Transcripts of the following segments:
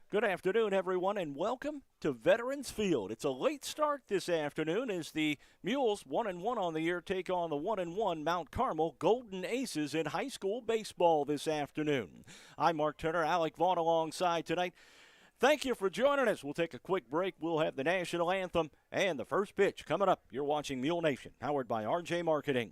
Good afternoon, everyone, and welcome to Veterans Field. It's a late start this afternoon as the Mules, 1-1 on the year, take on the 1-1 Mount Carmel Golden Aces in high school baseball this afternoon. I'm Mark Turner, Alec Vaughn alongside tonight. Thank you for joining us. We'll take a quick break. We'll have the national anthem and the first pitch coming up. You're watching Mule Nation, powered by RJ Marketing.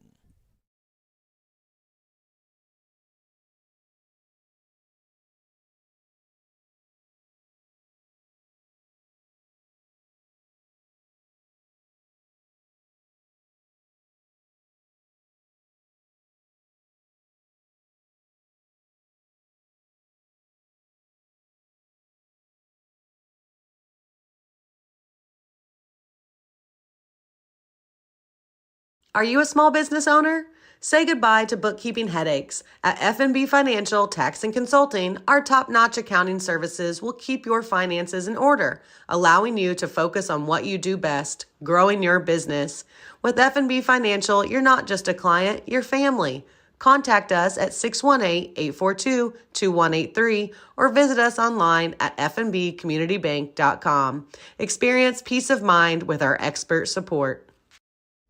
Are you a small business owner? Say goodbye to bookkeeping headaches. At F&B Financial Tax and Consulting, our top-notch accounting services will keep your finances in order, allowing you to focus on what you do best, growing your business. With F&B Financial, you're not just a client, you're family. Contact us at 618-842-2183 or visit us online at fnbcommunitybank.com. Experience peace of mind with our expert support.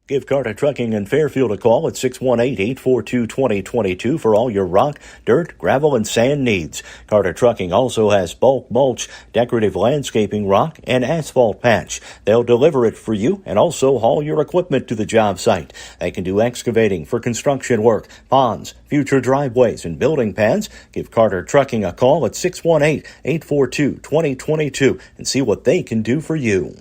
Give Carter Trucking in Fairfield a call at 618-842-2022 for all your rock, dirt, gravel, and sand needs. Carter Trucking also has bulk mulch, decorative landscaping rock, and asphalt patch. They'll deliver it for you and also haul your equipment to the job site. They can do excavating for construction work, ponds, future driveways, and building pads. Give Carter Trucking a call at 618-842-2022 and see what they can do for you.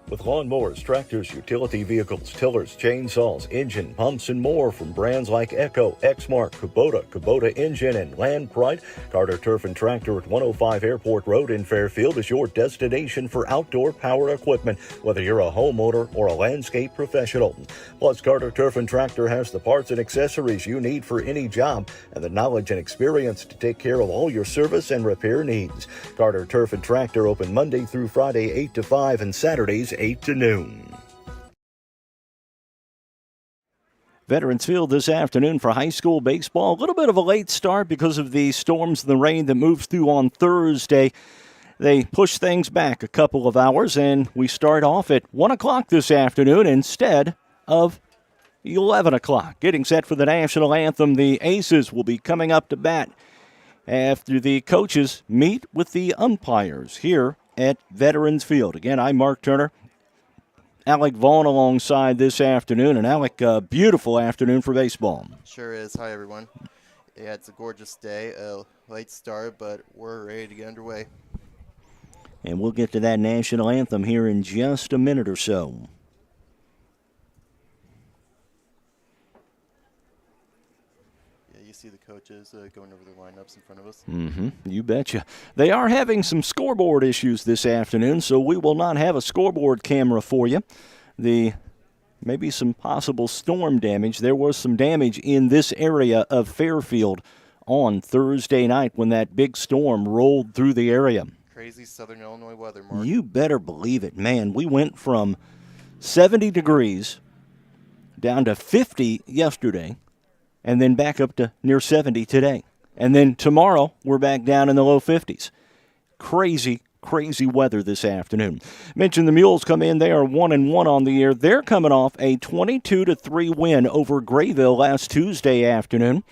With lawnmowers, tractors, utility vehicles, tillers, chainsaws, engine, pumps, and more from brands like Echo, Exmark, Kubota Engine, and Land Pride, Carter Turf and Tractor at 105 Airport Road in Fairfield is your destination for outdoor power equipment, whether you're a homeowner or a landscape professional. Plus, Carter Turf and Tractor has the parts and accessories you need for any job and the knowledge and experience to take care of all your service and repair needs. Carter Turf and Tractor open Monday through Friday 8 to 5 and Saturdays 8 to noon. Veterans Field this afternoon for high school baseball. A little bit of a late start because of the storms and the rain that moved through on Thursday. They push things back a couple of hours, and we start off at 1 o'clock this afternoon instead of 11 o'clock. Getting set for the national anthem, the Aces will be coming up to bat after the coaches meet with the umpires here at Veterans Field. Again, I'm Mark Turner. Alec Vaughn alongside this afternoon. And Alec, beautiful afternoon for baseball. Sure is. Hi, everyone. Yeah, it's a gorgeous day. A late start, but we're ready to get underway. And we'll get to that national anthem here in just a minute or so. You see the coaches going over their lineups in front of us. You betcha. They are having some scoreboard issues this afternoon, so we will not have a scoreboard camera for you. Maybe some possible storm damage. There was some damage in this area of Fairfield on Thursday night when that big storm rolled through the area. Crazy southern Illinois weather, Mark. You better believe it, man. We went from 70 degrees down to 50 yesterday, and then back up to near 70 today. And then tomorrow, we're back down in the low 50s. Crazy, crazy weather this afternoon. Mentioned the Mules come in. They are 1-1 on the year. They're coming off a 22-3 win over Grayville last Tuesday afternoon.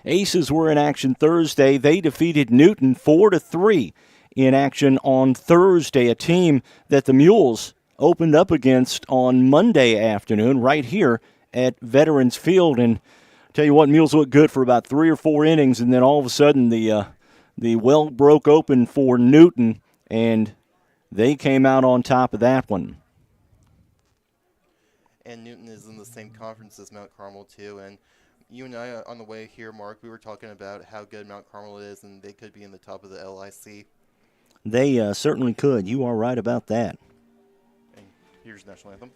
Aces were in action Thursday. They defeated Newton 4-3 in action on Thursday, a team that the Mules opened up against on Monday afternoon right here at Veterans Field. And tell you what, Mules looked good for about 3 or 4 innings, and then all of a sudden the well broke open for Newton, and they came out on top of that one. And Newton is in the same conference as Mount Carmel, too. And you and I, on the way here, Mark, we were talking about how good Mount Carmel is, and they could be in the top of the LIC. They certainly could. You are right about that. And here's national anthem.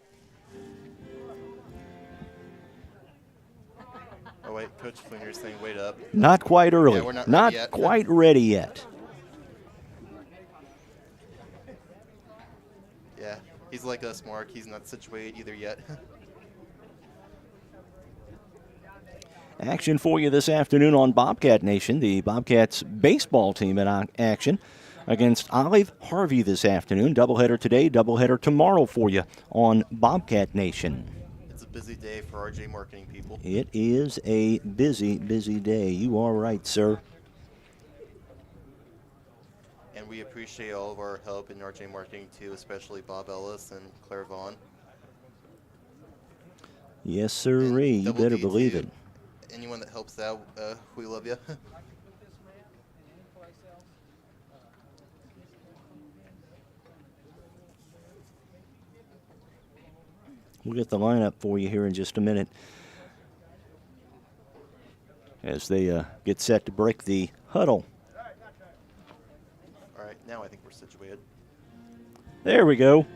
Oh, wait, Coach Fleener is saying wait up. Not quite early. Yeah, we're not not ready yet. quite ready yet. Yeah, he's like us, Mark. He's not situated either yet. Action for you this afternoon on Bobcat Nation. The Bobcats baseball team in action against Olive Harvey this afternoon. Doubleheader today, doubleheader tomorrow for you on Bobcat Nation. It's a busy day for RJ marketing people. It is a busy, busy day. You are right, sir. And we appreciate all of our help in RJ marketing too, especially Bob Ellis and Claire Vaughn. Yes, sirree. You better believe it. Anyone that helps out, we love you. We'll get the lineup for you here in just a minute as they get set to break the huddle. All right, now I think we're situated. There we go.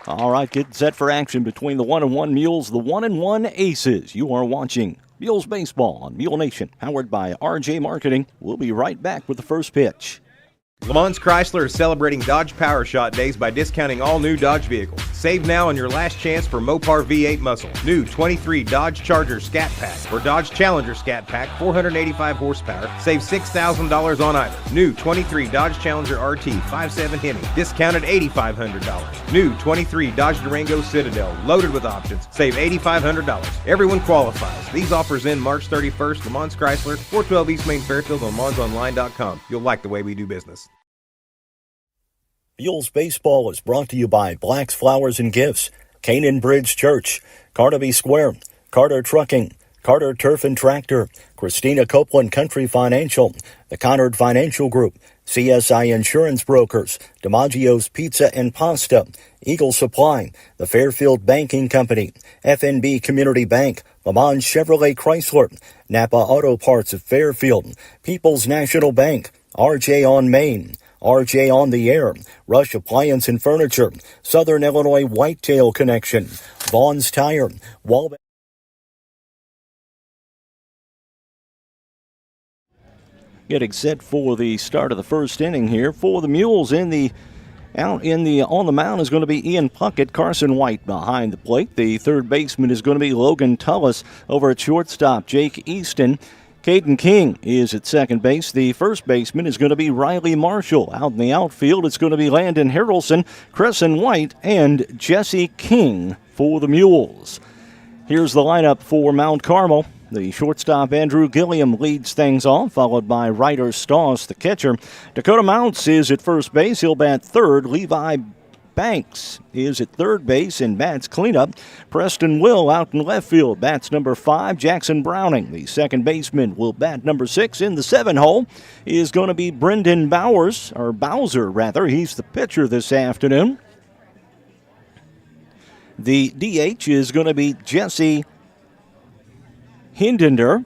All right, getting set for action between the 1-1 Mules, the 1-1 Aces. You are watching Mules Baseball on Mule Nation, powered by RJ Marketing. We'll be right back with the first pitch. Lamont Chrysler is celebrating Dodge Power Shot Days by discounting all new Dodge vehicles. Save now on your last chance for Mopar V8 Muscle. New 23 Dodge Charger Scat Pack or Dodge Challenger Scat Pack, 485 horsepower. Save $6,000 on either. New 23 Dodge Challenger RT 5.7 Hemi, discounted $8,500. New 23 Dodge Durango Citadel, loaded with options. Save $8,500. Everyone qualifies. These offers end March 31st. Lamont Chrysler, 412 East Main Fairfield on LamontOnline.com. You'll like the way we do business. Mules Baseball is brought to you by Black's Flowers and Gifts, Canaan Bridge Church, Carnaby Square, Carter Trucking, Carter Turf and Tractor, Christina Copeland Country Financial, the Conard Financial Group, CSI Insurance Brokers, DiMaggio's Pizza and Pasta, Eagle Supply, the Fairfield Banking Company, FNB Community Bank, Lamont Chevrolet Chrysler, Napa Auto Parts of Fairfield, People's National Bank, RJ on Main, RJ on the Air, Rush Appliance and Furniture, Southern Illinois Whitetail Connection, Vaughn's Tire, Walbeck. Getting set for the start of the first inning here for the Mules. On the mound is going to be Ian Puckett, Carson White behind the plate. The third baseman is going to be Logan Tullis. Over at shortstop, Jake Easton. Caden King is at second base. The first baseman is going to be Riley Marshall. Out in the outfield, it's going to be Landon Harrelson, Crescent White, and Jesse King for the Mules. Here's the lineup for Mount Carmel. The shortstop, Andrew Gilliam, leads things off, followed by Ryder Stoss, the catcher. Dakota Mounts is at first base. He'll bat third. Levi Banks is at third base and bats cleanup. Preston Will out in left field, bats number 5. Jackson Browning, the second baseman, will bat number 6. In the 7-hole is going to be Brendan Bowser. He's the pitcher this afternoon. The DH is going to be Jesse Hindender,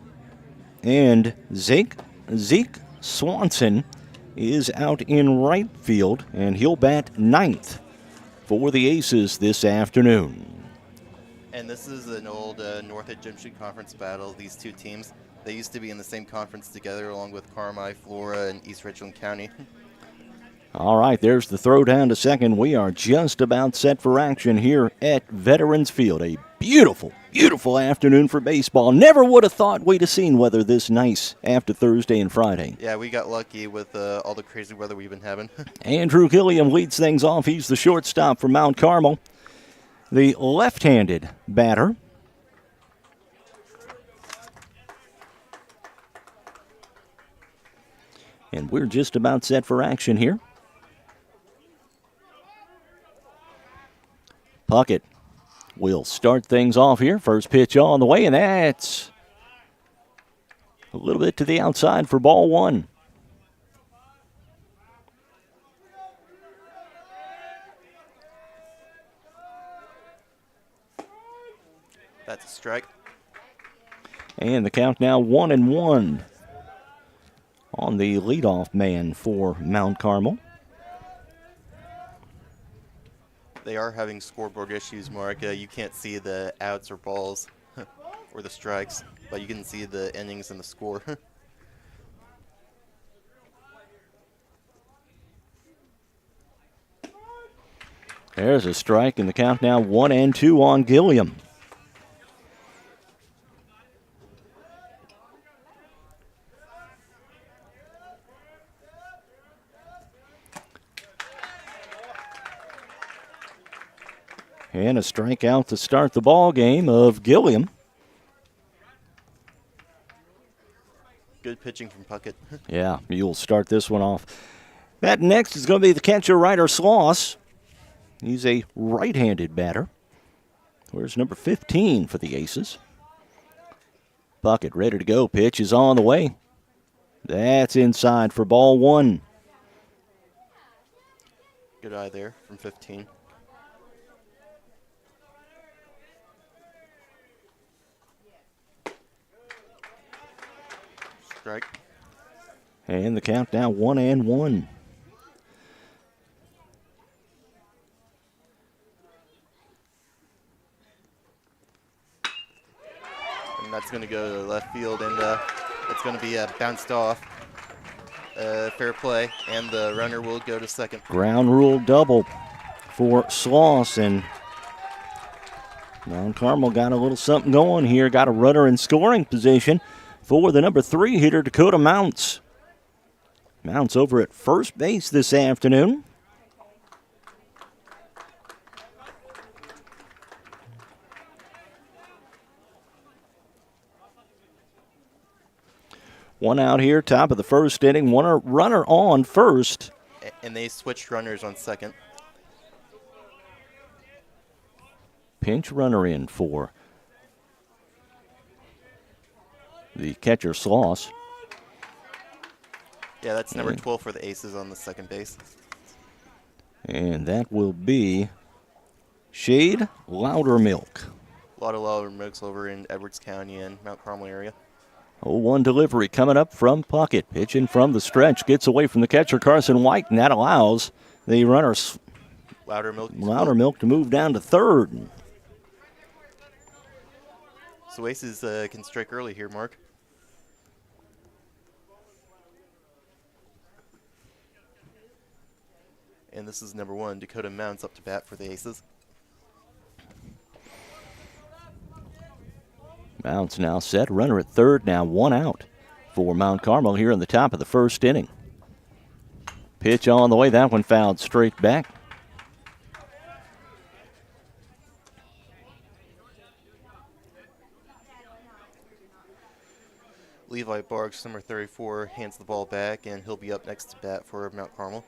and Zeke Swanson is out in right field, and he'll bat 9th for the Aces this afternoon. And this is an old North at Jim Street Conference battle. These two teams, they used to be in the same conference together along with Carmi, Flora, and East Richland County. All right, there's the throw down to second. We are just about set for action here at Veterans Field. A beautiful, Beautiful afternoon for baseball. Never would have thought we'd have seen weather this nice after Thursday and Friday. Yeah, we got lucky with all the crazy weather we've been having. Andrew Gilliam leads things off. He's the shortstop for Mount Carmel. The left-handed batter. And we're just about set for action here. Puckett will start things off here. First pitch on the way, and that's a little bit to the outside for ball one. That's a strike. And the count now 1-1 on the leadoff man for Mount Carmel. They are having scoreboard issues, Mark. You can't see the outs or balls or the strikes, but you can see the innings and the score. There's a strike, and the count now 1-2 on Gilliam. And a strikeout to start the ball game of Gilliam. Good pitching from Puckett. Yeah, you'll start this one off. That next is going to be the catcher, Ryder Sloss. He's a right-handed batter. Where's number 15 for the Aces? Puckett ready to go. Pitch is on the way. That's inside for ball one. Good eye there from 15. Strike. And the count now 1-1. And that's going to go to left field, and it's going to be bounced off. Fair play, and the runner will go to second. Ground rule double for Sloss, and Mount Carmel got a little something going here. Got a runner in scoring position for the number 3 hitter, Dakota Mounts. Mounts over at first base this afternoon. One out here, top of the first inning. One runner on first. And they switched runners on second. Pinch runner in for the catcher, Sloss. Yeah, that's number 12 for the Aces on the second base. And that will be Shade Loudermilk. A lot of Loudermilks over in Edwards County and Mount Carmel area. 0-1 delivery coming up from Puckett. Pitching from the stretch. Gets away from the catcher, Carson White, and that allows the runner Loudermilk to move down to third. So Aces can strike early here, Mark. And this is number 1, Dakota Mounts up to bat for the Aces. Mounts now set. Runner at third, now one out for Mount Carmel here in the top of the first inning. Pitch on the way. That one fouled straight back. Levi Barks, number 34, hands the ball back, and he'll be up next to bat for Mount Carmel.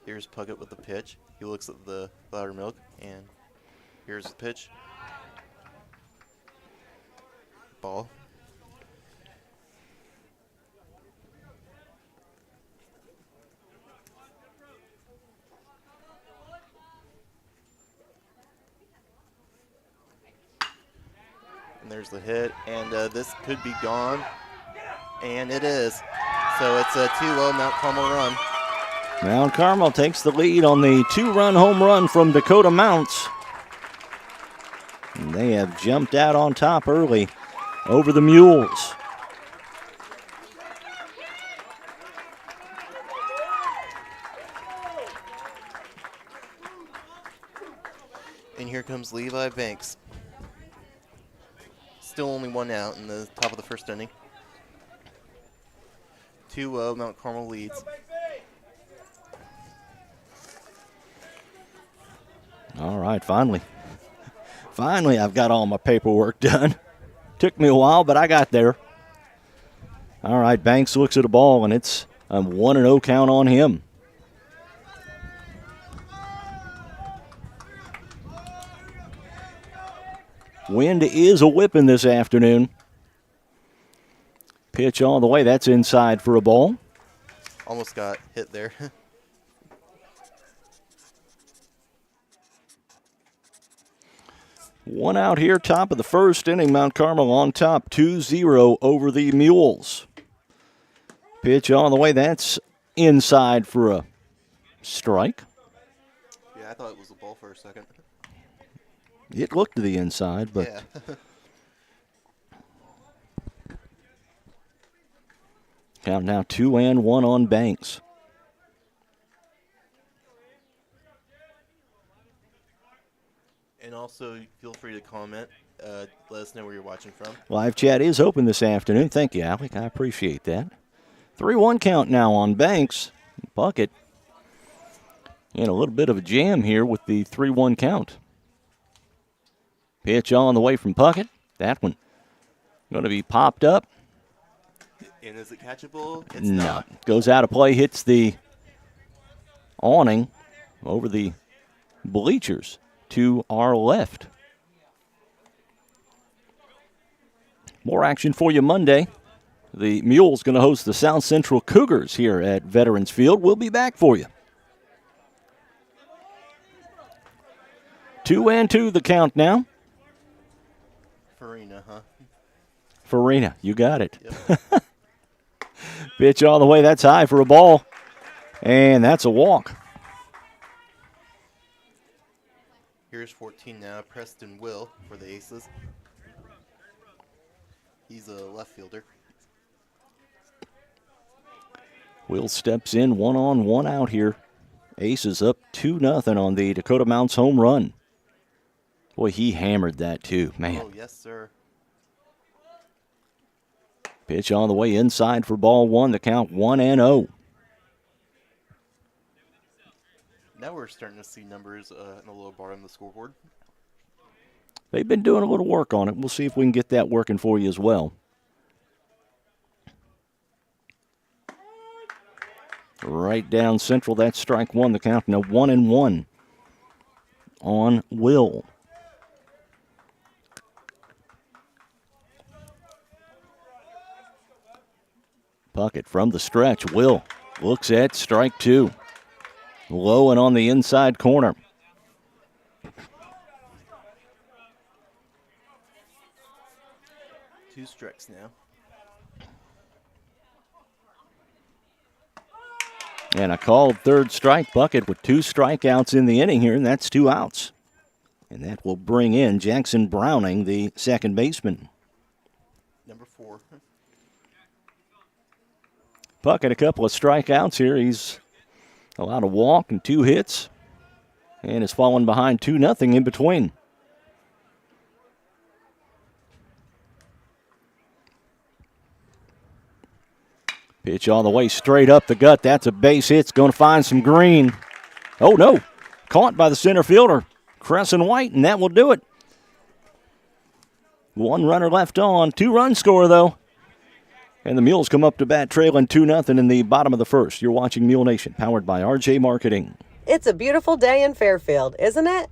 Here's Puckett with the pitch. He looks at the Loudermilk, and here's the pitch. Ball. And there's the hit, and this could be gone, and it is. So it's a 2-0 Mount Carmel run. Mount Carmel takes the lead on the 2-run home run from Dakota Mounts. And they have jumped out on top early over the Mules. And here comes Levi Banks. Still only one out in the top of the first inning. 2-0, Mount Carmel leads. All right, finally. Finally, I've got all my paperwork done. Took me a while, but I got there. All right, Banks looks at the ball, and it's a 1-0 count on him. Wind is a whipping this afternoon. Pitch all the way. That's inside for a ball. Almost got hit there. One out here, top of the first inning. Mount Carmel on top, 2-0 over the Mules. Pitch on the way. That's inside for a strike. Yeah, I thought it was a ball for a second. It looked to the inside, but Yeah. count now 2-1 on Banks. And also, feel free to comment. Let us know where you're watching from. Live chat is open this afternoon. Thank you, Alec. I appreciate that. 3-1 count now on Banks. Bucket in a little bit of a jam here with the 3-1 count. Pitch on the way from Puckett. That one going to be popped up. And is it catchable? It's No. not. Goes out of play, hits the awning over the bleachers to our left. More action for you Monday. The Mules going to host the South Central Cougars here at Veterans Field. We'll be back for you. 2-2 the count now. Farina, huh? Farina, you got it. Yep. Pitch all the way. That's high for a ball. And that's a walk. Here's 14 now. Preston Will for the Aces. He's a left fielder. Will steps in 1-on-1 out here. Aces up 2-0 on the Dakota Mounts home run. Boy, he hammered that too, man. Oh, yes, sir. Pitch on the way inside for ball one. The count 1-0. Now we're starting to see numbers in the lower bar on the scoreboard. They've been doing a little work on it. We'll see if we can get that working for you as well. Right down central, that's strike one. The count now 1-1 on Will. Puckett from the stretch. Will looks at strike two. Low and on the inside corner. Two strikes now. And a called third strike. Puckett with two strikeouts in the inning here, and that's 2 outs. And that will bring in Jackson Browning, the second baseman. Number 4. Puckett a couple of strikeouts here. He's allowed a walk and 2 hits, and has fallen behind 2-0 in between. Pitch all the way straight up the gut. That's a base hit. It's going to find some green. Oh, no. Caught by the center fielder, Crescent White, and that will do it. 1 runner left on. 2-run score, though. And the Mules come up to bat trailing 2-0 in the bottom of the first. You're watching Mule Nation, powered by RJ Marketing. It's a beautiful day in Fairfield, isn't it?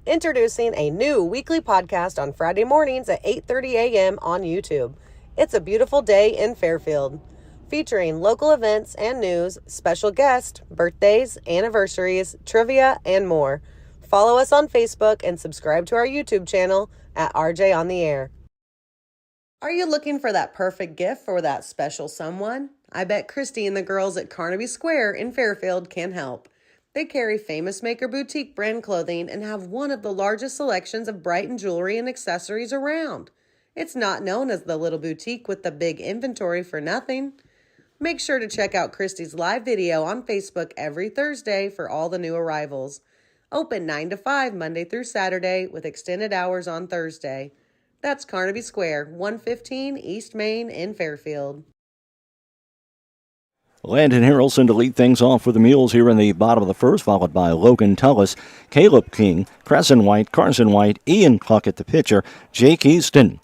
Introducing a new weekly podcast on Friday mornings at 8:30 a.m. on YouTube. It's a beautiful day in Fairfield, featuring local events and news, special guests, birthdays, anniversaries, trivia, and more. Follow us on Facebook and subscribe to our YouTube channel at RJ on the Air. Are you looking for that perfect gift for that special someone? I bet Christy and the girls at Carnaby Square in Fairfield can help. They carry Famous Maker Boutique brand clothing and have one of the largest selections of Brighton jewelry and accessories around. It's not known as the little boutique with the big inventory for nothing. Make sure to check out Christy's live video on Facebook every Thursday for all the new arrivals. Open 9 to 5 Monday through Saturday with extended hours on Thursday. That's Carnaby Square, 115 East Main in Fairfield. Landon Harrelson to lead things off for the Mules here in the bottom of the first, followed by Logan Tullis, Caleb King, Crescent White, Carson White, Ian Cluckett the pitcher, Jake Easton,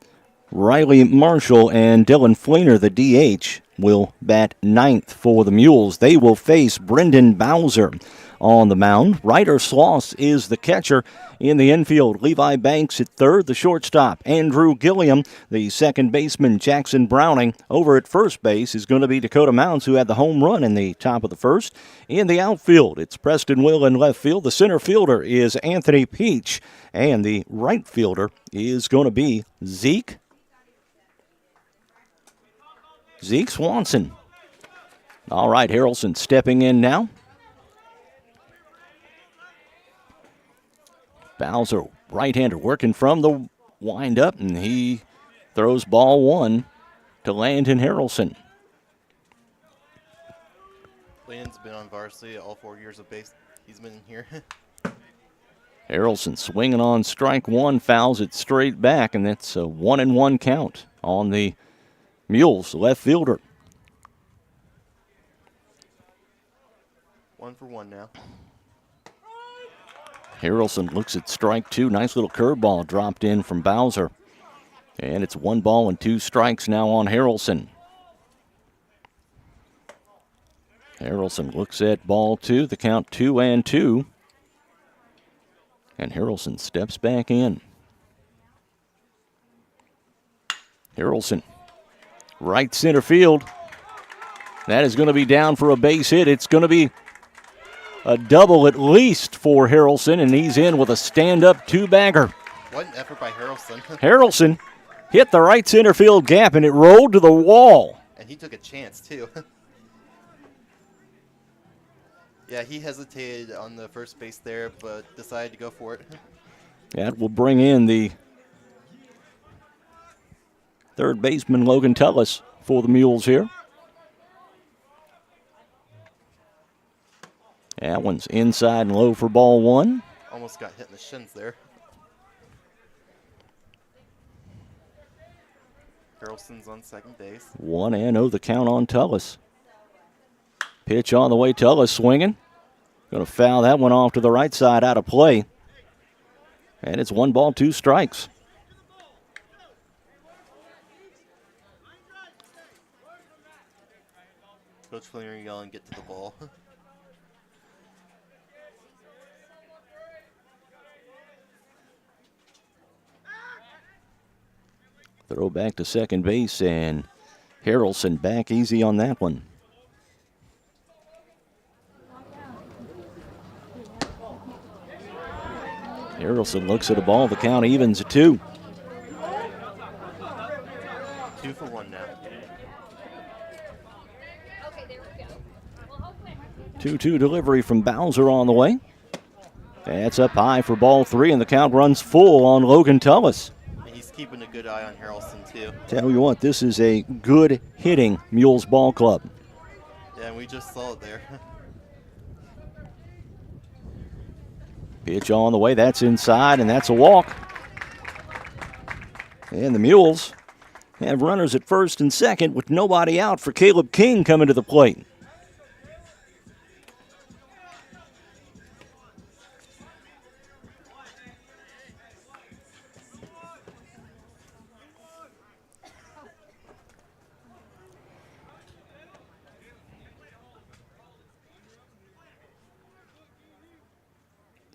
Riley Marshall, and Dylan Fleener, the DH, will bat ninth for the Mules. They will face Brendan Bowser on the mound. Ryder Sloss is the catcher. In the infield, Levi Banks at third, the shortstop, Andrew Gilliam, the second baseman, Jackson Browning. Over at first base is going to be Dakota Mounds, who had the home run in the top of the first. In the outfield, it's Preston Will in left field. The center fielder is Anthony Peach, and the right fielder is going to be Zeke Swanson. All right, Harrelson stepping in now. Bowser, right-hander, working from the windup, and he throws ball one to Landon Harrelson. Landon's been on varsity all 4 years of base. He's been here. Harrelson swinging on strike one, fouls it straight back, and that's a 1-1 count on the Mules left fielder. 1 for 1 now. Harrelson looks at strike two. Nice little curveball dropped in from Bowser. And it's 1 ball and 2 strikes now on Harrelson. Harrelson looks at ball two, the count 2-2. And Harrelson steps back in. Harrelson, right center field. That is going to be down for a base hit. It's going to be a double at least for Harrelson, and he's in with a stand-up two-bagger. What an effort by Harrelson. Harrelson hit the right center field gap, and it rolled to the wall. And he took a chance, too. Yeah, he hesitated on the first base there, but decided to go for it. That will bring in the third baseman, Logan Tullis, for the Mules here. That one's inside and low for ball one. Almost got hit in the shins there. Harrelson's on second base. 1-0 the count on Tullis. Pitch on the way, Tullis swinging. Going to foul that one off to the right side, out of play. And it's 1 ball, 2 strikes. Coach Fleener yelling, get to the ball. Throw back to second base, and Harrelson back easy on that one. Harrelson looks at a ball. The count evens at 2. 2 for 1 now. 2-2 delivery from Bowser on the way. That's up high for ball 3, and the count runs full on Logan Tullis. He's keeping a good eye on Harrelson, too. Tell you what, this is a good hitting Mules ball club. Yeah, and we just saw it there. Pitch on the way, that's inside, and that's a walk. And the Mules have runners at first and second with nobody out for Caleb King coming to the plate.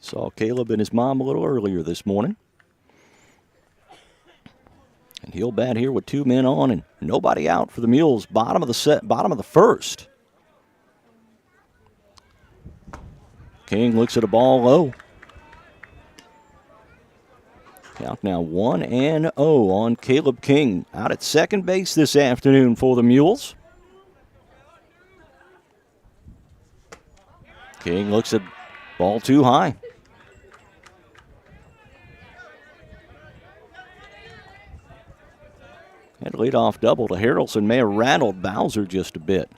Saw Caleb and his mom a little earlier this morning. And he'll bat here with 2 men on and nobody out for the Mules. Bottom of the first. King looks at a ball low. Count now 1-0 on Caleb King. Out at second base this afternoon for the Mules. King looks at ball too high. That leadoff double to Harrelson may have rattled Bowser just a bit,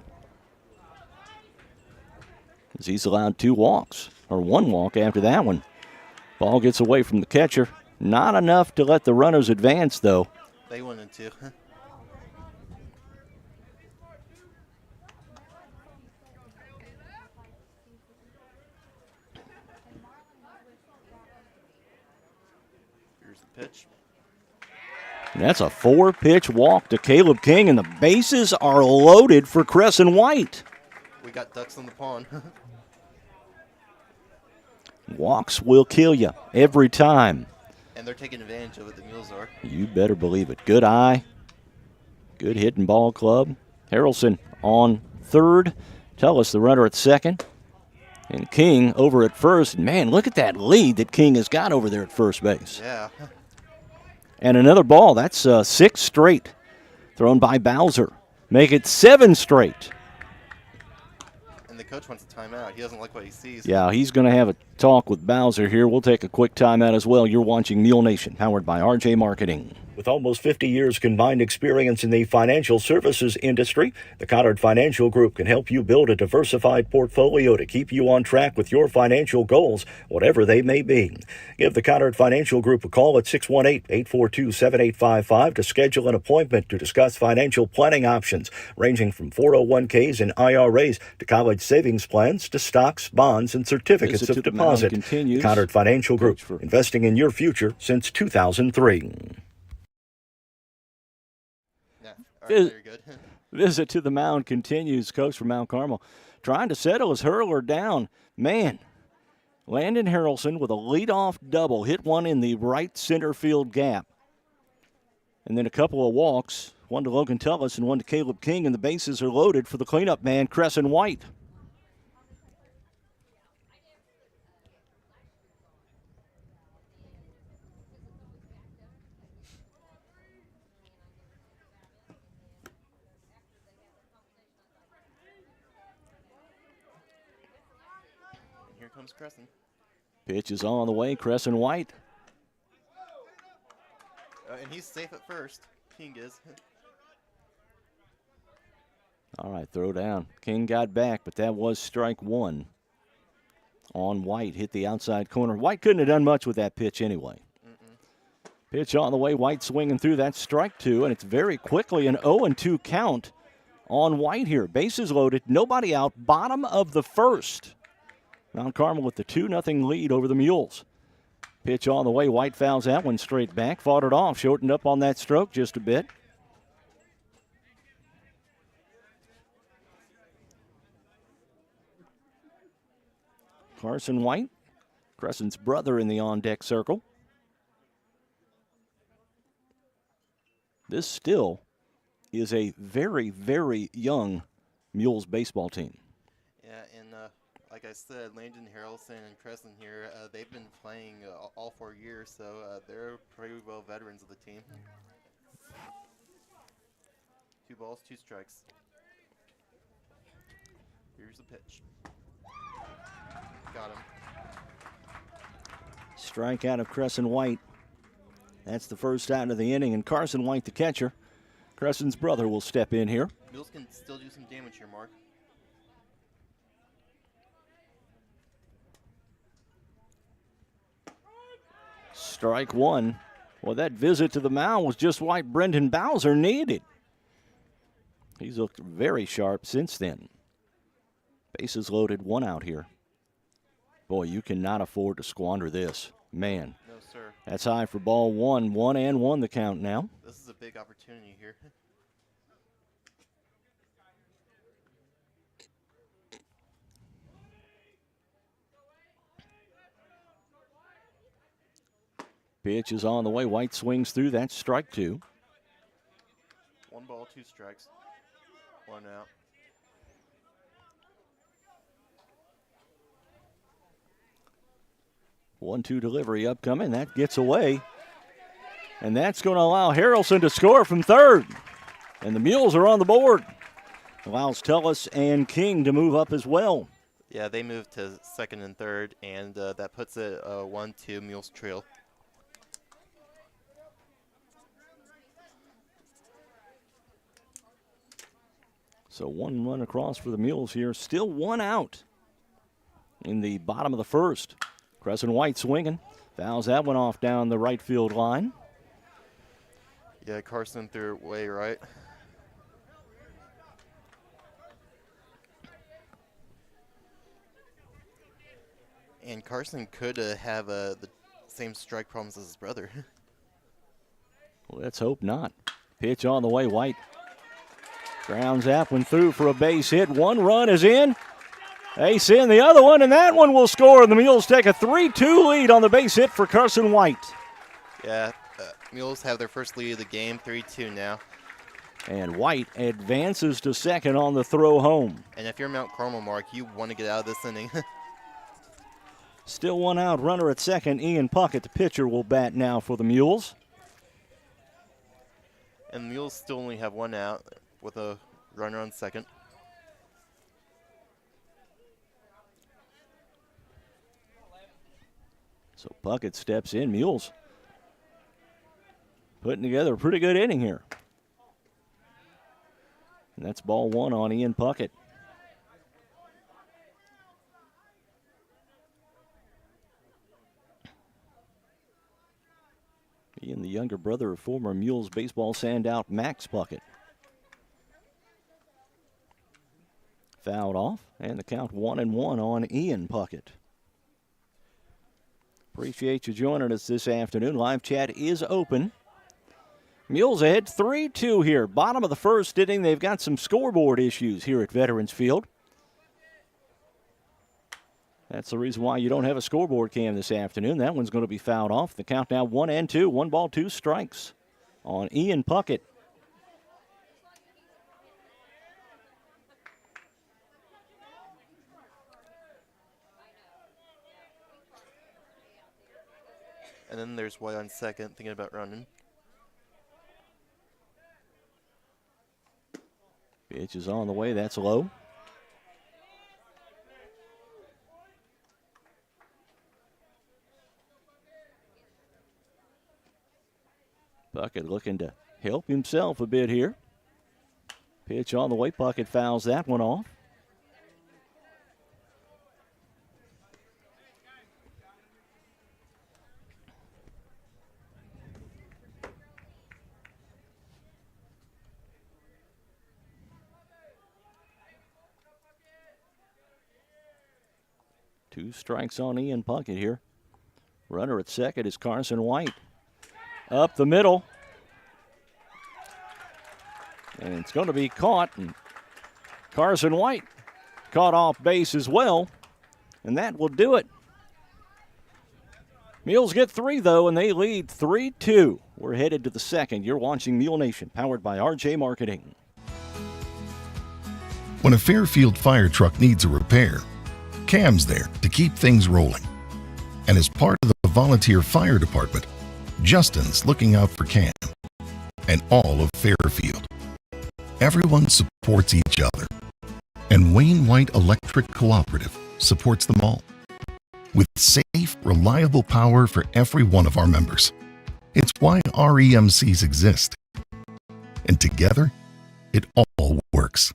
as he's allowed 2 walks. or one walk after that one. Ball gets away from the catcher. Not enough to let the runners advance, though. They wanted to. Here's the pitch. And that's a 4-pitch walk to Caleb King, and the bases are loaded for Crescent White. We got ducks on the pond. Walks will kill you every time. And they're taking advantage of it, the Mules are. You better believe it. Good eye. Good hitting ball club. Harrelson on third. Tullis, the runner, at second. And King over at first. Man, look at that lead that King has got over there at first base. Yeah. And another ball. That's 6 straight. Thrown by Bowser. Make it 7 straight. And the coach wants a timeout. He doesn't like what he sees. Yeah, he's going to have a talk with Bowser here. We'll take a quick timeout as well. You're watching Mule Nation, powered by RJ Marketing. With almost 50 years combined experience in the financial services industry, the Cottard Financial Group can help you build a diversified portfolio to keep you on track with your financial goals, whatever they may be. Give the Cottard Financial Group a call at 618-842-7855 to schedule an appointment to discuss financial planning options, ranging from 401ks and IRAs to college savings plans to stocks, bonds, and certificates of deposit. Cottard Financial Group, investing in your future since 2003. Very good. Visit to the mound continues. Coach from Mount Carmel trying to settle his hurler down. Man, Landon Harrelson with a leadoff double hit one in the right center field gap. And then a couple of walks, one to Logan Tullis and one to Caleb King, and the bases are loaded for the cleanup man, Crescent White. Here comes Crescent. Pitch is on the way, Crescent White. And he's safe at first. King is. All right, throw down. King got back, but that was strike one on White. Hit the outside corner. White couldn't have done much with that pitch anyway. Pitch on the way. White swinging through. That's strike two, and it's very quickly an 0-2 count on White here. Bases loaded. Nobody out. Bottom of the first. Mount Carmel with the 2-0 lead over the Mules. Pitch on the way. White fouls that one straight back. Fought it off. Shortened up on that stroke just a bit. Carson White, Crescent's brother in the on-deck circle. This still is a very, very young Mules baseball team. Yeah, and like I said, Landon Harrelson and Crescent here, they've been playing all 4 years, so they're pretty well veterans of the team. 2 balls, 2 strikes. Here's the pitch. Got him. Strike out of Crescent White. That's the first out of the inning, and Carson White, the catcher. Crescent's brother will step in here. Mules can still do some damage here, Mark. Strike one. Well, that visit to the mound was just what Brendan Bowser needed. He's looked very sharp since then. Bases loaded, 1 out here. Boy, you cannot afford to squander this. Man. No, sir. That's high for ball one. 1-1 the count now. This is a big opportunity here. Pitch is on the way. White swings through. That's strike two. 1 ball, 2 strikes. 1 out. 1-2 delivery upcoming. That gets away. And that's going to allow Harrelson to score from third. And the Mules are on the board. Allows Tullis and King to move up as well. Yeah, they moved to second and third, and that puts it 1-2 Mules trail. So 1 run across for the Mules here. Still 1 out in the bottom of the first. Crescent White swinging. Fouls that one off down the right field line. Yeah, Carson threw it way right. And Carson could have the same strike problems as his brother. Let's hope not. Pitch on the way, White. Grounds that one through for a base hit. One run is in. Ace in the other one, and that one will score. And the Mules take a 3-2 lead on the base hit for Carson White. Yeah, Mules have their first lead of the game, 3-2 now. And White advances to second on the throw home. And if you're Mount Carmel, Mark, you want to get out of this inning. Still one out, runner at second. Ian Puckett, the pitcher, will bat now for the Mules. And the Mules still only have one out with a runner on second. So Puckett steps in. Mules putting together a pretty good inning here. And that's ball one on Ian Puckett. Ian, the younger brother of former Mules baseball standout Max Puckett. Fouled off, and the count 1-1 on Ian Puckett. Appreciate you joining us this afternoon. Live chat is open. Mules ahead 3-2 here. Bottom of the first inning. They've got some scoreboard issues here at Veterans Field. That's the reason why you don't have a scoreboard cam this afternoon. That one's going to be fouled off. The count now 1-2. 1 ball, 2 strikes on Ian Puckett. And then there's White on second, thinking about running. Pitch is on the way. That's low. Puckett looking to help himself a bit here. Pitch on the way. Puckett fouls that one off. Two strikes on Ian Puckett here. Runner at second is Carson White. Up the middle. And it's going to be caught. And Carson White caught off base as well. And that will do it. Mules get 3, though, and they lead 3-2. We're headed to the second. You're watching Mule Nation, powered by RJ Marketing. When a Fairfield fire truck needs a repair, Cam's there to keep things rolling. And as part of the volunteer fire department, Justin's looking out for Cam and all of Fairfield. Everyone supports each other. And Wayne White Electric Cooperative supports them all. With safe, reliable power for every one of our members. It's why REMCs exist. And together, it all works.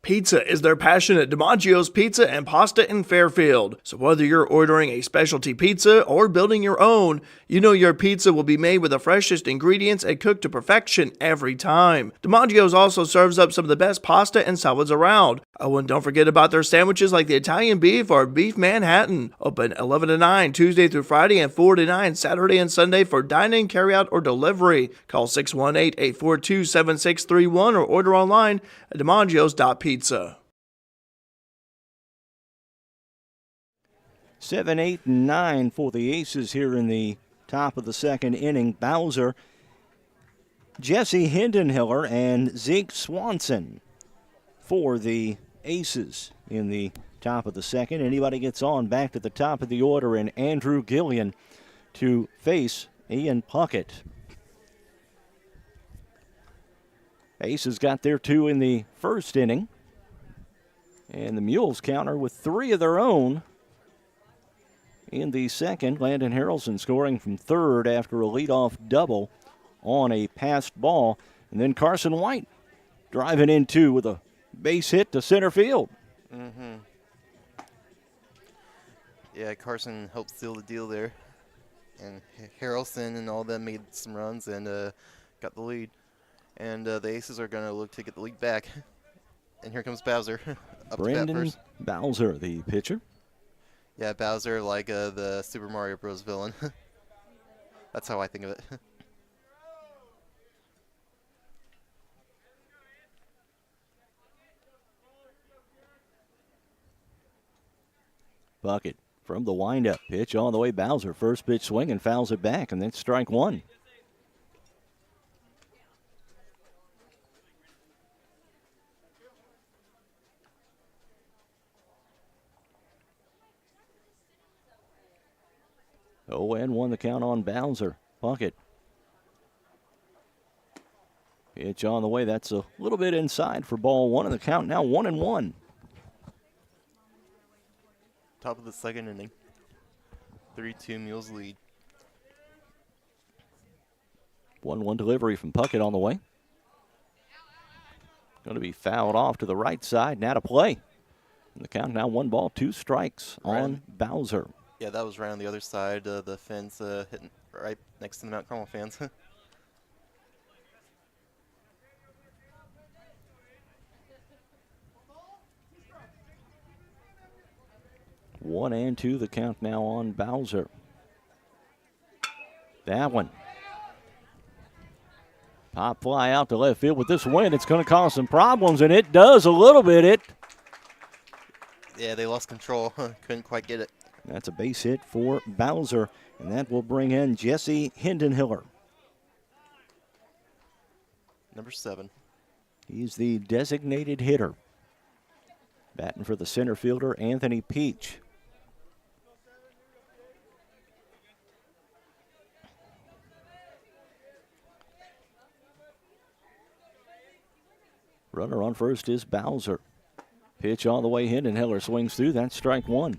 Pizza is their passion at DiMaggio's Pizza and Pasta in Fairfield. So whether you're ordering a specialty pizza or building your own, you know your pizza will be made with the freshest ingredients and cooked to perfection every time. DiMaggio's also serves up some of the best pasta and salads around. Oh, and don't forget about their sandwiches like the Italian beef or beef Manhattan. Open 11 to 9 Tuesday through Friday and 4 to 9 Saturday and Sunday for dine-in, carry-out, or delivery. Call 618-842-7631 or order online at DiMaggios.pizza. 7, 8, and 9 for the Aces here in the top of the second inning. Bowser, Jesse Hindenhiller, and Zeke Swanson for the Aces in the top of the second. Anybody gets on back to the top of the order, and Andrew Gillian to face Ian Puckett. Aces got their 2 in the first inning, and the Mules counter with 3 of their own in the second. Landon Harrelson scoring from third after a leadoff double on a passed ball. And then Carson White driving in 2 with a base hit to center field. Mm-hmm. Yeah, Carson helped seal the deal there. And Harrelson and all them made some runs and got the lead. And the Aces are going to look to get the lead back. And here comes Bowser up to bat Brendan first. Bowser, the pitcher. Yeah, Bowser like the Super Mario Bros. Villain. That's how I think of it. Bucket from the windup. Pitch on the way. Bowser, first pitch swing and fouls it back, and then strike one. Oh, and 1 the count on Bowser. Bucket. Pitch on the way. That's a little bit inside for ball 1 in the count. Now 1-1. Top of the second inning. 3-2 Mules lead. 1-1 delivery from Puckett on the way. Going to be fouled off to the right side. Now to play. And the count now 1 ball, 2 strikes on Bowser. Yeah, that was right on the other side of the fence, hitting right next to the Mount Carmel fans. 1-2 the count now on Bowser. That one. Pop fly out to left field. With this wind, it's going to cause some problems, and it does a little bit. Yeah, they lost control. Couldn't quite get it. That's a base hit for Bowser, and that will bring in Jesse Hindenhiller. Number 7. He's the designated hitter. Batting for the center fielder, Anthony Peach. Runner on first is Bowser. Pitch all the way, Hindenhiller swings through. That's strike 1.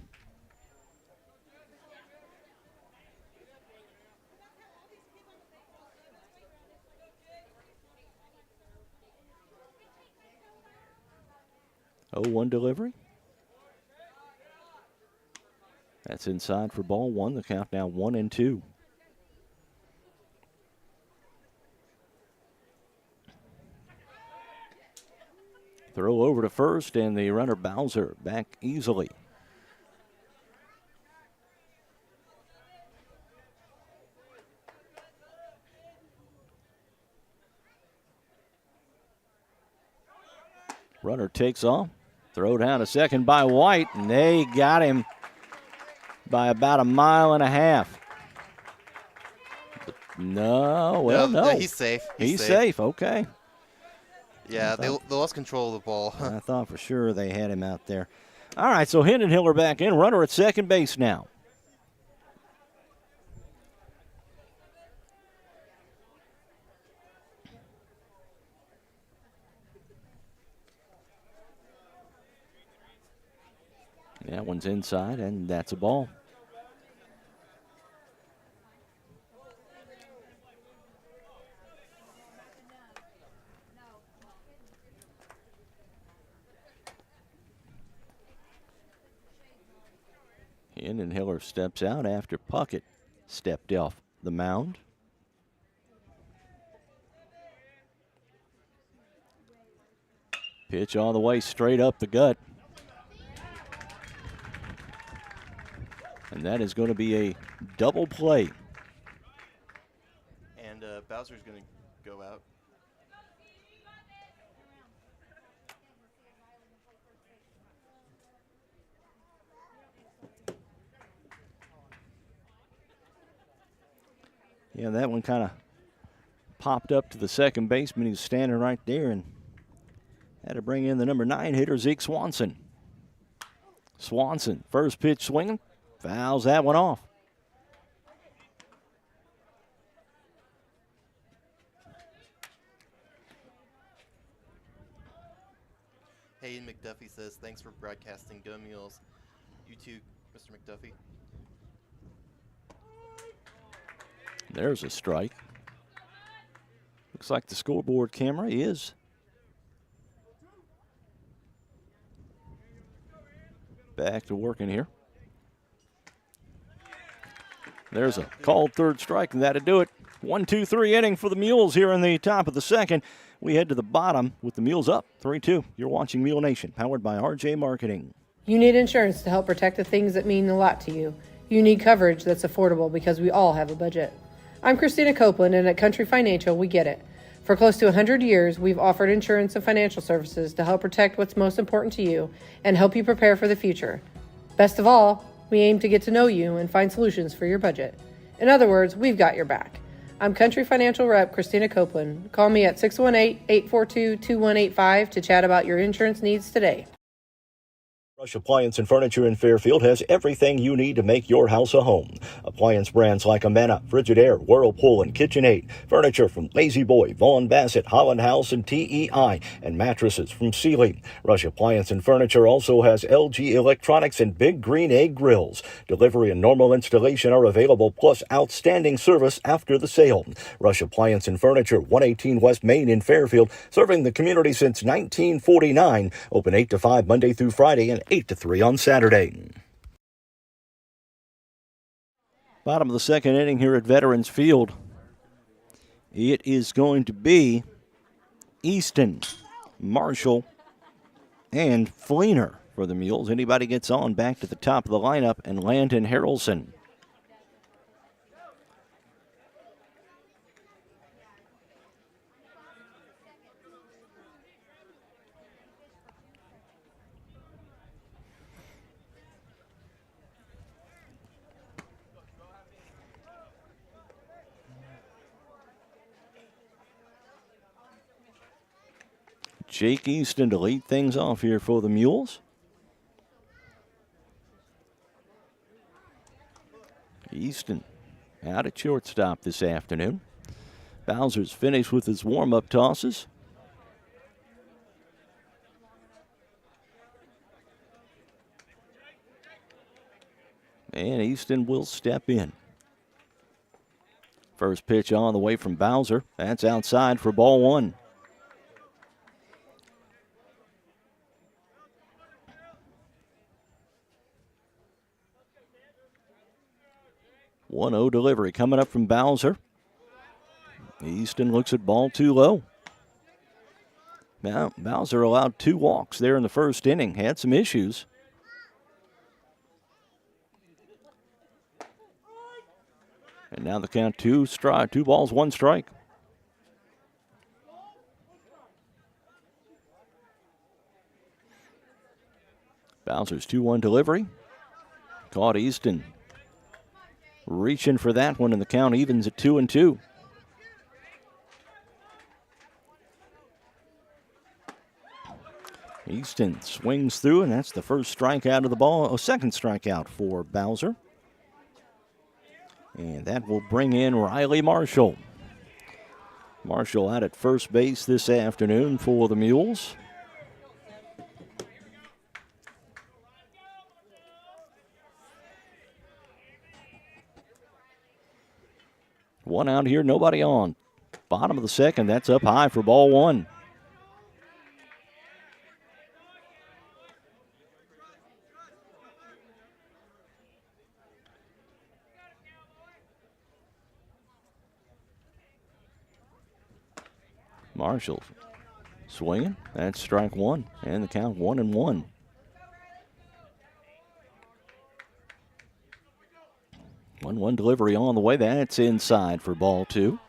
Oh, 1 delivery. That's inside for ball 1. The count now 1-2. Throw over to first, and the runner Bowser back easily. Runner takes off. Throw down to second by White, and they got him by about 1.5 miles. No. He's safe. He's safe. Okay. Yeah, they lost control of the ball. I thought for sure they had him out there. All right, so Hindenhiller back in. Runner at second base now. That one's inside, and that's a ball. Hindenhiller steps out after Puckett stepped off the mound. Pitch all the way straight up the gut. And that is going to be a double play. And Bowser's going to go out. Yeah, that one kind of popped up to the second baseman. He was standing right there and had to bring in the number 9 hitter, Zeke Swanson. Swanson, first pitch swinging, fouls that one off. Hayden McDuffie says, thanks for broadcasting. Go Mules. You too, Mr. McDuffie. There's a strike. Looks like the scoreboard camera is Back to working here. There's a called third strike, and that'll do it. 1-2-3 inning for the Mules here in the top of the second. We head to the bottom with the Mules up 3-2. You're watching Mule Nation, powered by RJ Marketing. You need insurance to help protect the things that mean a lot to you. You need coverage that's affordable because we all have a budget. I'm Christina Copeland, and at Country Financial, we get it. For close to 100 years, we've offered insurance and financial services to help protect what's most important to you and help you prepare for the future. Best of all, we aim to get to know you and find solutions for your budget. In other words, we've got your back. I'm Country Financial Rep Christina Copeland. Call me at 618-842-2185 to chat about your insurance needs today. Rush Appliance and Furniture in Fairfield has everything you need to make your house a home. Appliance brands like Amana, Frigidaire, Whirlpool, and KitchenAid. Furniture from Lazy Boy, Vaughan Bassett, Holland House, and TEI. And mattresses from Sealy. Rush Appliance and Furniture also has LG Electronics and Big Green Egg Grills. Delivery and normal installation are available, plus outstanding service after the sale. Rush Appliance and Furniture, 118 West Main in Fairfield, serving the community since 1949. Open 8 to 5 Monday through Friday and 8 to 3 on Saturday. Bottom of the second inning here at Veterans Field. It is going to be Easton, Marshall, and Fleener for the Mules. Anybody gets on back to the top of the lineup, and Landon Harrelson. Jake Easton to lead things off here for the Mules. Easton out at shortstop this afternoon. Bowser's finished with his warm-up tosses. And Easton will step in. First pitch on the way from Bowser. That's outside for ball one. One-0 delivery coming up from Bowser. Easton looks at ball too low. Now, Bowser allowed 2 walks there in the first inning. Had some issues. And now the count 2 balls, 1 strike. Bowser's 2-1 delivery. Caught Easton reaching for that one, and the count evens at 2-2. Easton swings through, and that's the first strikeout of the ball. Second strikeout for Bowser. And that will bring in Riley Marshall. Marshall out at first base this afternoon for the Mules. One out here, nobody on. Bottom of the second, that's up high for ball one. Marshall swinging. That's strike one, and the count 1-1. One delivery on the way. That's inside for ball two.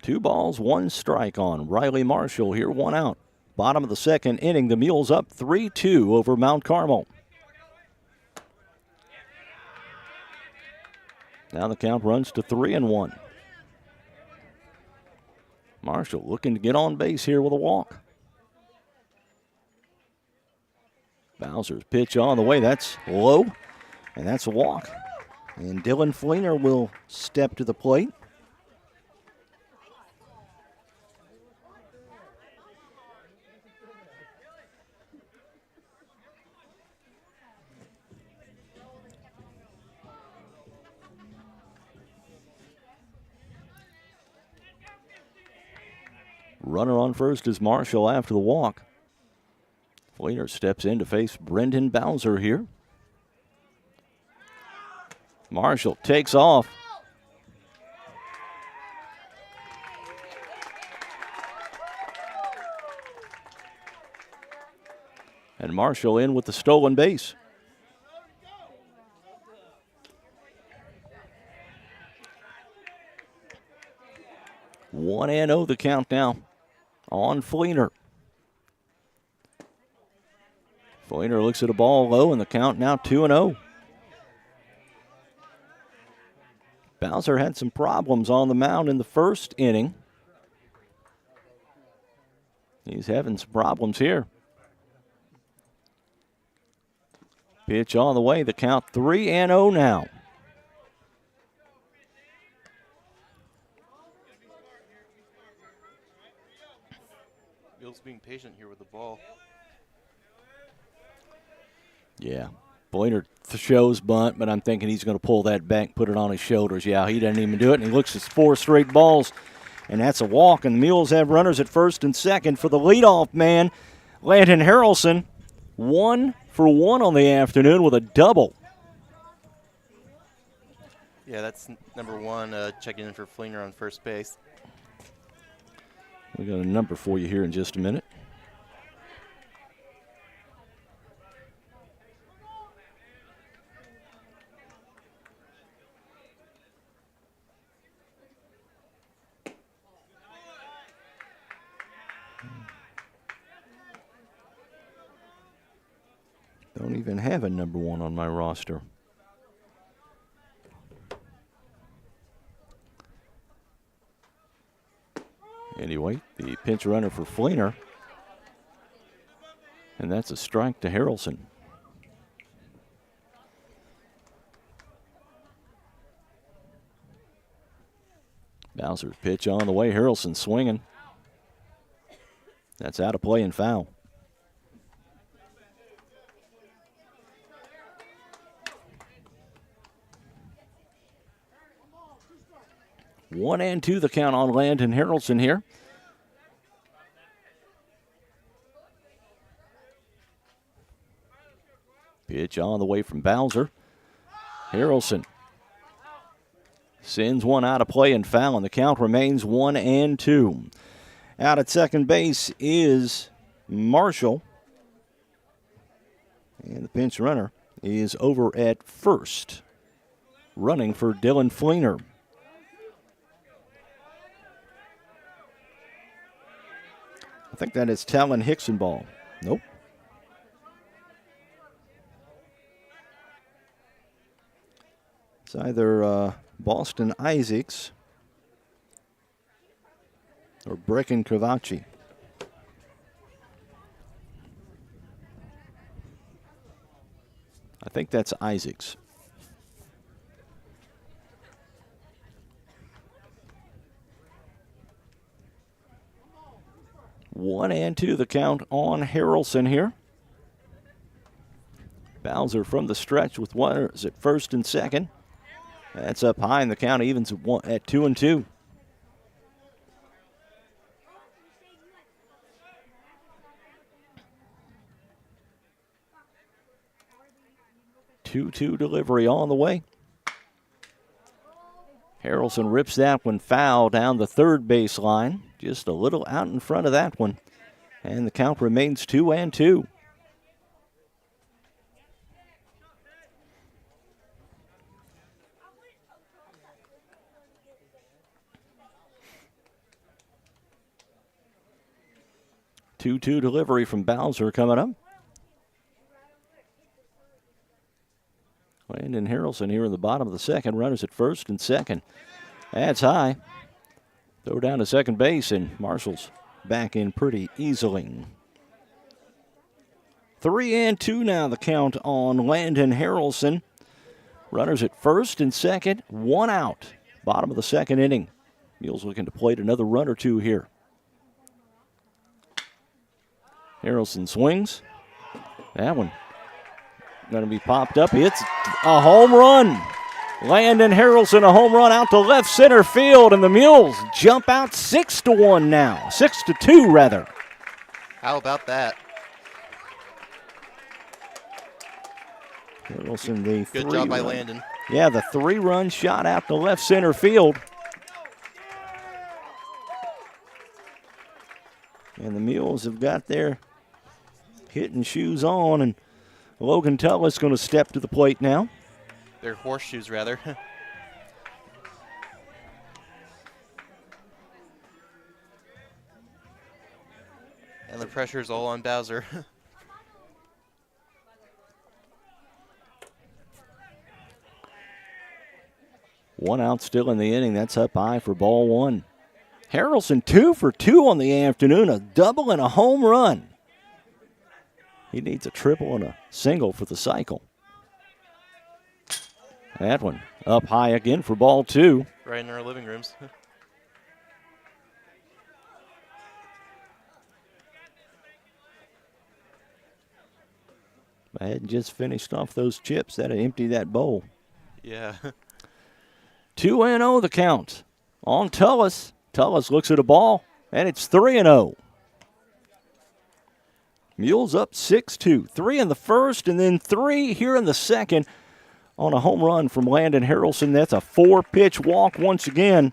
2 balls, 1 strike on Riley Marshall here, 1 out. Bottom of the second inning, the Mules up 3-2 over Mount Carmel. Now the count runs to 3-1. Marshall looking to get on base here with a walk. Bowser's pitch on the way. That's low, and that's a walk. And Dylan Fleener will step to the plate. Runner on first is Marshall after the walk. Fleener steps in to face Brendan Bowser here. Marshall takes off. And Marshall in with the stolen base. One and 0 the count now on Fleener. Fleener looks at a ball low, and the count now 2-0. Bowser had some problems on the mound in the first inning. He's having some problems here. Pitch on the way, the count 3-0 now. Bill's being patient here with the ball. Yeah. Fleener shows bunt, but I'm thinking he's going to pull that back, put it on his shoulders. Yeah, he doesn't even do it, and he looks at 4 straight balls, and that's a walk. And the Mules have runners at first and second for the leadoff man, Landon Harrelson. 1 for 1 on the afternoon with a double. Yeah, that's number 1 checking in for Fleener on first base. We got a number for you here in just a minute. Don't even have a number 1 on my roster. Anyway, the pinch runner for Fleener. And that's a strike to Harrelson. Bowser's pitch on the way. Harrelson swinging. That's out of play and foul. One and 2 the count on Landon Harrelson here. Pitch on the way from Bowser. Harrelson sends one out of play and foul, and the count remains 1 and 2. Out at second base is Marshall. And the pinch runner is over at first, running for Dylan Fleener. I think that is Talon Hickson ball. Nope. It's either Boston Isaacs or Brecken Cavachi. I think that's Isaacs. One and 2 the count on Harrelson here. Bowser from the stretch with runners at first and second. That's up high, and the count evens at 2 and 2. Two delivery on the way. Harrelson rips that one foul down the third base line. Just a little out in front of that one. And the count remains 2 and 2. Two delivery from Bowser coming up. Landon Harrelson here in the bottom of the second. Runners at first and second. That's high. Throw down to second base, and Marshall's back in pretty easily. 3 and 2 now the count on Landon Harrelson. Runners at first and second, 1 out. Bottom of the second inning. Mules looking to plate another run or 2 here. Harrelson swings. That one going to be popped up. It's a home run. Landon Harrelson, a home run out to left center field, and the Mules jump out 6-1 now. 6-2 rather. How about that? Wilson, the Good job by Landon. Yeah, the 3-run shot out to left center field. And the Mules have got their hitting shoes on, and Logan Tullis going to step to the plate now. Their horseshoes, rather. And the pressure's all on Bowser. 1 out still in the inning. That's up high for ball 1. Harrelson 2 for 2 on the afternoon, a double and a home run. He needs a triple and a single for the cycle. That one up high again for ball 2. Right in our living rooms. I hadn't just finished off those chips. That'd empty that bowl. Yeah. 2-0 the count on Tullis. Tullis looks at a ball, and it's 3-0. Mules up 6-2. 3 in the first, and then 3 here in the second on a home run from Landon Harrelson. That's a 4-pitch walk once again.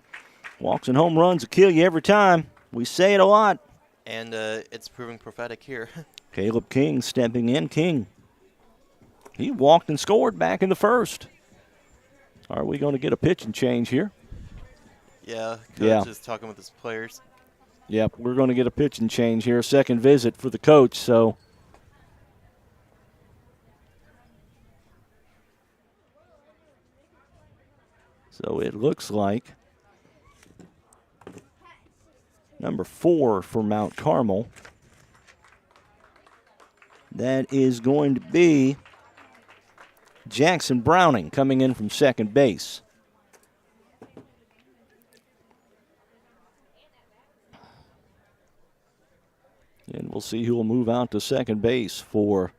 Walks and home runs will kill you every time. We say it a lot. And it's proving prophetic here. Caleb King stepping in. King, he walked and scored back in the first. Are we going to get a pitching change here? Yeah, coach is talking with his players. Yep, we're going to get a pitching change here. Second visit for the coach, so. So it looks like number 4 for Mount Carmel. That is going to be Jackson Browning coming in from second base. And we'll see who will move out to second base for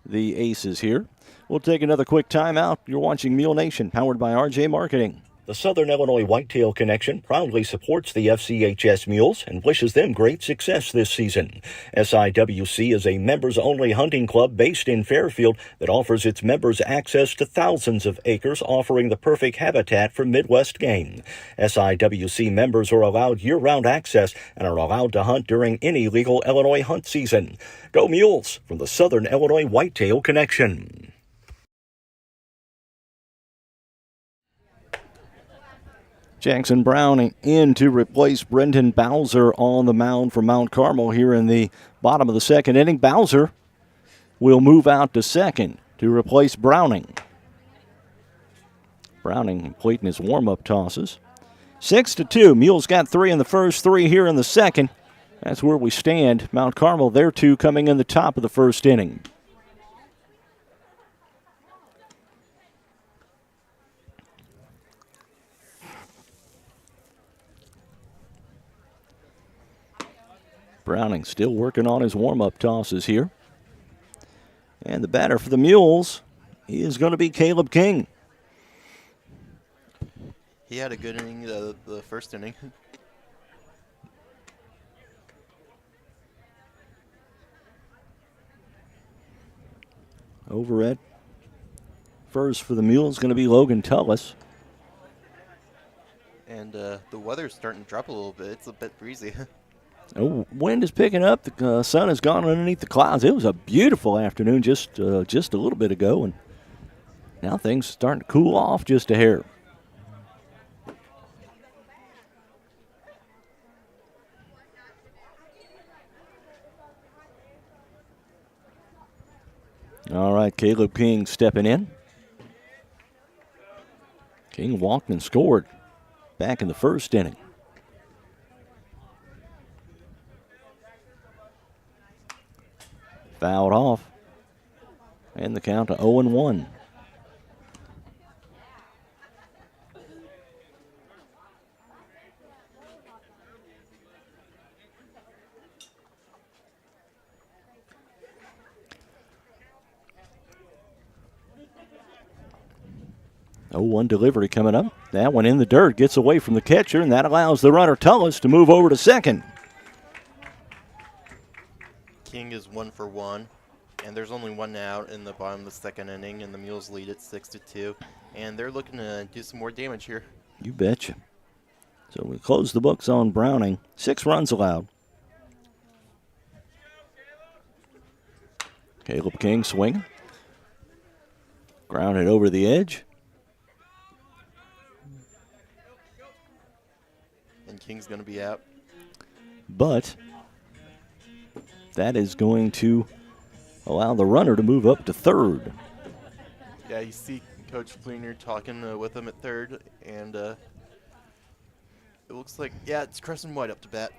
the Aces here. We'll take another quick timeout. You're watching Mule Nation, powered by RJ Marketing. The Southern Illinois Whitetail Connection proudly supports the FCHS Mules and wishes them great success this season. SIWC is a members-only hunting club based in Fairfield that offers its members access to thousands of acres, offering the perfect habitat for Midwest game. SIWC members are allowed year-round access and are allowed to hunt during any legal Illinois hunt season. Go Mules from the Southern Illinois Whitetail Connection. Jackson Browning in to replace Brendan Bowser on the mound for Mount Carmel here in the bottom of the second inning. Bowser will move out to second to replace Browning. Browning completing his warm-up tosses. 6-2. Mules got 3 in the first, 3 here in the second. That's where we stand. Mount Carmel, their 2 coming in the top of the first inning. Browning still working on his warm-up tosses here. And the batter for the Mules is going to be Caleb King. He had a good inning, the first inning. Over at first for the Mules going to be Logan Tullis. And the weather's starting to drop a little bit. It's a bit breezy. Oh, wind is picking up. The sun has gone underneath the clouds. It was a beautiful afternoon just a little bit ago, and now things are starting to cool off just a hair. All right, Caleb King stepping in. King walked and scored back in the first inning. Fouled off. And the count to 0-1. One delivery coming up. That one in the dirt, gets away from the catcher, and that allows the runner Tullis to move over to second. King is 1 for 1. And there's only one out in the bottom of the second inning, and the Mules lead at 6-2. And they're looking to do some more damage here. You betcha. So we close the books on Browning. 6 runs allowed. Caleb King swinging. Grounded over the edge. And King's going to be out. But that is going to allow the runner to move up to third. Yeah, you see Coach Fleener talking with him at third, and it looks like, yeah, it's Crescent White up to bat.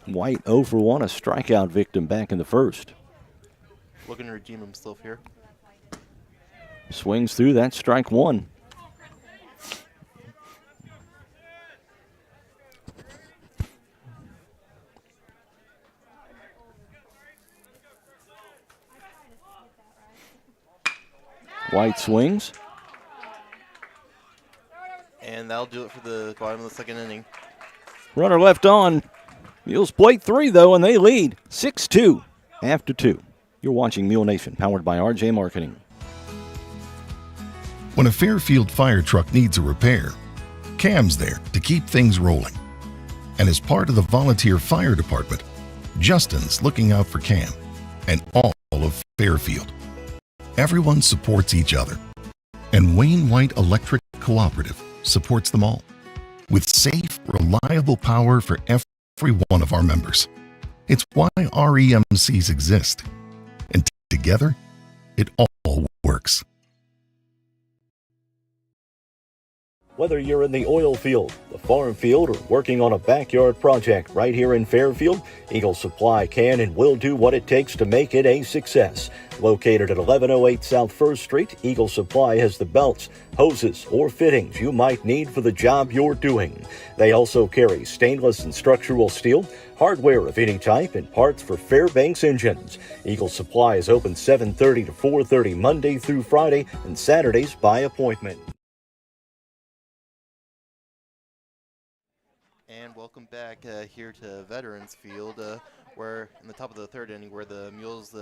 White 0 for 1, a strikeout victim back in the first. Looking to redeem himself here. Swings through, that strike one. White swings. And that'll do it for the bottom of the second inning. Runner left on. Mules plate 3, though, and they lead 6-2 after 2. You're watching Mule Nation, powered by RJ Marketing. When a Fairfield fire truck needs a repair, Cam's there to keep things rolling. And as part of the volunteer fire department, Justin's looking out for Cam and all of Fairfield. Everyone supports each other. And Wayne White Electric Cooperative supports them all with safe, reliable power for every one of our members. It's why REMCs exist. And together, it all works. Whether you're in the oil field, the farm field, or working on a backyard project right here in Fairfield, Eagle Supply can and will do what it takes to make it a success. Located at 1108 South 1st Street, Eagle Supply has the belts, hoses, or fittings you might need for the job you're doing. They also carry stainless and structural steel, hardware of any type, and parts for Fairbanks engines. Eagle Supply is open 7:30 to 4:30 Monday through Friday and Saturdays by appointment. And welcome back here to Veterans Field, where in the top of the third inning, where the Mules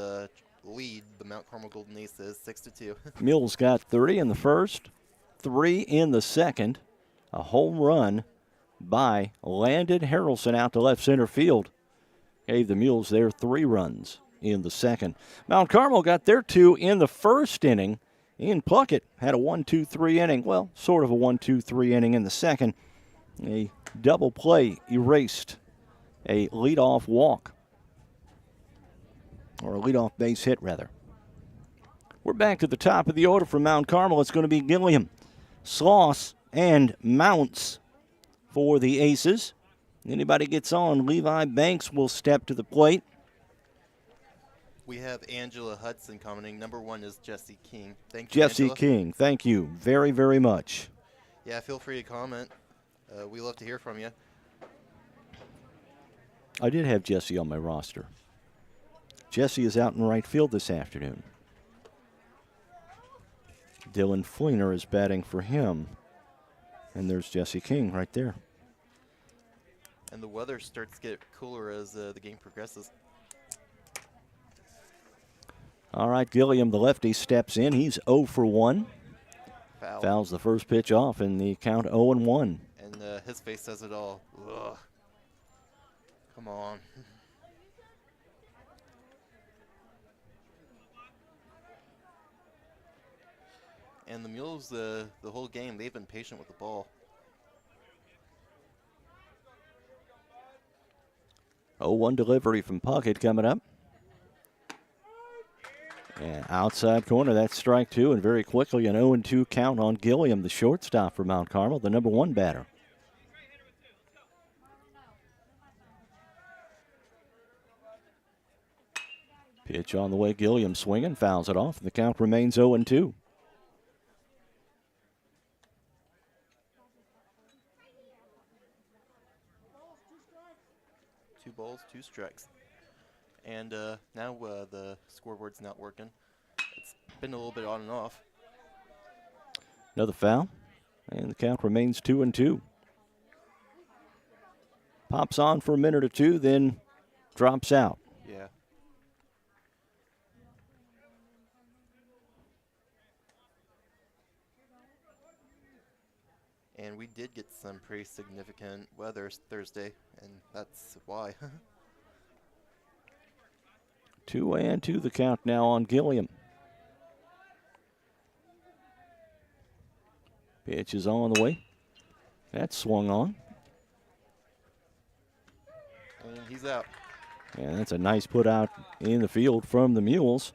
lead the Mount Carmel Golden Aces 6-2. Mules got 30 in the first, 3 in the second. A home run by Landon Harrelson out to left center field. Gave the Mules their 3 runs in the second. Mount Carmel got their 2 in the first inning. Ian Pluckett had a 1-2-3 inning. Well, sort of a 1-2-3 inning in the second. A double play erased a leadoff walk, or a leadoff base hit, rather. We're back to the top of the order for Mount Carmel. It's going to be Gilliam, Sloss, and Mounts for the Aces. Anybody gets on, Levi Banks will step to the plate. We have Angela Hudson commenting. Number 1 is Jesse King. Thank you, Jesse Angela. King, thank you very, very much. Yeah, feel free to comment. We love to hear from you. I did have Jesse on my roster. Jesse is out in right field this afternoon. Dylan Fleener is batting for him. And there's Jesse King right there. And the weather starts to get cooler as the game progresses. All right, Gilliam, the lefty, steps in. He's 0 for 1. Foul. Fouls the first pitch off in the count 0-1. And his face says it all. Ugh. Come on. And the Mules, the whole game, they've been patient with the ball. 0-1 delivery from Puckett coming up. And outside corner, that's strike 2, and very quickly an 0-2 count on Gilliam, the shortstop for Mount Carmel, the number 1 batter. Pitch on the way, Gilliam swinging, fouls it off, and the count remains 0-2. 2 balls, 2 strikes. And now the scoreboard's not working. It's been a little bit on and off. Another foul, and the count remains 2-2. Pops on for a minute or two, then drops out. Yeah. And we did get some pretty significant weather Thursday, and that's why. 2-2 the count now on Gilliam. Pitch is on the way. That's swung on. And he's out. And that's a nice put out in the field from the Mules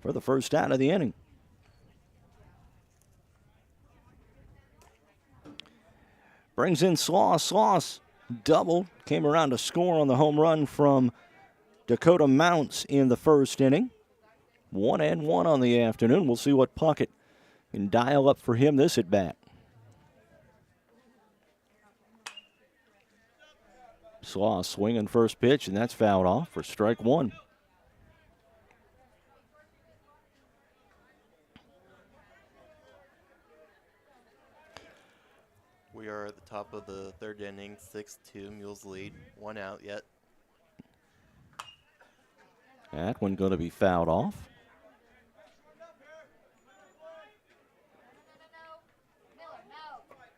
for the first out of the inning. Brings in Sloss. Sloss doubled, came around to score on the home run from Dakota Mounts in the first inning. 1-1 on the afternoon. We'll see what Puckett can dial up for him this at bat. Sloss swinging first pitch, and that's fouled off for strike one. We are at the top of the third inning, 6-2, Mules lead, 1 out yet. That one going to be fouled off.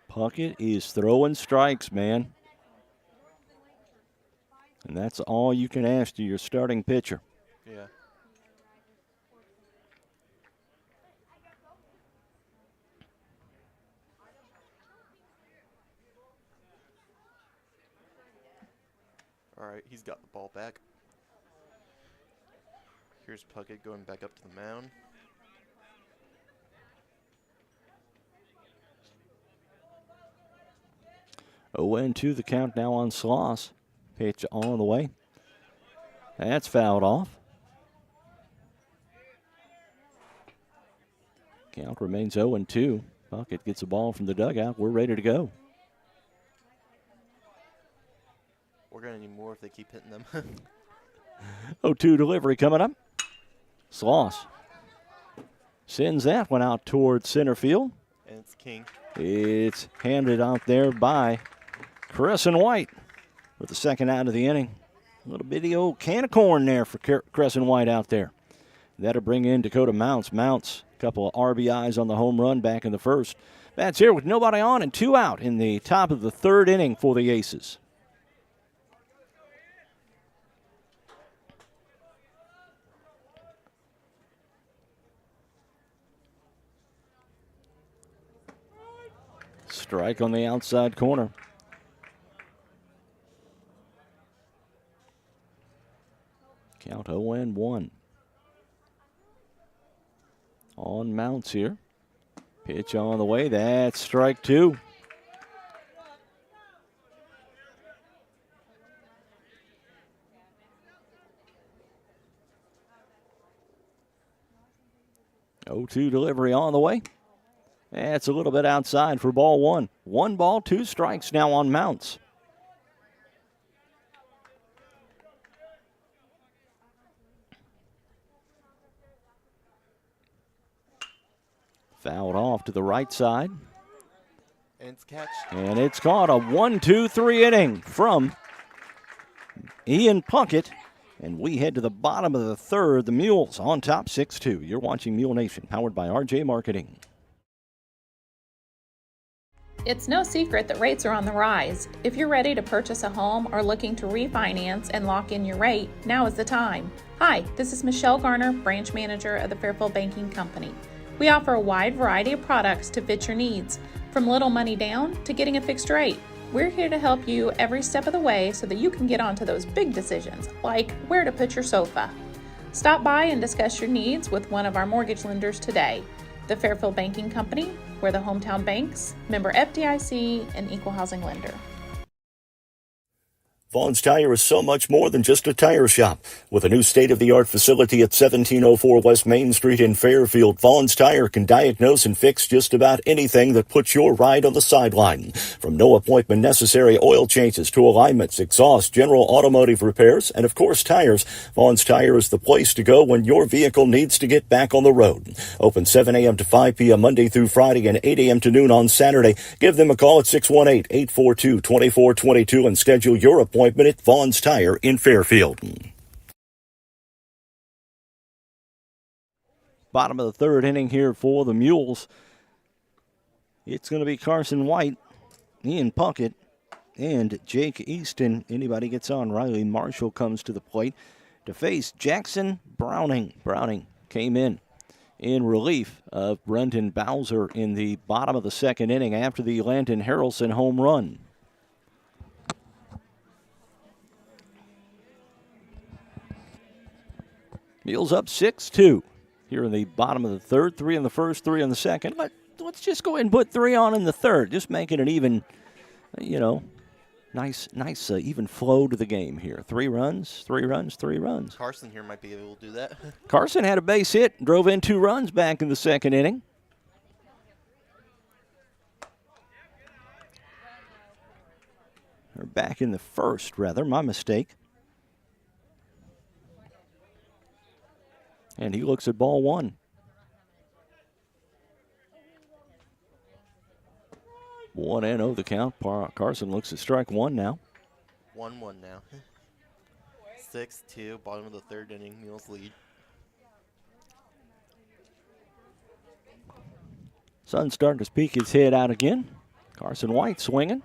Puckett is throwing strikes, man. And that's all you can ask to your starting pitcher. Yeah. All right, he's got the ball back. Here's Puckett going back up to the mound. Oh, and 2 the count now on Sloss. Pitch on the way. That's fouled off. Count remains 0-2. Puckett gets the ball from the dugout. We're ready to go. We're going to need more if they keep hitting them. 0-2 delivery coming up. Sloss sends that one out towards center field. And it's King. It's handed out there by Crescent White with the second out of the inning. A little bitty old can of corn there for Crescent White out there. That'll bring in Dakota Mounts. Mounts, a couple of RBIs on the home run back in the first. Bats here with nobody on and 2 out in the top of the third inning for the Aces. Strike on the outside corner. Count 0-1. On Mounts here. Pitch on the way. That's strike 2. Oh, 2 delivery on the way. That's a little bit outside for ball 1. 1 ball, 2 strikes now on Mounts. Fouled off to the right side. And it's catch. And it's caught. A 1-2-3 inning from Ian Puckett. And we head to the bottom of the third. The Mules on top 6-2. You're watching Mule Nation, powered by RJ Marketing. It's no secret that rates are on the rise. If you're ready to purchase a home or looking to refinance and lock in your rate, now is the time. Hi, this is Michelle Garner, branch manager of the Fairfield Banking Company. We offer a wide variety of products to fit your needs, from little money down to getting a fixed rate. We're here to help you every step of the way so that you can get onto those big decisions, like where to put your sofa. Stop by and discuss your needs with one of our mortgage lenders today. The Fairfield Banking Company, we're the hometown banks, member FDIC, and equal housing lender. Vaughn's Tire is so much more than just a tire shop. With a new state-of-the-art facility at 1704 West Main Street in Fairfield, Vaughn's Tire can diagnose and fix just about anything that puts your ride on the sideline. From no appointment necessary oil changes to alignments, exhaust, general automotive repairs, and of course tires, Vaughn's Tire is the place to go when your vehicle needs to get back on the road. Open 7 a.m. to 5 p.m. Monday through Friday and 8 a.m. to noon on Saturday. Give them a call at 618-842-2422 and schedule your appointment at Vaughn's Tire in Fairfield. Bottom of the third inning here for the Mules. It's going to be Carson White, Ian Puckett, and Jake Easton. Anybody gets on, Riley Marshall comes to the plate to face Jackson Browning. Browning came in relief of Brendan Bowser in the bottom of the second inning after the Landon Harrelson home run. Mules up 6-2 here in the bottom of the third. 3 in the first, 3 in the second. Let's just go ahead and put 3 on in the third. Just making it even, nice even flow to the game here. 3 runs, 3 runs, 3 runs. Carson here might be able to do that. Carson had a base hit, drove in 2 runs back in the second inning. Or back in the first, rather. My mistake. And he looks at ball 1. 1-0 the count. Carson looks at strike 1 now. 1-1 now. 6-2, bottom of the third inning, Mules lead. Sun's starting to peek his head out again. Carson White swinging.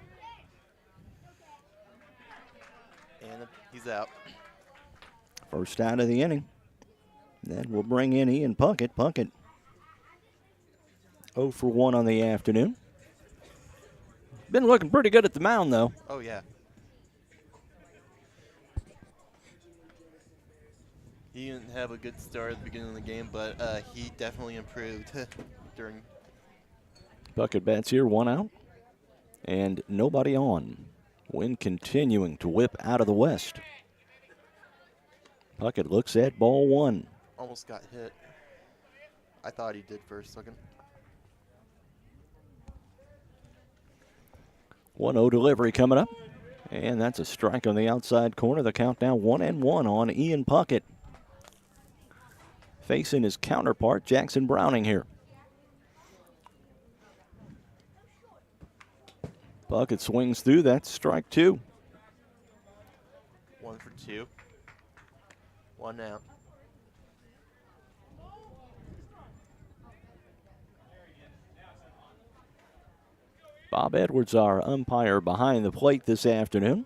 And he's out. First out of the inning. Then we'll bring in Ian Puckett. Puckett 0 for 1 on the afternoon. Been looking pretty good at the mound, though. Oh, yeah. He didn't have a good start at the beginning of the game, but he definitely improved during. Puckett bats here, 1 out. And nobody on. Wind continuing to whip out of the west. Puckett looks at ball 1. Almost got hit. I thought he did for a second. 1-0 delivery coming up. And that's a strike on the outside corner. The count now 1-1 on Ian Puckett. Facing his counterpart, Jackson Browning here. Puckett swings through. That's strike 2. 1 for 2. 1 out. Bob Edwards, our umpire behind the plate this afternoon.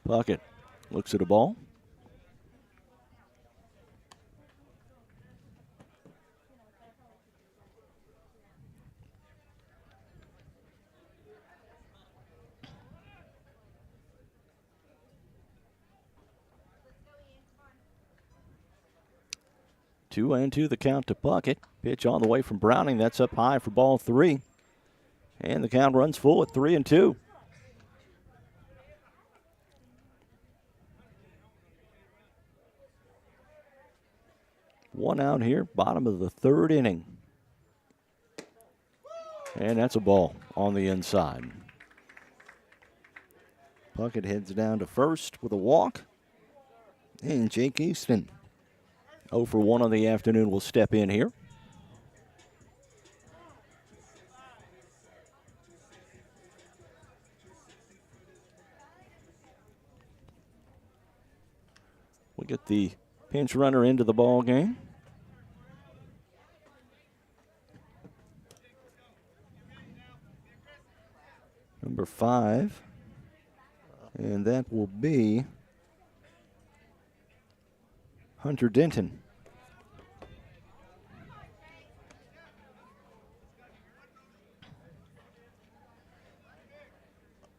Puckett looks at a ball. Two and 2 the count to Puckett. Pitch on the way from Browning. That's up high for ball 3. And the count runs full at 3-2. One out here, bottom of the third inning. And that's a ball on the inside. Puckett heads down to first with a walk. And Jake Easton, 0 for 1 on the afternoon, will step in here. We get the pinch runner into the ball game. Number 5. And that will be Hunter Denton.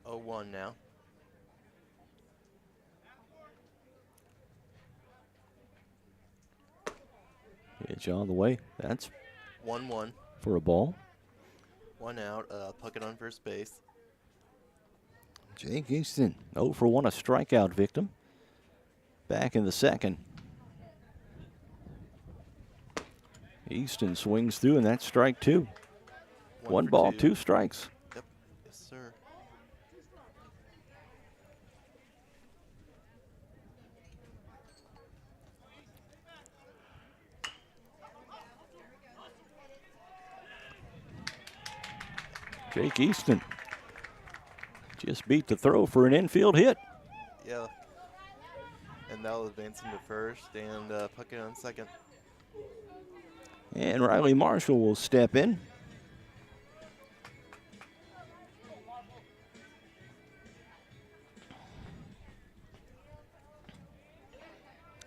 Oh, 1 now. Pitch on the way. That's 1-1. for a ball. 1 out. Puckett on first base. Jake Easton, 0 for 1, a strikeout victim. Back in the second. Easton swings through, and that's strike 2. 1 ball, 2 strikes. Yep. Yes, sir. Jake Easton just beat the throw for an infield hit. Yeah. And that'll advance him to first, and Puckett on second. And Riley Marshall will step in.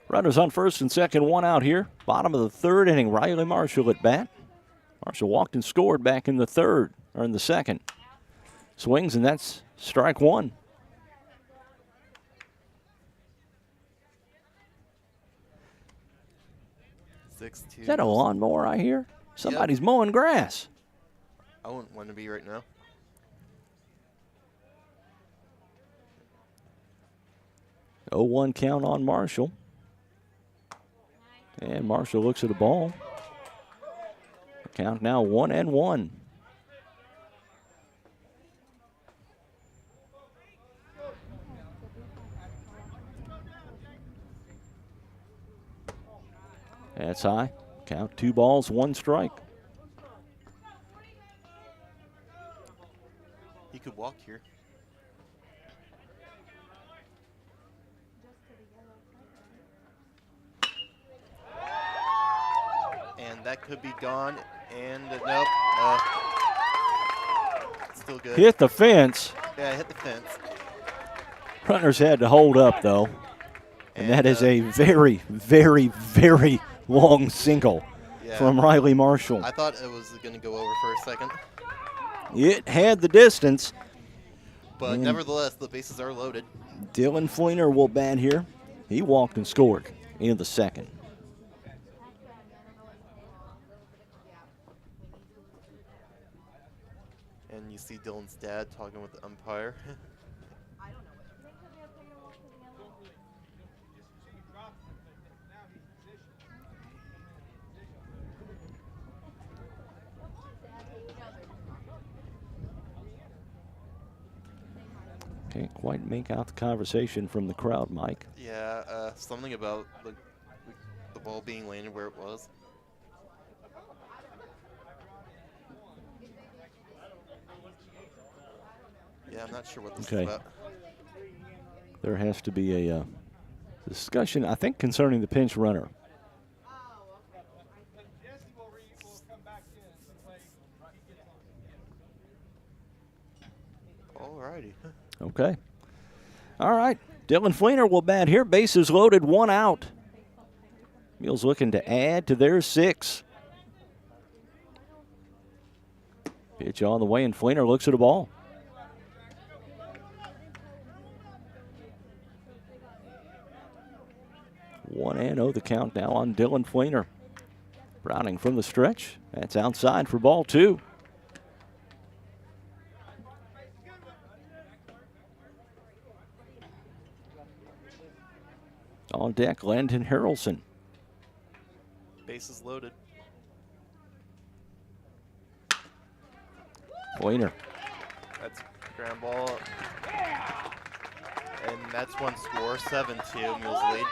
Runners on first and second, one out here. Bottom of the third inning, Riley Marshall at bat. Marshall walked and scored back in the second. Swings, and that's strike one. Is that a lawnmower I hear? Somebody's mowing grass. I wouldn't want to be right now. Oh, 1 count on Marshall. And Marshall looks at the ball. Count now 1-1. That's high. Count 2 balls, 1 strike. He could walk here. And that could be gone. And nope. Still good. Hit the fence. Yeah, hit the fence. Runners had to hold up, though. And that is a very, very, very long single from Riley Marshall. I thought it was going to go over for a second. It had the distance. But nevertheless, the bases are loaded. Dylan Fleener will bat here. He walked and scored in the second. And you see Dylan's dad talking with the umpire. Can't quite make out the conversation from the crowd, Mike. Yeah, something about the ball being landed where it was. Yeah, I'm not sure what this is about. There has to be a discussion, I think, concerning the pinch runner. Alrighty. Okay. All right. Dylan Fleener will bat here. Bases loaded, 1 out. Mules looking to add to their 6. Pitch on the way, and Fleener looks at the ball. One and 0 the count now on Dylan Fleener. Browning from the stretch. That's outside for ball 2. On deck, Landon Harrelson. Bases loaded. Fleener. That's ground ball. And that's one score, 7-2, Mules lead.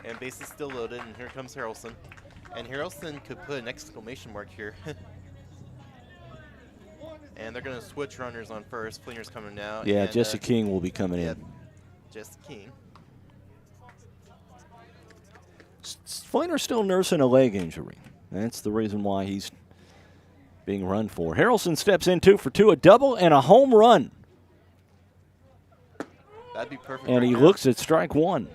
And bases still loaded, and here comes Harrelson. And Harrelson could put an exclamation mark here. And they're going to switch runners on first. Fleener's coming now. Yeah, and, Jesse King will be coming in. Jesse King. Fleener's still nursing a leg injury. That's the reason why he's being run for. Harrelson steps in 2 for 2, a double and a home run. That'd be perfect. And he looks at strike 1.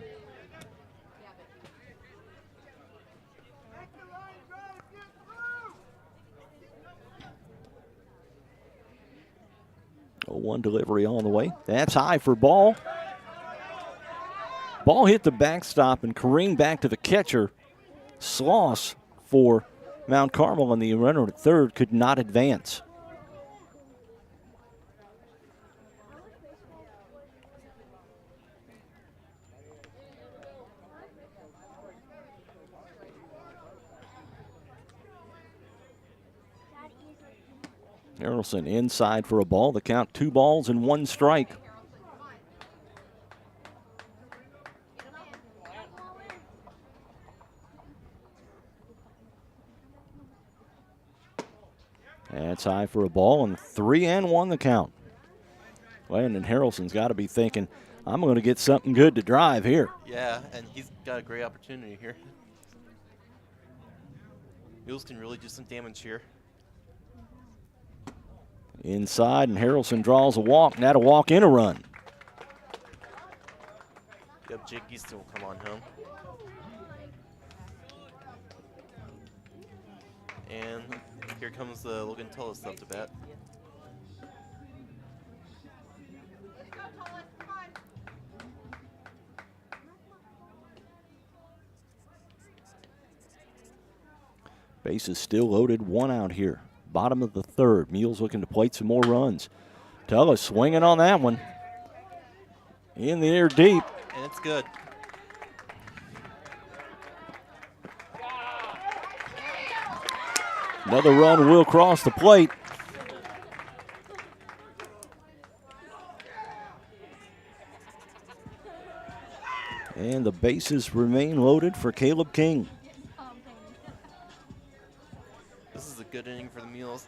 A 1 delivery on the way. That's high for ball. Ball hit the backstop and careened back to the catcher. Sloss for Mount Carmel, and the runner at third could not advance. Harrelson inside for a ball. The count 2 balls and 1 strike. That's high for a ball, and 3-1 the count. Landon Harrelson's got to be thinking, I'm going to get something good to drive here. Yeah, and he's got a great opportunity here. Mules can really do some damage here. Inside, and Harrelson draws a walk. Now to walk in a run. Yep, Jake Easton will come on home. And here comes Logan Tullis up to bat. Base is still loaded, 1 out here. Bottom of the third. Mules looking to plate some more runs. Tullis swinging on that one. In the air deep. And it's good. Another run will cross the plate. And the bases remain loaded for Caleb King. This is a good inning for the Mules.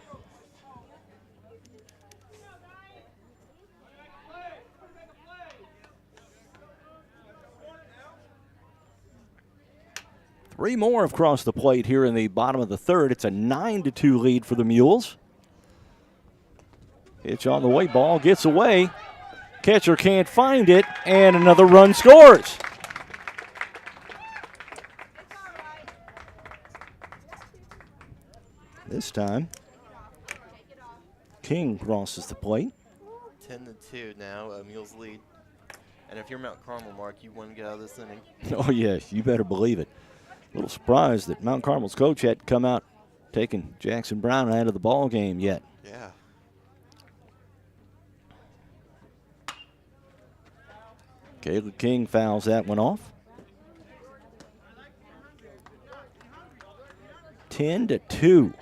Three more have crossed the plate here in the bottom of the third. It's a 9-2 lead for the Mules. Pitch on the way, ball gets away. Catcher can't find it, and another run scores. This time, King crosses the plate. 10-2 now, Mules lead. And if you're Mount Carmel, Mark, you want to get out of this inning. Oh, yes, you better believe it. A little surprised that Mount Carmel's coach hadn't come out taking Jackson Brown out of the ball game yet. Yeah. Caleb King fouls that one off. 10-2.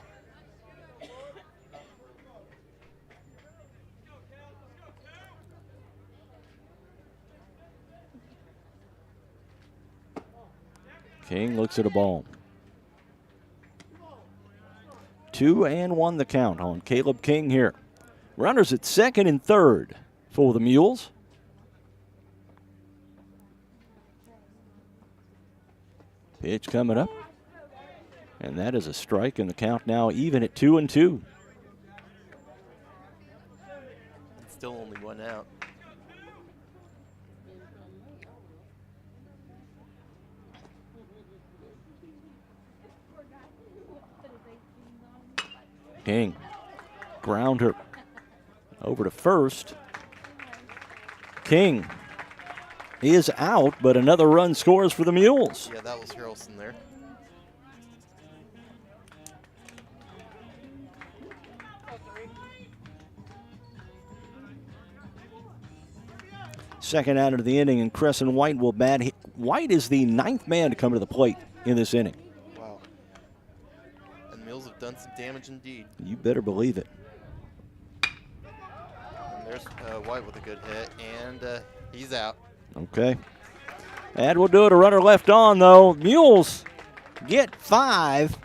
King looks at a ball. 2-1 the count on Caleb King here. Runners at second and third for the Mules. Pitch coming up. And that is a strike, and the count now even at 2-2. Still only 1 out. King, grounder over to first. King is out, but another run scores for the Mules. Yeah, that was Harrelson there. Second out of the inning, and Crescent White will bat. White is the 9th man to come to the plate in this inning. Wow. And the Mules have done some damage indeed. You better believe it. And there's White with a good hit, and he's out. Okay. And we'll do it. A runner left on, though. Mules get 5,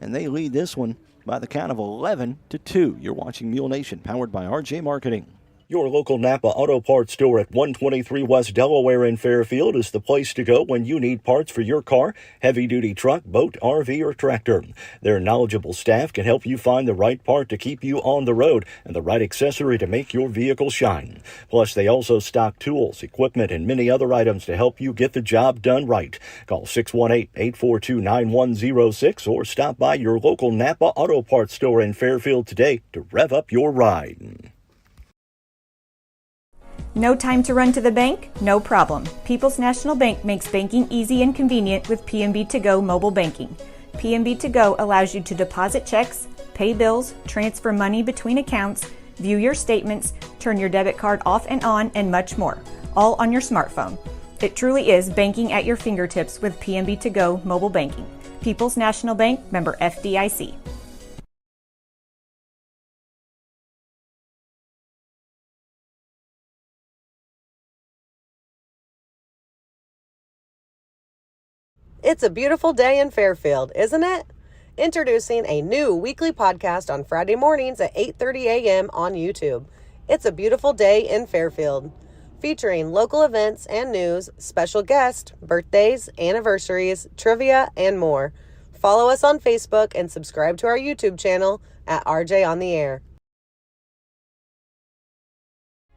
and they lead this one by the count of 11-2. You're watching Mule Nation, powered by RJ Marketing. Your local Napa Auto Parts store at 123 West Delaware in Fairfield is the place to go when you need parts for your car, heavy-duty truck, boat, RV, or tractor. Their knowledgeable staff can help you find the right part to keep you on the road and the right accessory to make your vehicle shine. Plus, they also stock tools, equipment, and many other items to help you get the job done right. Call 618-842-9106 or stop by your local Napa Auto Parts store in Fairfield today to rev up your ride. No time to run to the bank? No problem. People's National Bank makes banking easy and convenient with PNB To Go mobile banking. PNB To Go allows you to deposit checks, pay bills, transfer money between accounts, view your statements, turn your debit card off and on, and much more, all on your smartphone. It truly is banking at your fingertips with PNB To Go mobile banking. People's National Bank, member FDIC. It's a beautiful day in Fairfield, isn't it? Introducing a new weekly podcast on Friday mornings at 8:30 a.m. on YouTube. It's a beautiful day in Fairfield, featuring local events and news, special guests, birthdays, anniversaries, trivia, and more. Follow us on Facebook and subscribe to our YouTube channel at RJ on the Air.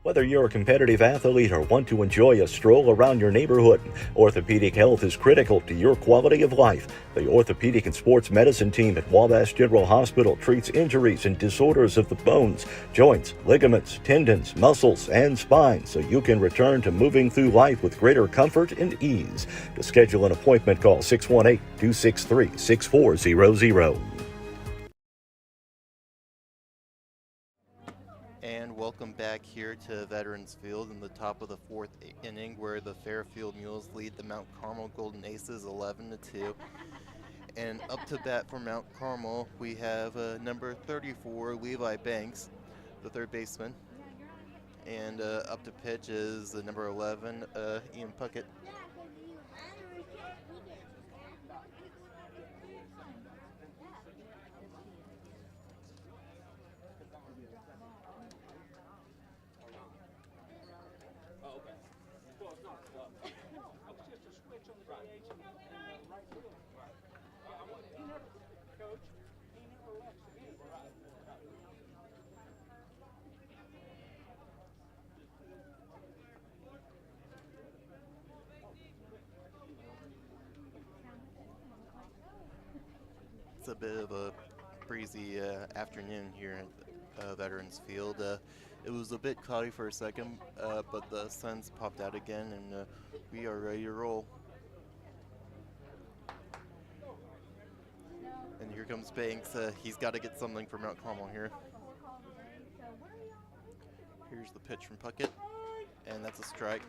Whether you're a competitive athlete or want to enjoy a stroll around your neighborhood, orthopedic health is critical to your quality of life. The Orthopedic and Sports Medicine team at Wabash General Hospital treats injuries and disorders of the bones, joints, ligaments, tendons, muscles, and spine so you can return to moving through life with greater comfort and ease. To schedule an appointment, call 618-263-6400. And welcome back here to Veterans Field in the top of the fourth inning, where the Fairfield Mules lead the Mount Carmel Golden Aces 11-2. And up to bat for Mount Carmel, we have number 34, Levi Banks, the third baseman. And up to pitch is the number 11, Ian Puckett. It's a bit of a breezy afternoon here at Veterans Field. It was a bit cloudy for a second, but the sun's popped out again, and we are ready to roll. And here comes Banks. He's got to get something for Mount Carmel here. Here's the pitch from Puckett, and that's a strike.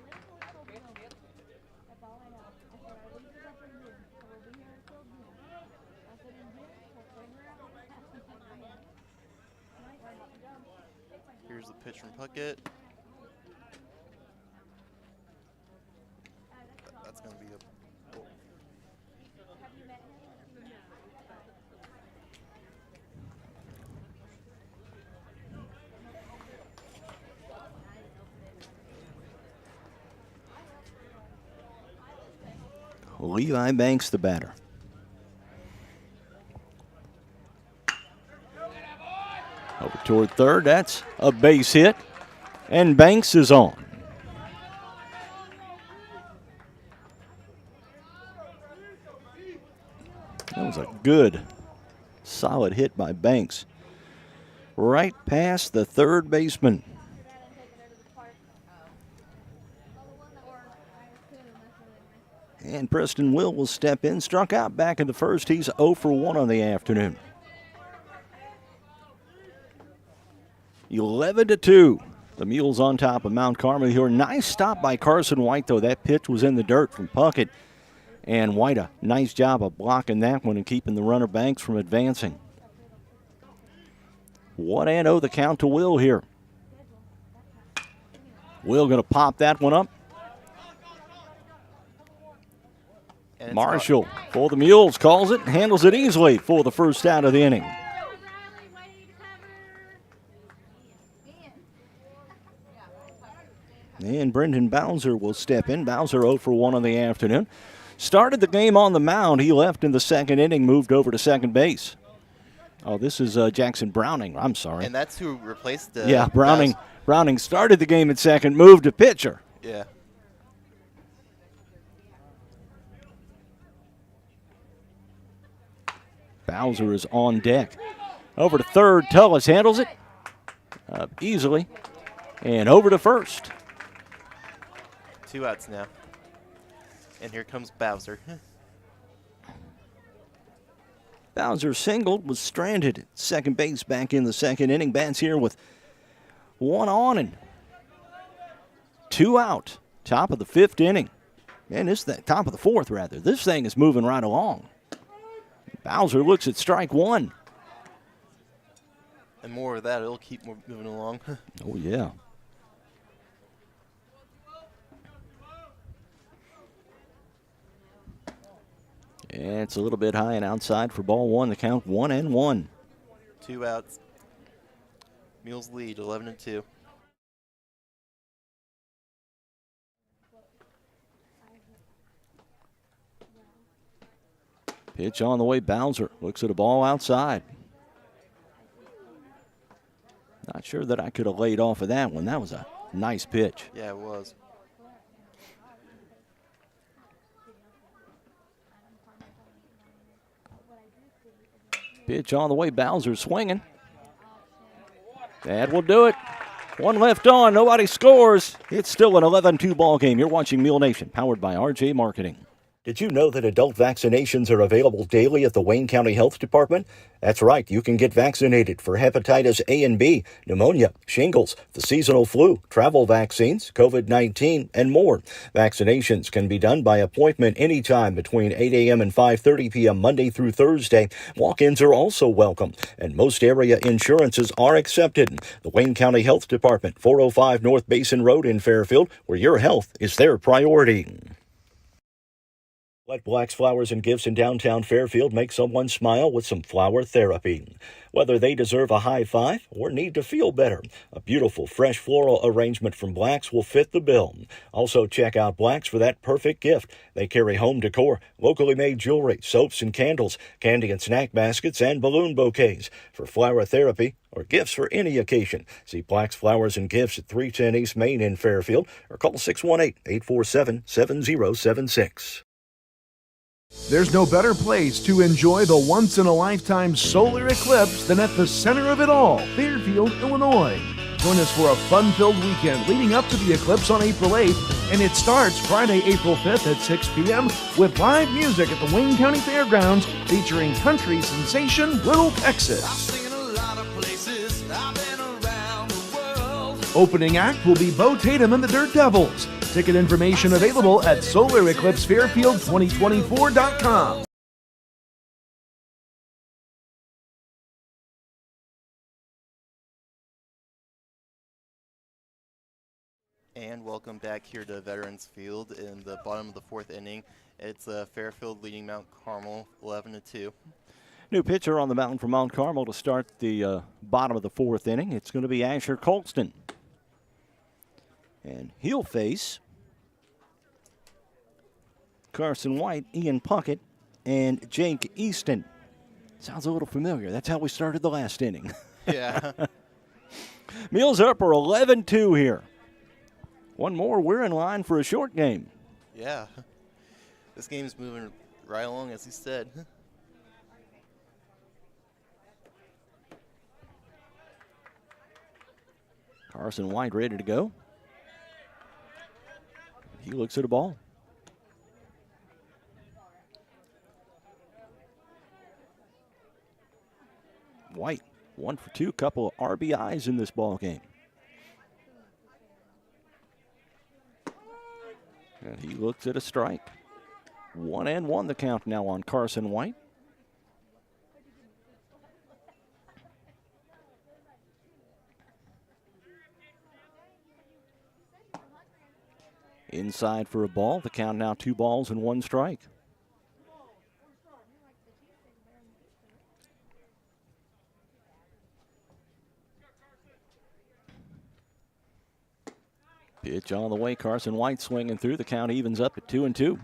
Here's the pitch from Puckett. That's going to be a... Oh. Levi Banks, the batter. Over toward third, that's a base hit, and Banks is on. That was a good, solid hit by Banks. Right past the third baseman. And Preston will step in, struck out back in the first. He's 0 for 1 on the afternoon. 11-2. The Mules on top of Mount Carmel here. Nice stop by Carson White, though. That pitch was in the dirt from Puckett. And White, a nice job of blocking that one and keeping the runner Banks from advancing. 1-0 the count to Will here. Will going to pop that one up. Marshall for the Mules calls it, handles it easily for the first out of the inning. And Brendan Bowser will step in. Bowser 0 for 1 on the afternoon. Started the game on the mound. He left in the second inning, moved over to second base. Oh, this is Jackson Browning. I'm sorry. And that's who replaced yeah, Browning. Browning started the game at second, moved to pitcher. Yeah. Bowser is on deck. Over to third, Tullis handles it easily. And over to first. 2 outs now. And here comes Bowser. Bowser singled, was stranded at second base back in the second inning. Bats here with 1 on and 2 out. Top of the fifth inning. Man, top of the fourth, rather. This thing is moving right along. Bowser looks at strike 1. And more of that, it'll keep moving along. Oh, yeah. And it's a little bit high and outside for ball 1. The count 1-1. 2 outs. Mules lead 11-2. Pitch on the way, Bowser looks at a ball outside. Not sure that I could have laid off of that one. That was a nice pitch. Yeah, it was. Pitch on the way, Bowser swinging. That will do it. One left on, nobody scores. It's still an 11-2 ball game. You're watching Mule Nation, powered by RJ Marketing. Did you know that adult vaccinations are available daily at the Wayne County Health Department? That's right, you can get vaccinated for hepatitis A and B, pneumonia, shingles, the seasonal flu, travel vaccines, COVID-19, and more. Vaccinations can be done by appointment anytime between 8 a.m. and 5:30 p.m. Monday through Thursday. Walk-ins are also welcome, and most area insurances are accepted. The Wayne County Health Department, 405 North Basin Road in Fairfield, where your health is their priority. Let Black's Flowers and Gifts in downtown Fairfield make someone smile with some flower therapy. Whether they deserve a high five or need to feel better, a beautiful fresh floral arrangement from Black's will fit the bill. Also check out Black's for that perfect gift. They carry home decor, locally made jewelry, soaps and candles, candy and snack baskets, and balloon bouquets. For flower therapy or gifts for any occasion, see Black's Flowers and Gifts at 310 East Main in Fairfield or call 618-847-7076. There's no better place to enjoy the once-in-a-lifetime solar eclipse than at the center of it all, Fairfield, Illinois. Join us for a fun-filled weekend leading up to the eclipse on April 8th, and it starts Friday, April 5th at 6 p.m. with live music at the Wayne County Fairgrounds featuring country sensation Little Texas. Opening act will be Bo Tatum and the Dirt Devils. Ticket information available at SolarEclipseFairfield2024.com. And welcome back here to Veterans Field in the bottom of the fourth inning. It's Fairfield leading Mount Carmel 11-2. New pitcher on the mound for Mount Carmel to start the bottom of the fourth inning. It's going to be Asher Colston. And he'll face Carson White, Ian Puckett, and Jake Easton. Sounds a little familiar. That's how we started the last inning. Yeah. Mules up are 11-2 here. One more, we're in line for a short game. Yeah. This game's moving right along, as he said. Carson White ready to go. He looks at a ball. White, 1 for 2, couple of RBIs in this ball game. And he looks at a strike. 1-1 the count now on Carson White. Inside for a ball. The count now 2 balls and 1 strike. Pitch on the way. Carson White swinging through. The count evens up at 2-2.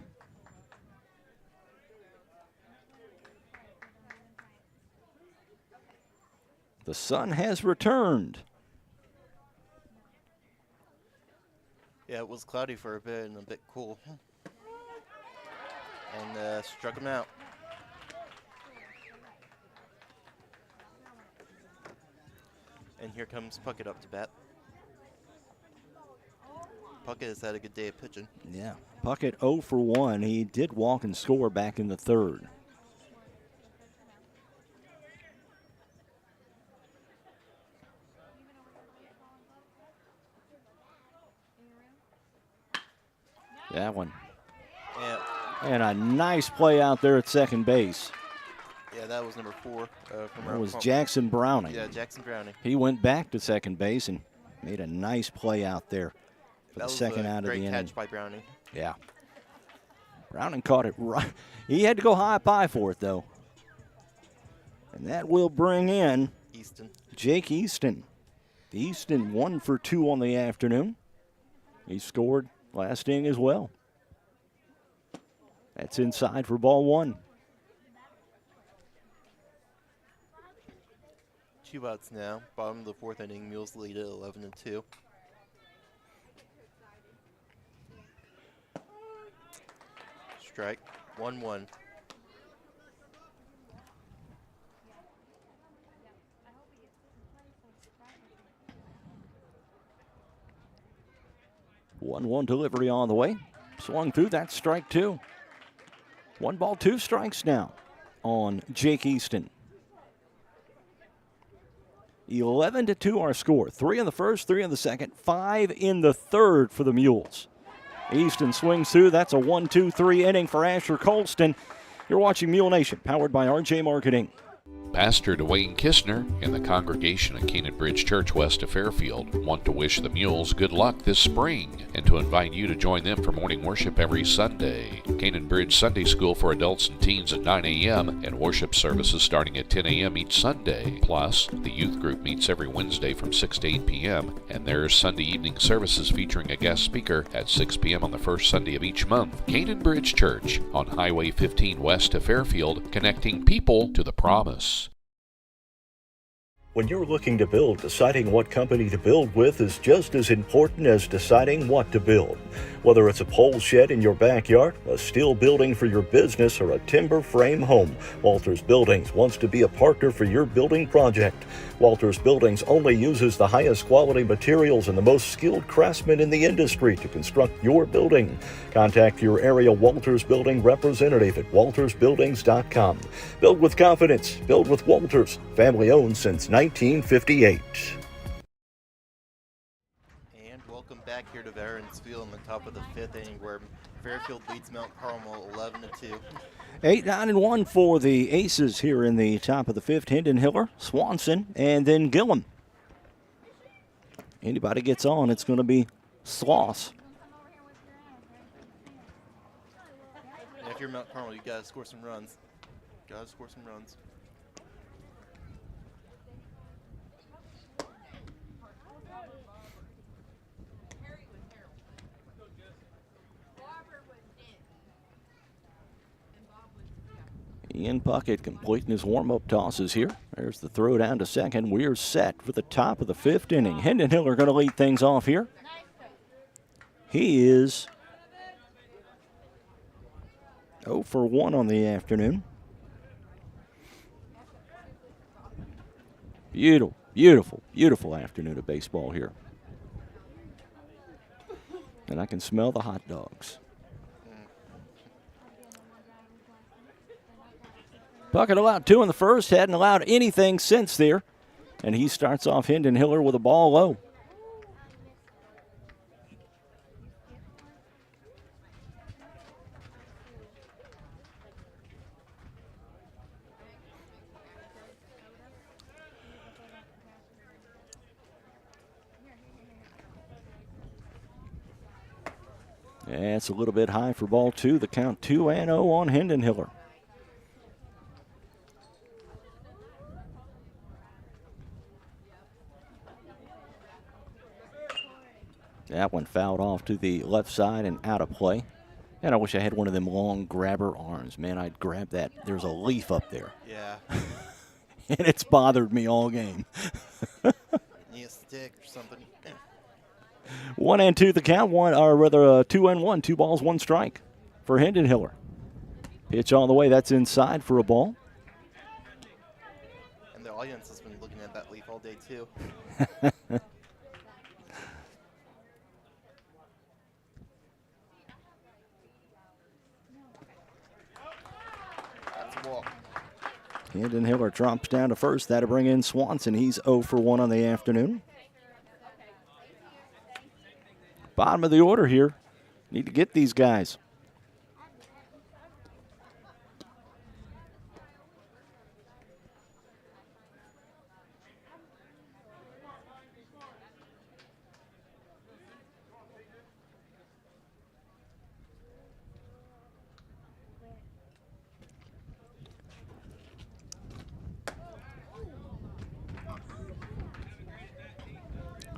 The sun has returned. Yeah, it was cloudy for a bit and a bit cool. And struck him out. And here comes Puckett up to bat. Puckett has had a good day of pitching. Yeah, Puckett 0 for 1. He did walk and score back in the third. That one. Yeah. And a nice play out there at second base. Yeah, that was number 4. That was Jackson Browning. Yeah, Jackson Browning. He went back to second base and made a nice play out there for the second out of the inning. Great catch by Browning. Yeah. Browning caught it right. He had to go high for it, though. And that will bring in Easton. Jake Easton. Easton 1 for 2 on the afternoon. He scored last inning as well. That's inside for ball 1. 2 outs now. Bottom of the 4th inning, Mules lead at 11-2. Strike, 1-1. One delivery on the way. Swung through, that's strike 2. 1 ball, 2 strikes now on Jake Easton. 11-2 our score. 3 in the first, 3 in the second, 5 in the third for the Mules. Easton swings through. That's a 1-2-3 inning for Asher Colston. You're watching Mule Nation, powered by RJ Marketing. Pastor Dwayne Kistner and the congregation at Canaan Bridge Church west of Fairfield want to wish the Mules good luck this spring and to invite you to join them for morning worship every Sunday. Canaan Bridge Sunday School for adults and teens at 9 a.m. and worship services starting at 10 a.m. each Sunday. Plus, the youth group meets every Wednesday from 6 to 8 p.m. and there's Sunday evening services featuring a guest speaker at 6 p.m. on the first Sunday of each month. Canaan Bridge Church on Highway 15 west of Fairfield, connecting people to the promise. When you're looking to build, deciding what company to build with is just as important as deciding what to build. Whether it's a pole shed in your backyard, a steel building for your business, or a timber frame home, Walters Buildings wants to be a partner for your building project. Walters Buildings only uses the highest quality materials and the most skilled craftsmen in the industry to construct your building. Contact your area Walters Building representative at waltersbuildings.com. Build with confidence. Build with Walters. Family owned since 1958. And welcome back here to Veterans Field in the top of the 5th inning, where Fairfield leads Mount Carmel 11-2. 8-9-1 for the Aces here in the top of the 5th. Hendon Hiller, Swanson, and then Gillum. Anybody gets on, it's going to be Sloss. And if you're Mount Carmel, you got to score some runs. Ian Puckett completing his warm-up tosses here. There's the throw down to second. We're set for the top of the 5th inning. Hendon Hiller going to lead things off here. He is 0 for 1 on the afternoon. Beautiful, beautiful, beautiful afternoon of baseball here. And I can smell the hot dogs. Puckett allowed 2 in the first, hadn't allowed anything since there. And he starts off Hendon Hiller with a ball low. That's a little bit high for ball 2. The count 2-0 on Hendon Hiller. That one fouled off to the left side and out of play. And I wish I had one of them long grabber arms. Man, I'd grab that. There's a leaf up there. Yeah. And it's bothered me all game. Need a stick or something. 1-2 the count, 2-1, 2 balls, 1 strike for Hendon Hiller. Pitch on the way, that's inside for a ball. And the audience has been looking at that leaf all day too. That's a walk. Hendon Hiller drops down to first. That'll bring in Swanson. He's 0 for 1 on the afternoon. Bottom of the order here. Need to get these guys.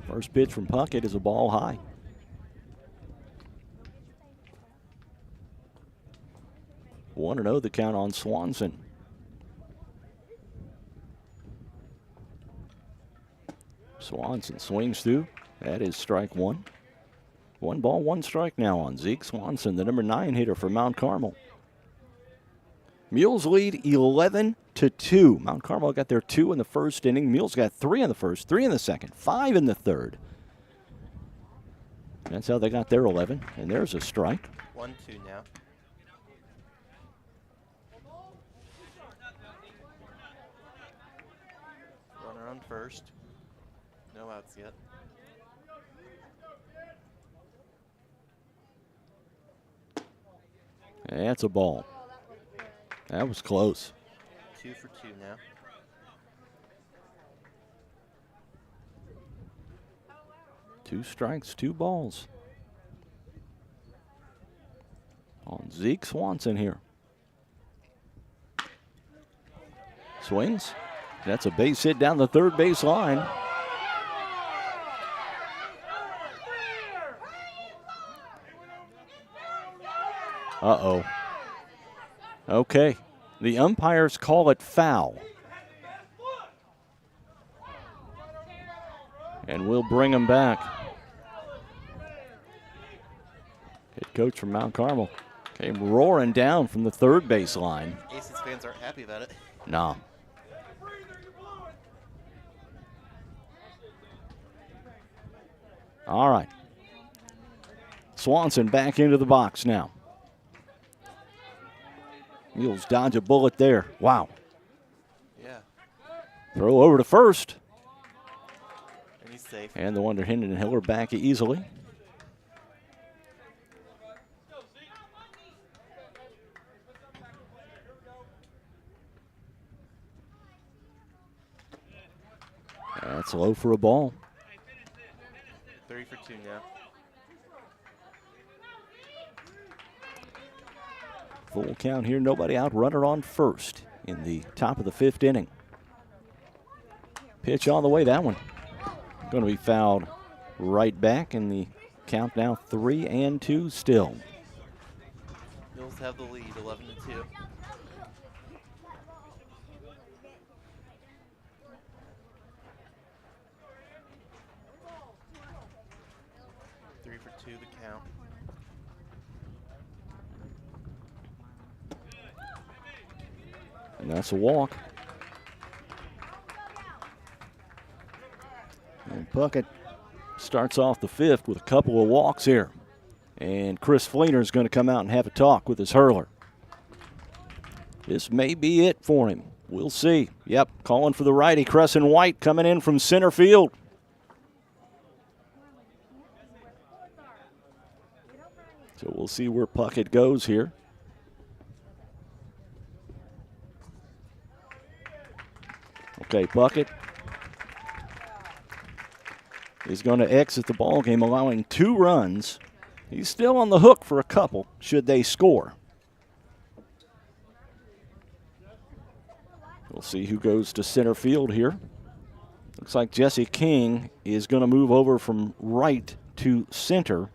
First pitch from Puckett is a ball high. Want to know the count on Swanson. Swanson swings through. That is strike one. 1 ball, 1 strike now on Zeke Swanson, the number 9 hitter for Mount Carmel. Mules lead 11-2. Mount Carmel got their 2 in the first inning. Mules got 3 in the first, 3 in the second, 5 in the third. That's how they got their 11. And there's a strike. 1-2 now. Runner on first. No outs yet. That's a ball. That was close. 2 for 2 now. Two strikes, 2 balls. On Zeke Swanson here. Swings. That's a base hit down the third base line. Uh-oh. Okay. The umpires call it foul. And we'll bring him back. Head coach from Mount Carmel came roaring down from the third base line. Aces fans aren't happy about it. No. All right. Swanson back into the box now. Mules dodge a bullet there. Wow. Yeah. Throw over to first. And he's safe. And the wonder Hendon Hiller back easily. That's low for a ball. 3 for 2 now. Full count here, nobody out, runner on first in the top of the 5th inning. Pitch on the way, that one. Going to be fouled right back, and the count now 3-2 still. Mules have the lead, 11-2. Three for 2 the count. And that's a walk. And Puckett starts off the 5th with a couple of walks here. And Chris Fleener is going to come out and have a talk with his hurler. This may be it for him. We'll see. Yep, calling for the righty, Crescent White coming in from center field. So we'll see where Puckett goes here. Okay, Puckett is going to exit the ball game, allowing 2 runs. He's still on the hook for a couple should they score. We'll see who goes to center field here. Looks like Jesse King is going to move over from right to center.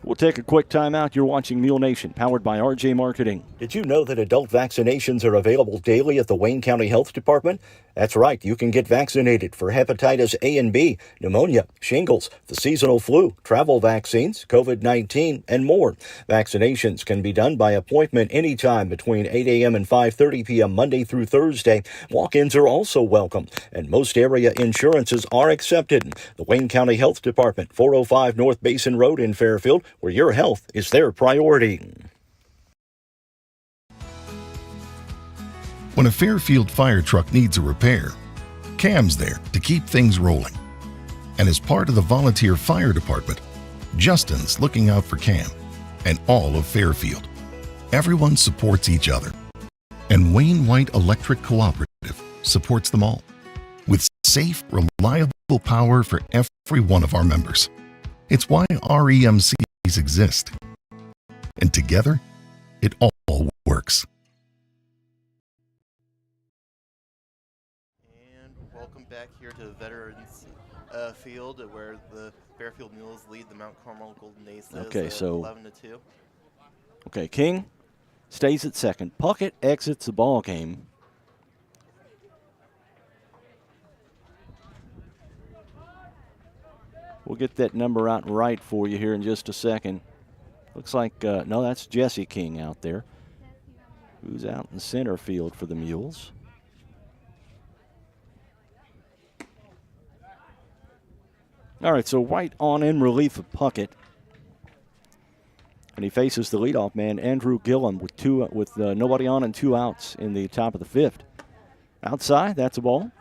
We'll take a quick timeout. You're watching Mule Nation, powered by RJ Marketing. Did you know that adult vaccinations are available daily at the Wayne County Health Department? That's right, you can get vaccinated for hepatitis A and B, pneumonia, shingles, the seasonal flu, travel vaccines, COVID-19, and more. Vaccinations can be done by appointment anytime between 8 a.m. and 5:30 p.m. Monday through Thursday. Walk-ins are also welcome, and most area insurances are accepted. The Wayne County Health Department, 405 North Basin Road in Fairfield, where your health is their priority. When a Fairfield fire truck needs a repair, Cam's there to keep things rolling. And as part of the volunteer fire department, Justin's looking out for Cam and all of Fairfield. Everyone supports each other. And Wayne White Electric Cooperative supports them all with safe, reliable power for every one of our members. It's why REMCs exist. And together, it all works. Welcome back here to the Veterans Field, where the Fairfield Mules lead the Mount Carmel Golden Aces. Okay, so 11-2. Okay, King stays at second. Puckett exits the ball game. We'll get that number out right for you here in just a second. Looks like, no, that's Jesse King out there, who's out in center field for the Mules. All right, so White on in relief of Puckett. And he faces the leadoff man, Andrew Gillum, with nobody on and 2 outs in the top of the 5th. Outside, that's a ball.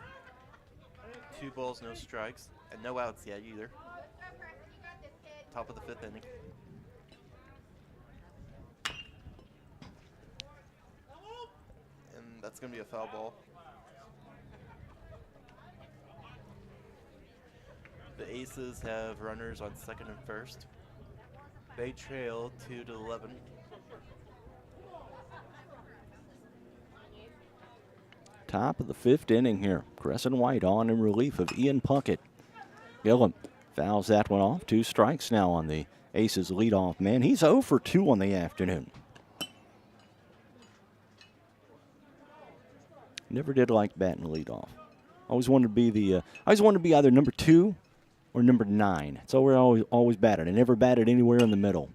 2 balls, no strikes, and no outs yet either. Top of the 5th inning. And that's going to be a foul ball. The Aces have runners on second and first. They trail 2-11. Top of the 5th inning here. Crescent White on in relief of Ian Puckett. Gillum fouls that one off. 2 strikes now on the Aces leadoff man. He's 0 for 2 on the afternoon. Never did like batting leadoff. Always wanted to be either number 2 or number 9. That's where I always batted. I never batted anywhere in the middle.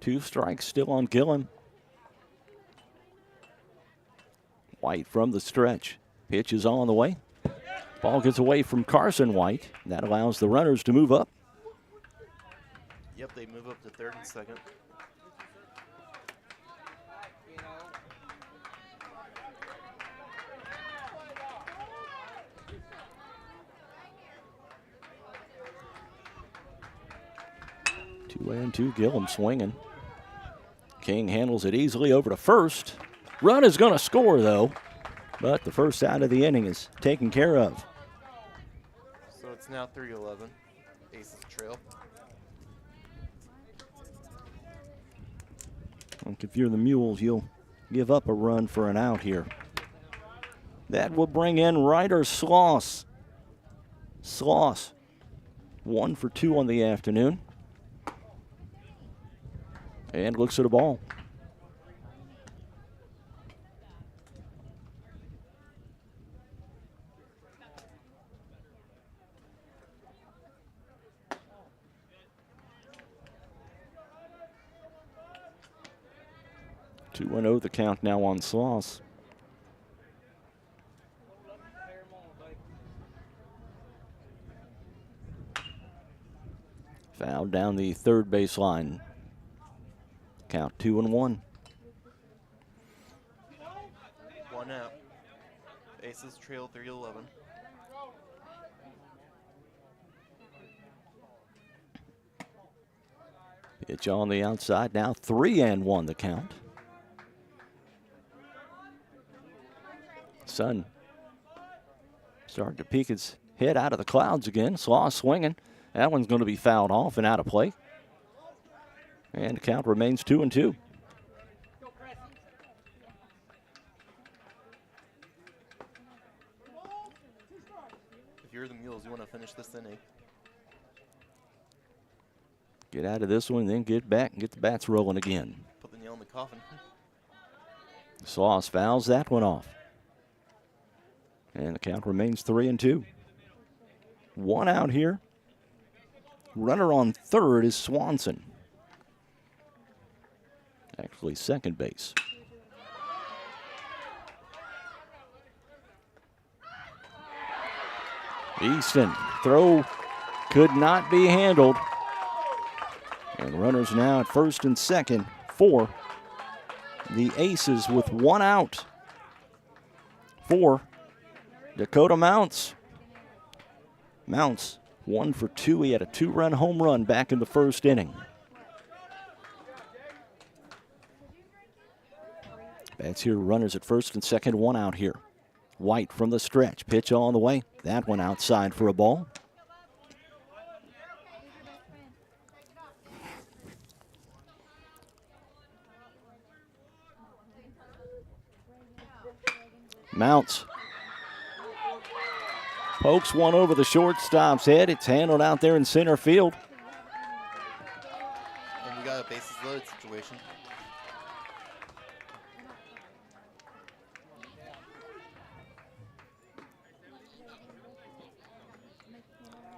Two strikes still on Gillen. White from the stretch. Pitch is on the way. Ball gets away from Carson White. That allows the runners to move up. Yep, they move up to third and second. Two and two, Gillum swinging. King handles it easily over to first. Run is going to score, though. But the first out of the inning is taken care of. So it's now 3-11. Aces trail. If you're the Mules, you'll give up a run for an out here. That will bring in Ryder Sloss. Sloss, 1 for 2 on the afternoon. And looks at a ball. Two 2-0 the count now on Sloss. Foul down the third baseline. Count 2-1. 1 out. Aces trail 3-11. Pitch on the outside now, 3-1 the count. Sun starting to peek its head out of the clouds again. Sloss swinging. That one's going to be fouled off and out of play. And the count remains 2-2. If you're the Mules, you want to finish this inning. Get out of this one, then get back and get the bats rolling again. Put the nail in the coffin. Sloss fouls that one off. And the count remains 3-2. 1 out here. Runner on third is Swanson. Actually, second base. Easton, throw could not be handled. And runners now at first and second for the Aces with 1 out. For Dakota Mounts. Mounts 1 for 2. He had a 2-run home run back in the first inning. Bats here, runners at first and second, 1 out here. White from the stretch, pitch on the way. That one outside for a ball. Mounts pokes one over the shortstop's head. It's handled out there in center field. And we got bases loaded situation.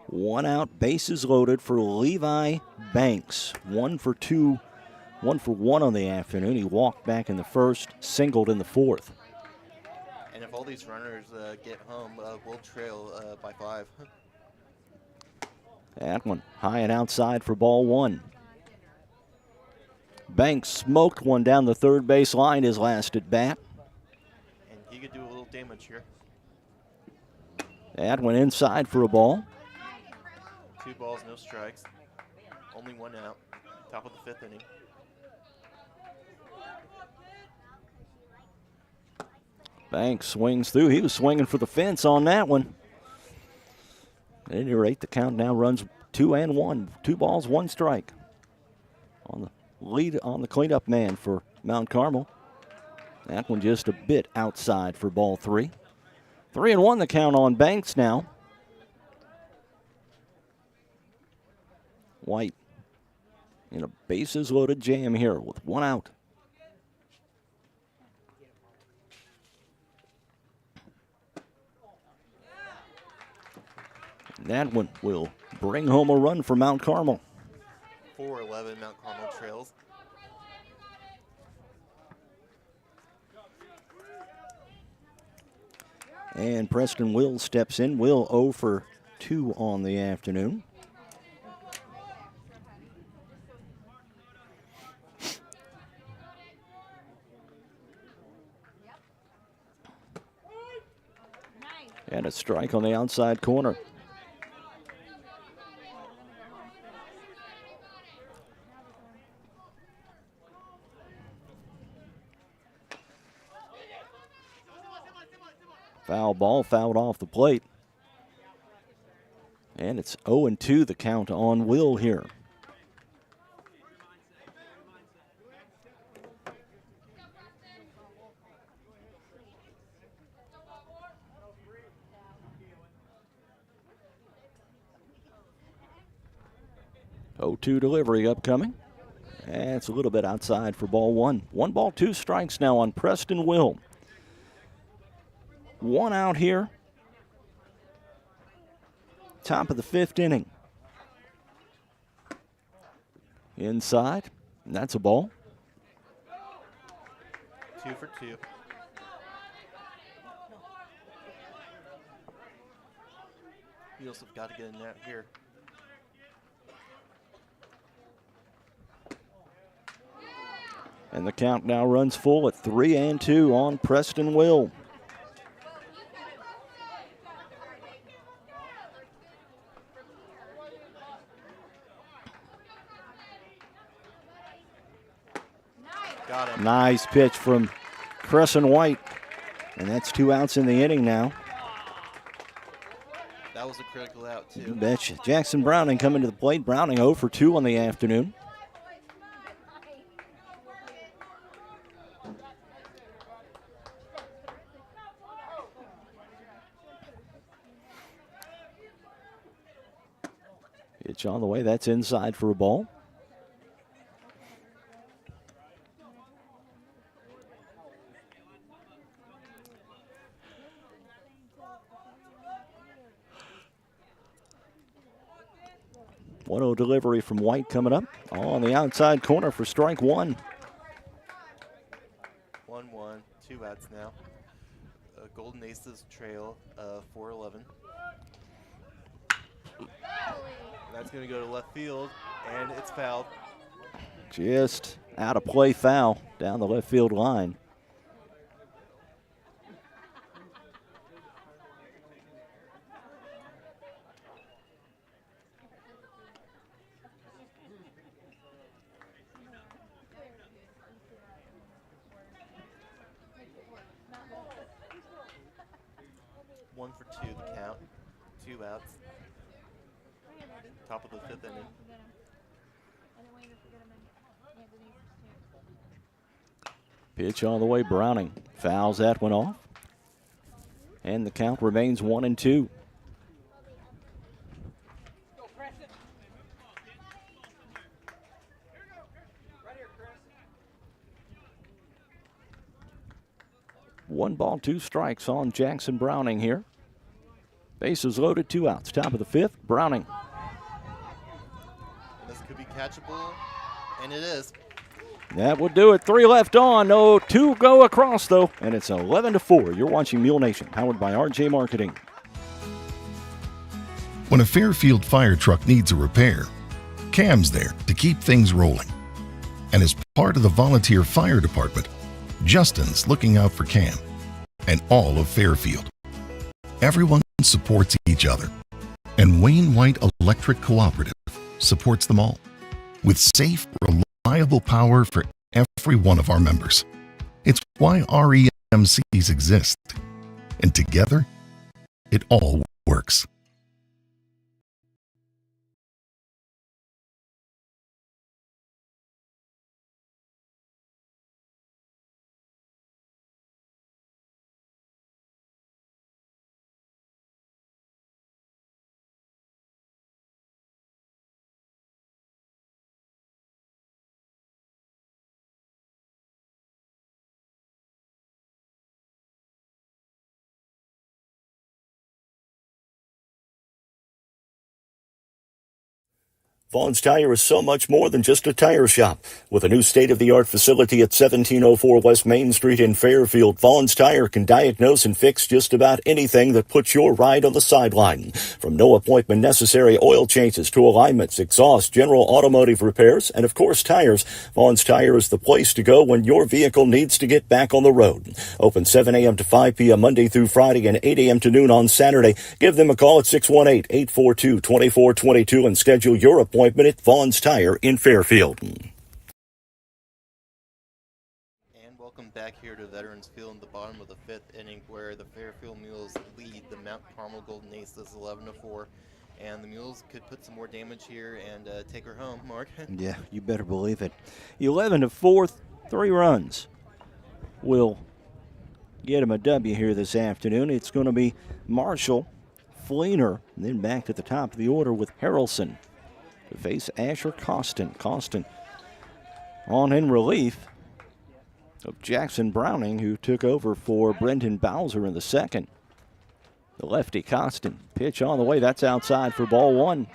One out, bases loaded for Levi Banks. 1 for 2, 1 for 1 on the afternoon. He walked back in the first, singled in the fourth. And if all these runners get home, we'll trail by 5. That one high and outside for ball 1. Banks smoked one down the third base line his last at bat. And he could do a little damage here. That went inside for a ball. 2 balls, no strikes. Only 1 out. Top of the 5th inning. Banks swings through. He was swinging for the fence on that one. At any rate, the count now runs 2-1. 2 balls, 1 strike. On the lead on the cleanup man for Mount Carmel. That one just a bit outside for ball 3. 3-1 the count on Banks now. White in a bases loaded jam here with 1 out. That one will bring home a run for Mount Carmel. 4-11 Mount Carmel trails. And Preston Will steps in. Will 0 for 2 on the afternoon. And a strike on the outside corner. Foul ball, fouled off the plate. And it's 0-2 the count on Will here. Oh-2 delivery upcoming. And it's a little bit outside for ball 1. 1 ball, 2 strikes now on Preston Will. 1 out here. Top of the 5th inning. Inside, and that's a ball. 2 for 2. You also got to get a net here. And the count now runs full at 3-2 on Preston Will. Got him. Nice pitch from Crescent White. And that's 2 outs in the inning now. That was a critical out, too. You betcha. Jackson Browning coming to the plate. Browning 0 for 2 on the afternoon. Pitch on the way. That's inside for a ball. One-0 delivery from White coming up on the outside corner for strike 1. 1-1, 2 outs now. Golden Aces trail 4-11. That's going to go to left field, and it's fouled. Just out of play foul down the left field line. One for 2 the count, 2 outs. Top of the 5th inning. Pitch on the way, Browning fouls that one off. And the count remains 1-2. 1 ball, 2 strikes on Jackson Browning here. Bases loaded, 2 outs. Top of the 5th, Browning. This could be catchable, and it is. That will do it. 3 left on. No, 2 go across, though. And it's 11-4. You're watching Mule Nation, powered by RJ Marketing. When a Fairfield fire truck needs a repair, Cam's there to keep things rolling. And as part of the volunteer fire department, Justin's looking out for Cam and all of Fairfield. Everyone supports each other. And Wayne White Electric Cooperative supports them all with safe, reliable power for every one of our members. It's why REMCs exist. And together, it all works. Vaughn's Tire is so much more than just a tire shop. With a new state-of-the-art facility at 1704 West Main Street in Fairfield, Vaughn's Tire can diagnose and fix just about anything that puts your ride on the sideline. From no appointment necessary oil changes to alignments, exhaust, general automotive repairs, and of course tires, Vaughn's Tire is the place to go when your vehicle needs to get back on the road. Open 7 a.m. to 5 p.m. Monday through Friday and 8 a.m. to noon on Saturday. Give them a call at 618-842-2422 and schedule your appointment at Vaughn's Tire in Fairfield. And welcome back here to Veterans Field in the bottom of the 5th inning, where the Fairfield Mules lead the Mount Carmel Golden Aces 11-4. And the Mules could put some more damage here and take her home, Mark. Yeah, you better believe it. 11-4, 3 runs will get him a W here this afternoon. It's going to be Marshall, Fleener, and then back to the top of the order with Harrelson to face Asher Costin. Costin on in relief of Jackson Browning, who took over for Brendan Bowser in the second. The lefty Costin, pitch on the way. That's outside for ball 1.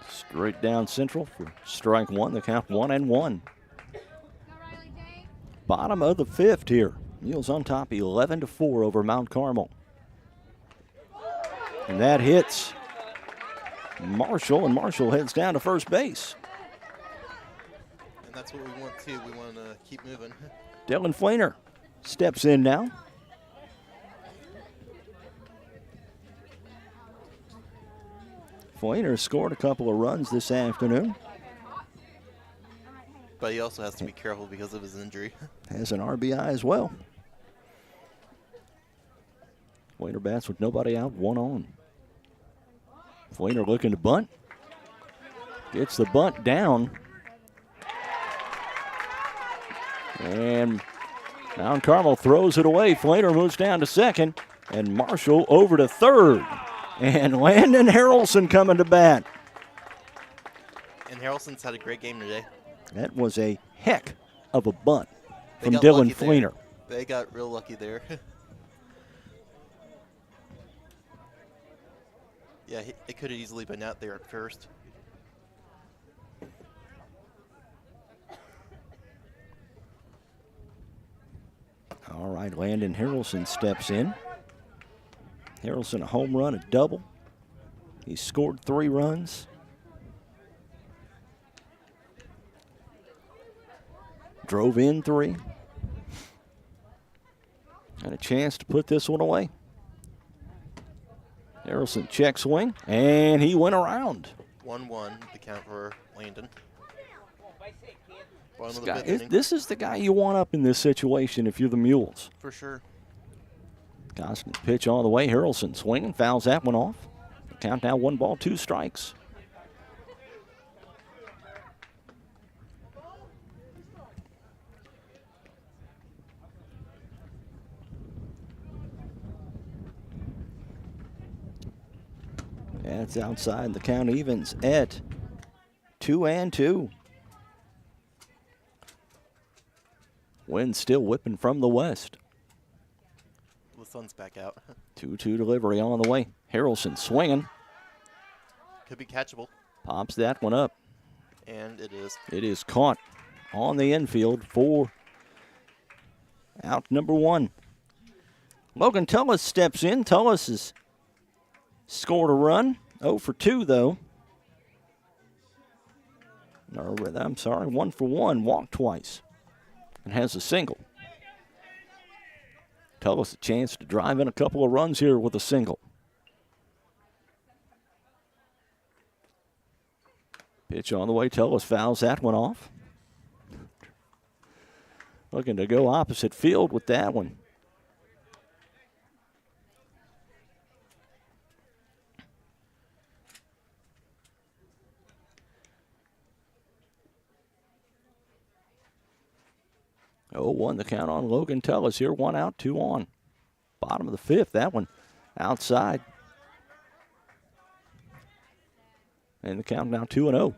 Straight down central for strike 1. The count 1-1. Bottom of the 5th here. Mules on top 11-4 over Mount Carmel. And that hits Marshall, and Marshall heads down to first base. And that's what we want too. We want to keep moving. Dylan Fleener steps in now. Fleener scored a couple of runs this afternoon. But he also has to be careful because of his injury. Has an RBI as well. Fleener bats with nobody out, 1 on. Fleener looking to bunt. Gets the bunt down. And Mount Carmel throws it away. Fleener moves down to second. And Marshall over to third. And Landon Harrelson coming to bat. And Harrelson's had a great game today. That was a heck of a bunt from Dylan Fleener. They got real lucky there. Yeah, it could have easily been out there at first. All right, Landon Harrelson steps in. Harrelson a home run, a double. He scored 3 runs. Drove in 3. And a chance to put this one away. Harrelson check swing, and he went around. 1-1, the count for Landon. This is the guy you want up in this situation if you're the Mules. For sure. Costin pitch all the way. Harrelson swinging, fouls that one off. Count now 1 ball, 2 strikes. That's outside. The count evens at 2-2. Wind still whipping from the west. The sun's back out. 2-2 delivery on the way. Harrelson swinging. Could be catchable. Pops that one up. And it is. It is caught on the infield for out number 1. Logan Tullis steps in. Tullis has scored a run. 0 for 2, though. Or, I'm sorry, 1 for 1. Walked twice. And has a single. Tullis a chance to drive in a couple of runs here with a single. Pitch on the way. Tullis fouls that one off. Looking to go opposite field with that one. Oh, 1 the count on Logan Tullis here. 1 out, 2 on. Bottom of the 5th. That one outside. And the count now 2-0.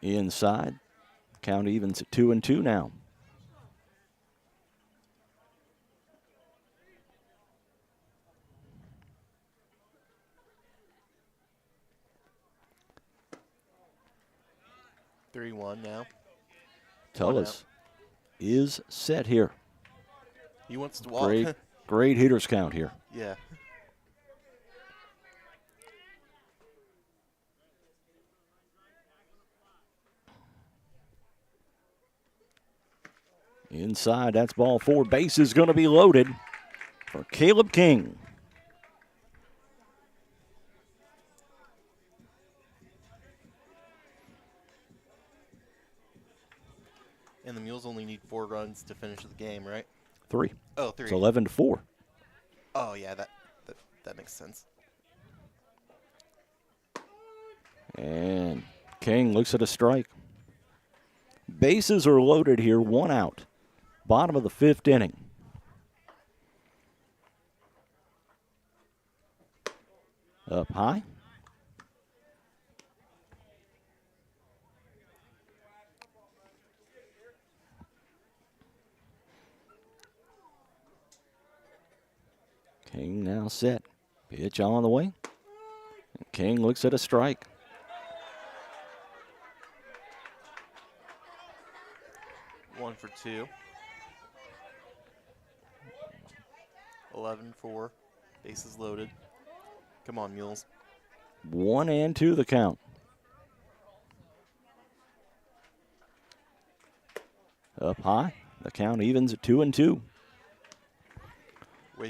Inside. Count evens at 2-2 now. Three one now. Tullis is set here. He wants to walk. Great hitters count here. Yeah. Inside, that's ball 4. Base is going to be loaded for Caleb King. And the Mules only need 4 runs to finish the game, right? 3. Oh, 3. It's 11-4. Oh, yeah, that makes sense. And King looks at a strike. Bases are loaded here, 1 out. Bottom of the 5th inning. Up high. King now set. Pitch on the way. King looks at a strike. One for 2. 11-4. Bases loaded. Come on, Mules. 1-2 the count. Up high. The count evens at 2-2.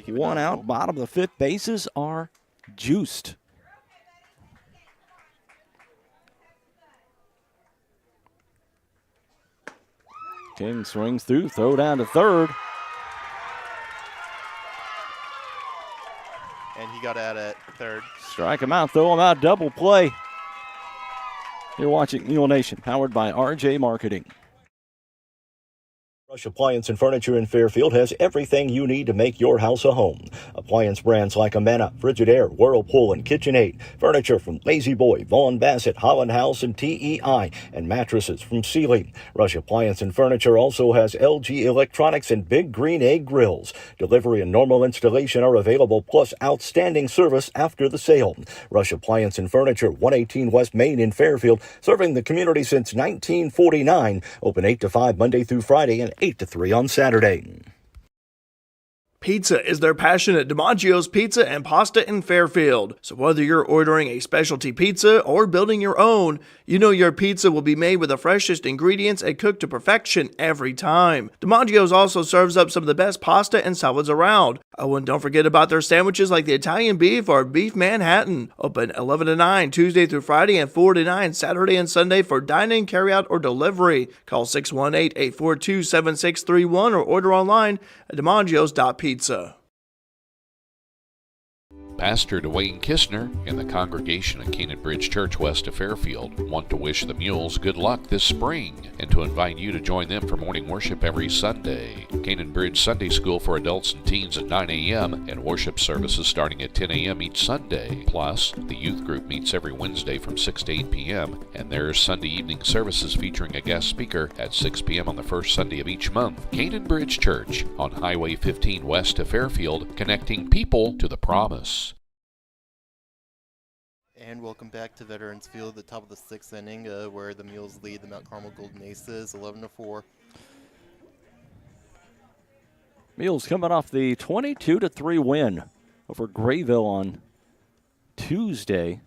1 out. Bottom of the 5th. Bases are juiced. King swings through. Throw down to 3rd. And he got out at 3rd. Strike him out. Throw him out. Double play. You're watching Mule Nation, powered by RJ Marketing. Rush Appliance and Furniture in Fairfield has everything you need to make your house a home. Appliance brands like Amana, Frigidaire, Whirlpool, and KitchenAid. Furniture from Lazy Boy, Vaughan Bassett, Holland House, and TEI. And mattresses from Sealy. Rush Appliance and Furniture also has LG Electronics and Big Green Egg grills. Delivery and normal installation are available, plus outstanding service after the sale. Rush Appliance and Furniture, 118 West Main in Fairfield, serving the community since 1949. Open 8 to 5 Monday through Friday and 8 to 3 on Saturday. Pizza is their passion at DiMaggio's Pizza and Pasta in Fairfield. So whether you're ordering a specialty pizza or building your own, you know your pizza will be made with the freshest ingredients and cooked to perfection every time. DiMaggio's also serves up some of the best pasta and salads around. Oh, and don't forget about their sandwiches like the Italian beef or beef Manhattan. Open 11 to 9 Tuesday through Friday and 4 to 9 Saturday and Sunday for dine-in, carry-out, or delivery. Call 618-842-7631 or order online at DiMaggio's.pizza. Pastor Dwayne Kistner and the congregation at Canaan Bridge Church west of Fairfield want to wish the Mules good luck this spring and to invite you to join them for morning worship every Sunday. Canaan Bridge Sunday School for adults and teens at 9 a.m. and worship services starting at 10 a.m. each Sunday. Plus, the youth group meets every Wednesday from 6 to 8 p.m. and there's Sunday evening services featuring a guest speaker at 6 p.m. on the first Sunday of each month. Canaan Bridge Church on Highway 15 west of Fairfield, connecting people to the promise. And welcome back to Veterans Field, the top of the 6th inning, where the Mules lead the Mount Carmel Golden Aces 11-4. Mules coming off the 22-3 win over Grayville on Tuesday.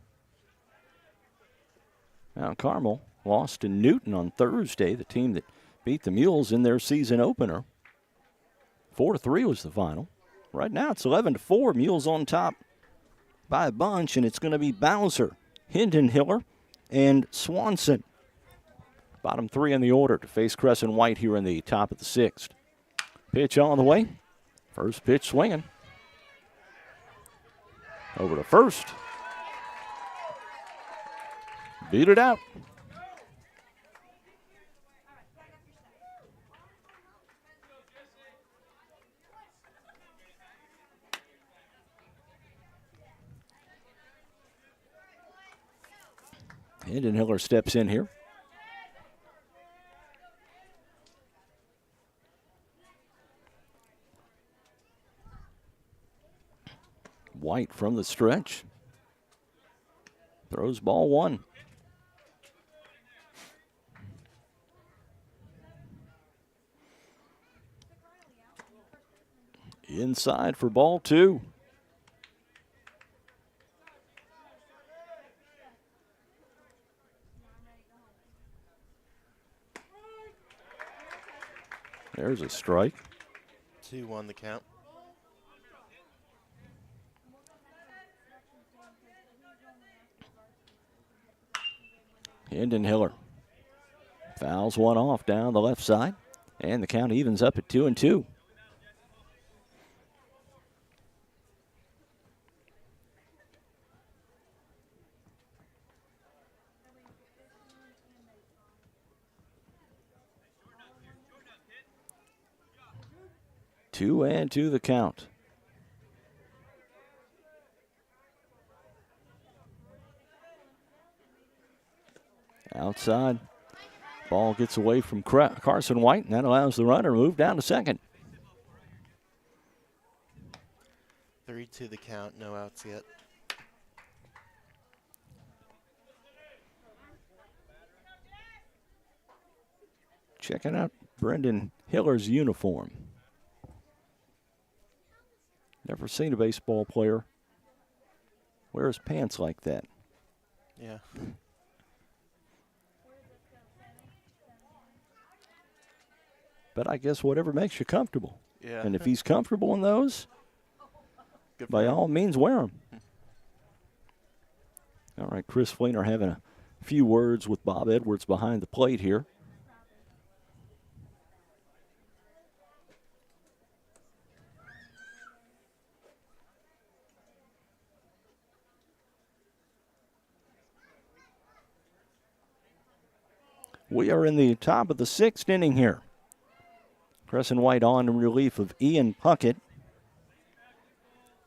Mount Carmel lost to Newton on Thursday, the team that beat the Mules in their season opener. 4-3 was the final. Right now it's 11-4, Mules on top by a bunch, and it's going to be Bowser, Hindenhiller, and Swanson. Bottom 3 in the order to face Crescent White here in the top of the 6th. Pitch on the way. First pitch swinging. Over to first. Beat it out. Hindenhiller steps in here. White from the stretch. Throws ball 1. Inside for ball 2. There's a strike. 2-1 the count. Hindenhiller fouls one off down the left side, and the count evens up at 2-2. Two and two the count. Outside. Ball gets away from Carson White, and that allows the runner to move down to second. 3-2 the count, no outs yet. Checking out Brendan Hiller's uniform. Never seen a baseball player wear his pants like that. Yeah. But I guess whatever makes you comfortable. Yeah. And if he's comfortable in those, Good by for him. all means, wear them. All right, Chris Fleener having a few words with Bob Edwards behind the plate here. We are in the top of the 6th inning here. Crescent White on in relief of Ian Puckett.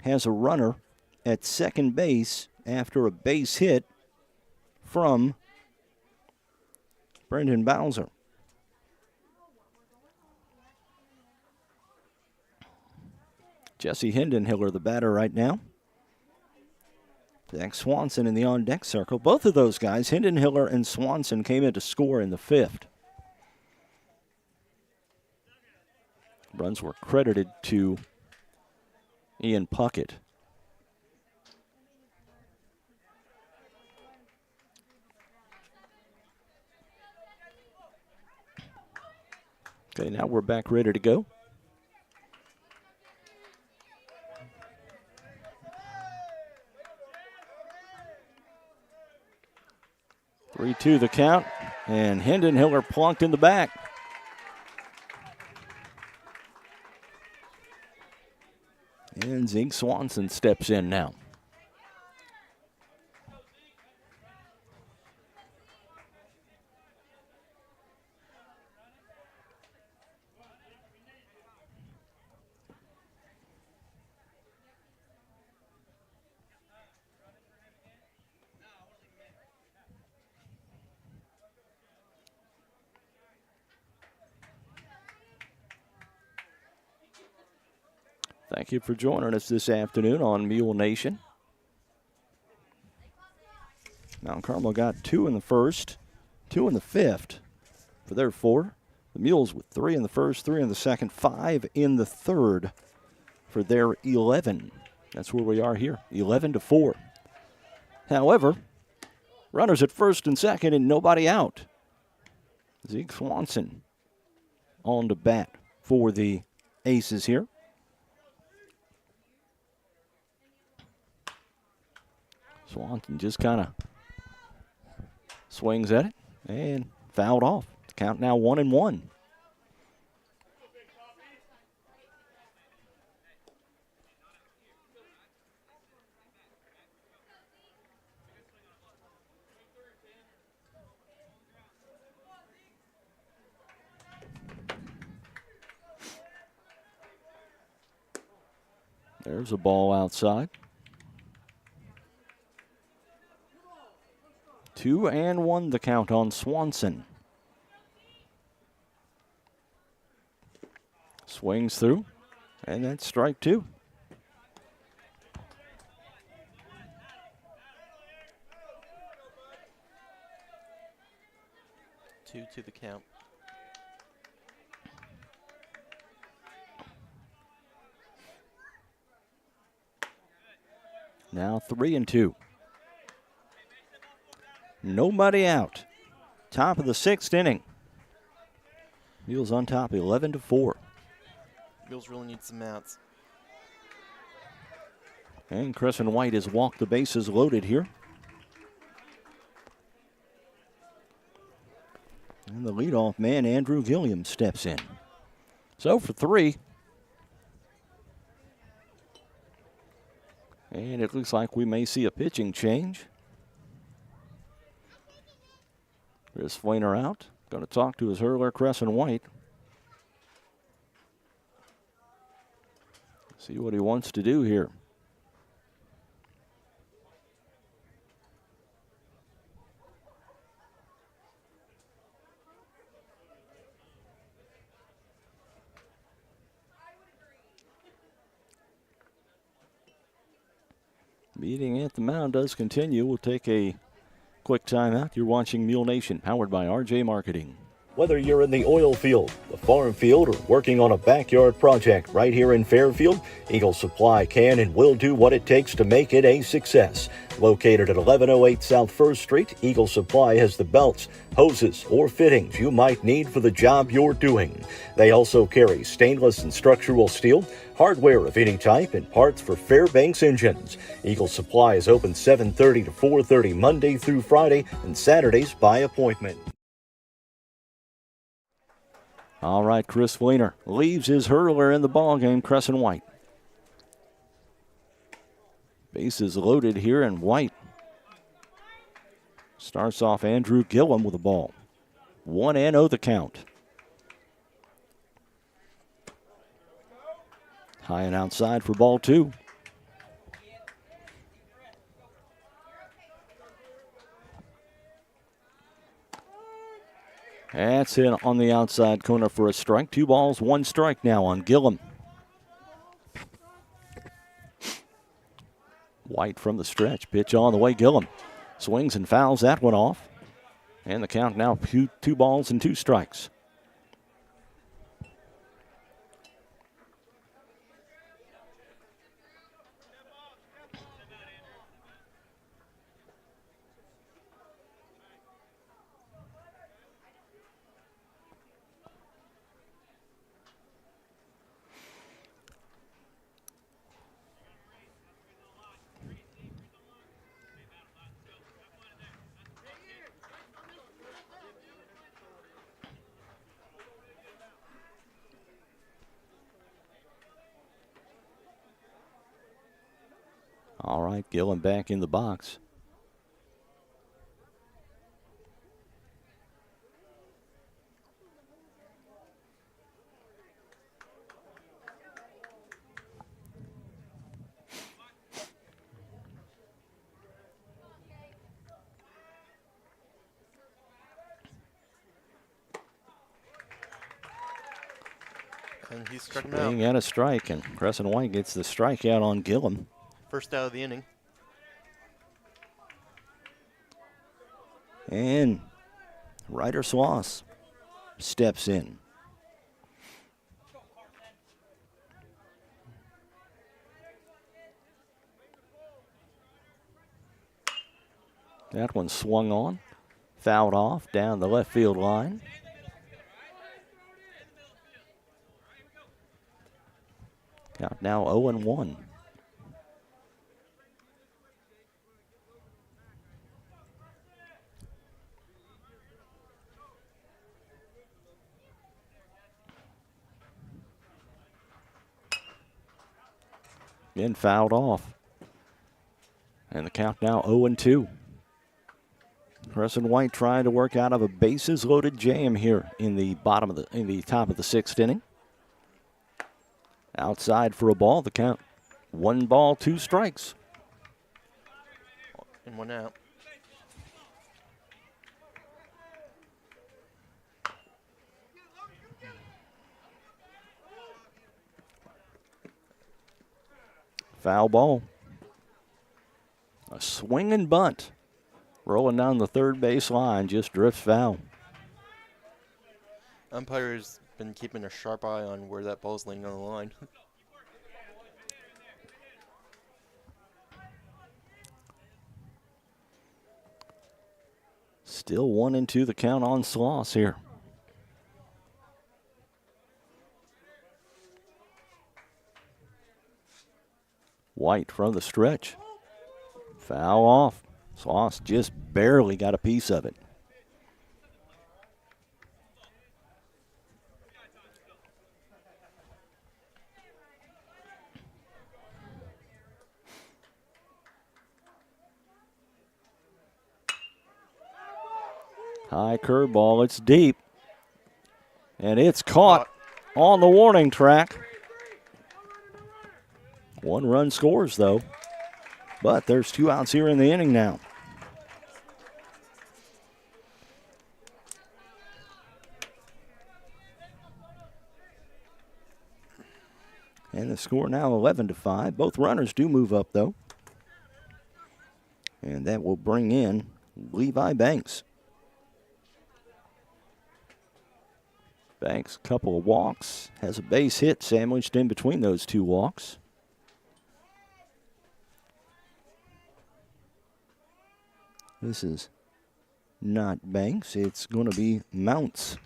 Has a runner at second base after a base hit from Brendan Bowser. Jesse Hindenhiller, the batter right now. Zach Swanson in the on-deck circle. Both of those guys, Hindenhiller and Swanson, came in to score in the 5th. Runs were credited to Ian Puckett. Okay, now we're back ready to go. Three-two the count, and Hindenhiller plunked in the back. And Zeke Swanson steps in now. Thank you for joining us this afternoon on Mule Nation. Mount Carmel got 2 in the first, 2 in the fifth for their 4. The Mules with 3 in the first, 3 in the second, 5 in the third for their 11. That's where we are here, 11-4. However, runners at first and second and nobody out. Zeke Swanson on to bat for the Aces here. Swanson just kind of swings at it and fouled off. Count now 1-1. There's a ball outside. 2-1 the count on Swanson. Swings through, and that's strike 2. Two to the count. Now 3-2. Nobody out. Top of the 6th inning. Mules on top 11-4. Mules really need some outs. And Crescent White has walked the bases loaded here. And the leadoff man, Andrew Gilliam, steps in. So for 3. And it looks like we may see a pitching change. Chris Fleener out. Going to talk to his hurler, Crescent White. See what he wants to do here. Meeting at the mound does continue. We'll take a quick timeout. You're watching Mule Nation, powered by RJ Marketing. Whether you're in the oil field, the farm field, or working on a backyard project right here in Fairfield, Eagle Supply can and will do what it takes to make it a success. Located at 1108 South 1st Street, Eagle Supply has the belts, hoses, or fittings you might need for the job you're doing. They also carry stainless and structural steel, hardware of any type, and parts for Fairbanks engines. Eagle Supply is open 7:30 to 4:30 Monday through Friday and Saturdays by appointment. All right, Chris Fleener leaves his hurler in the ballgame, Crescent White. Bases loaded here, and White starts off Andrew Gilliam with the ball. 1-0 the count. High and outside for ball 2. That's in on the outside corner for a strike. 2 balls, 1 strike now on Gilliam. White from the stretch. Pitch on the way. Gilliam swings and fouls that one off. And the count now 2 balls and 2 strikes. All right, Gilliam back in the box. And he struck him out. Being at a strike, and Crescent White gets the strikeout on Gillum. First out of the inning. And Ryder Sloss steps in. That one swung on, fouled off down the left field line. Count now 0-1. Again fouled off. And the count now 0-2. Crescent White trying to work out of a bases loaded jam here in the top of the sixth inning. Outside for a ball, the count 1 ball, 2 strikes. And 1 out. Foul ball. A swing and bunt. Rolling down the third base line, just drifts foul. Umpire's been keeping a sharp eye on where that ball's laying on the line. Still 1-2 the count on Sloss here. White from the stretch. Foul off. Sloss just barely got a piece of it. High curveball, it's deep. And it's caught on the warning track. 1 run scores, though. But there's 2 outs here in the inning now. And the score now 11-5. Both runners do move up, though. And that will bring in Levi Banks. Banks, couple of walks, has a base hit sandwiched in between those 2 walks. This is not Banks, it's going to be Mounts.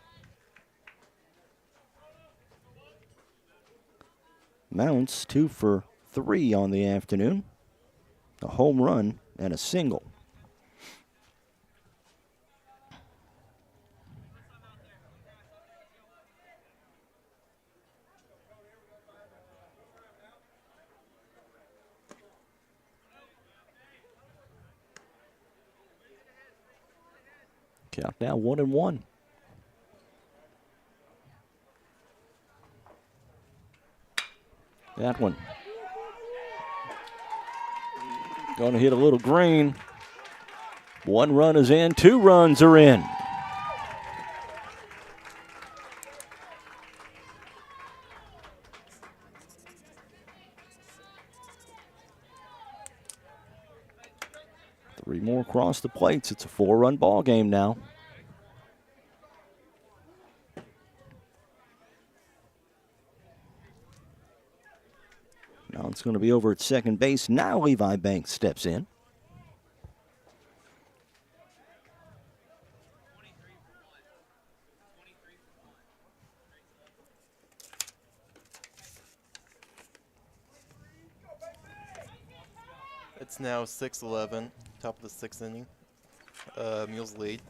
Mounts 2 for 3 on the afternoon. A home run and a single. Count now 1-1. That one. Going to hit a little green. 1 run is in, 2 runs are in. Three more across the plates. It's a 4-run ball game now. Now it's going to be over at second base. Now Levi Banks steps in. It's now 6-11, top of the 6th inning. Mules lead.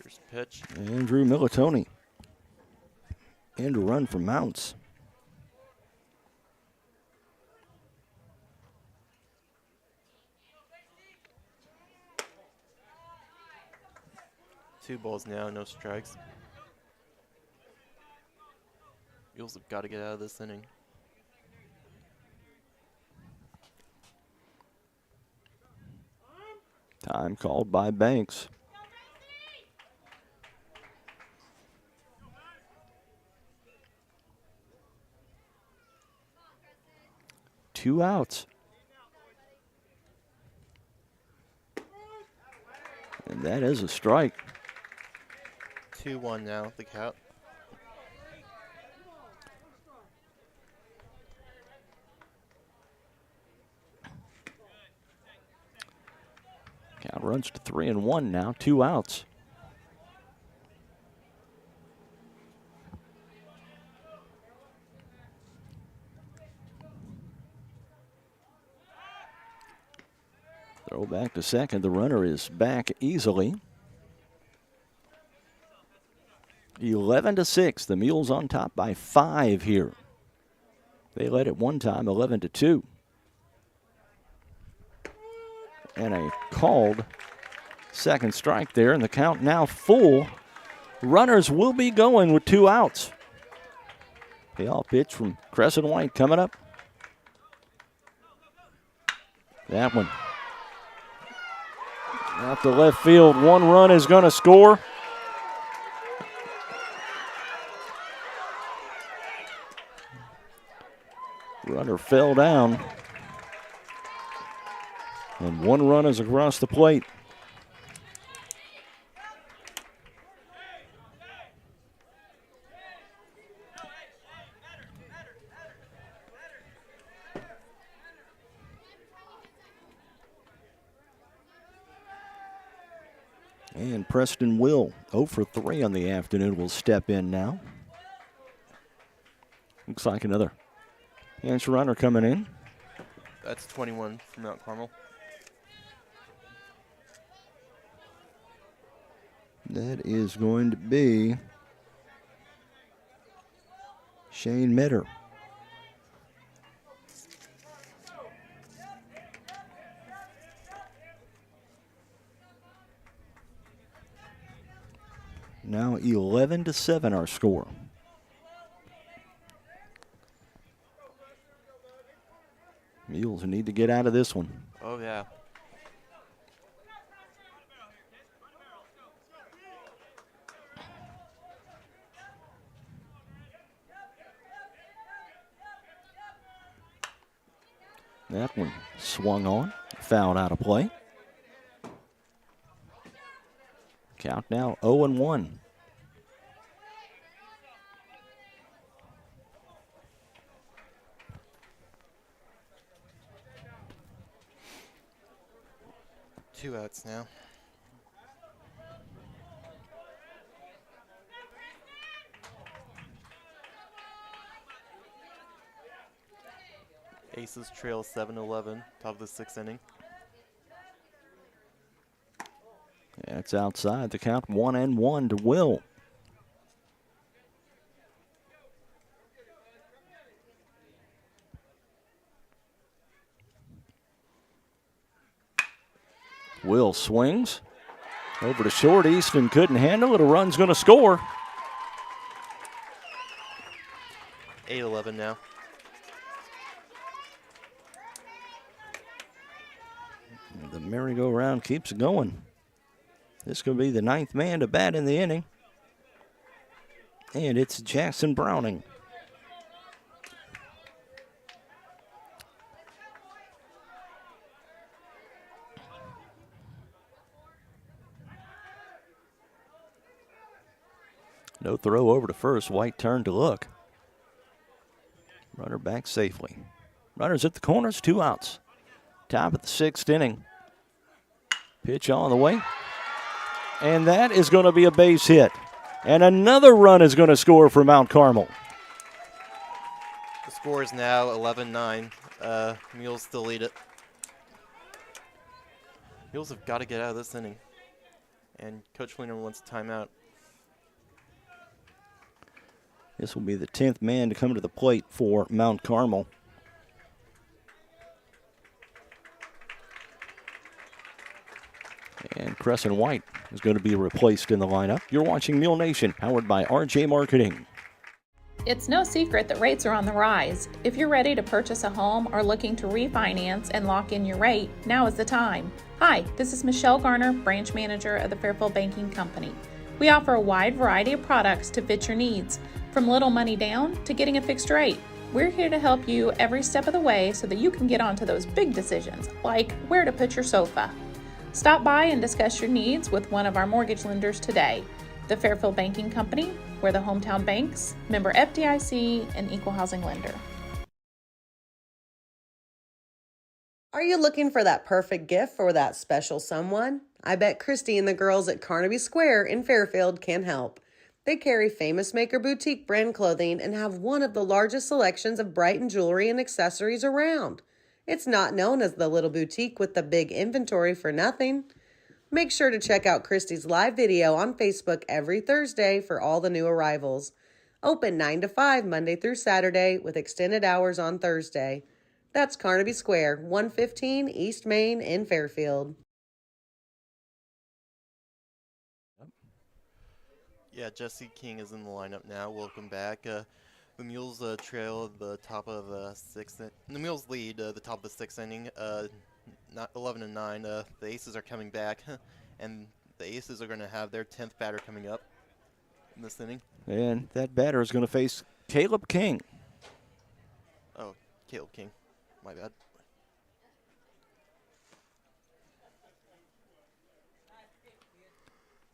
Here's the pitch. Andrew Militoni. And a run for Mounts. Two balls now, no strikes. Mules have got to get out of this inning. Time called by Banks. Two outs. And that is a strike. 2-1 now, the count. Count runs to 3-1 now, 2 outs. Throw back to second. The runner is back easily. 11-6. The Mules on top by 5 here. They led at one time, 11-2. And a called second strike there, and the count now full. Runners will be going with 2 outs. Payoff pitch from Crescent White coming up. That one out to left field. 1 run is going to score. Runner fell down. And 1 run is across the plate. And Preston Will, 0 for 3 on the afternoon, will step in now. Looks like another inch runner coming in. That's 21 from Mount Carmel. That is going to be Shane Metter. Now 11-7 our score. Mules need to get out of this one. Oh, yeah. That one swung on, fouled out of play. Count now 0-1. Two outs now. Aces trail 7-11, top of the 6th inning. That's outside. The count 1-1 to Will. Will swings over to short. Easton couldn't handle it. A run's going to score. 8-11 now. The merry-go-round keeps going. This could be the 9th man to bat in the inning. And it's Jackson Browning. No throw over to first. White turned to look. Runner back safely. Runners at the corners, 2 outs. Top of the 6th inning. Pitch on the way. And that is going to be a base hit. And another run is going to score for Mount Carmel. The score is now 11-9. Mules still lead it. Mules have got to get out of this inning. And Coach Fleener wants a timeout. This will be the 10th man to come to the plate for Mount Carmel. And Crescent White is going to be replaced in the lineup. You're watching Mule Nation, powered by RJ Marketing. It's no secret that rates are on the rise. If you're ready to purchase a home or looking to refinance and lock in your rate, now is the time. Hi, this is Michelle Garner, branch manager of the Fairfield Banking Company. We offer a wide variety of products to fit your needs, from little money down to getting a fixed rate. We're here to help you every step of the way so that you can get onto those big decisions, like where to put your sofa. Stop by and discuss your needs with one of our mortgage lenders today. The Fairfield Banking Company, we're the hometown banks, member FDIC, and equal housing lender. Are you looking for that perfect gift for that special someone? I bet Christy and the girls at Carnaby Square in Fairfield can help. They carry Famous Maker Boutique brand clothing and have one of the largest selections of Brighton jewelry and accessories around. It's not known as the little boutique with the big inventory for nothing. Make sure to check out Christy's live video on Facebook every Thursday for all the new arrivals. Open 9 to 5 Monday through Saturday with extended hours on Thursday. That's Carnaby Square, 115 East Main in Fairfield. Yeah, Jesse King is in the lineup now. Welcome back. The Mules trail the top of the sixth. The Mules lead the top of the sixth inning. Not 11-9. The Aces are coming back, and the Aces are going to have their 10th batter coming up in this inning. And that batter is going to face Caleb King. Oh, Caleb King. My bad.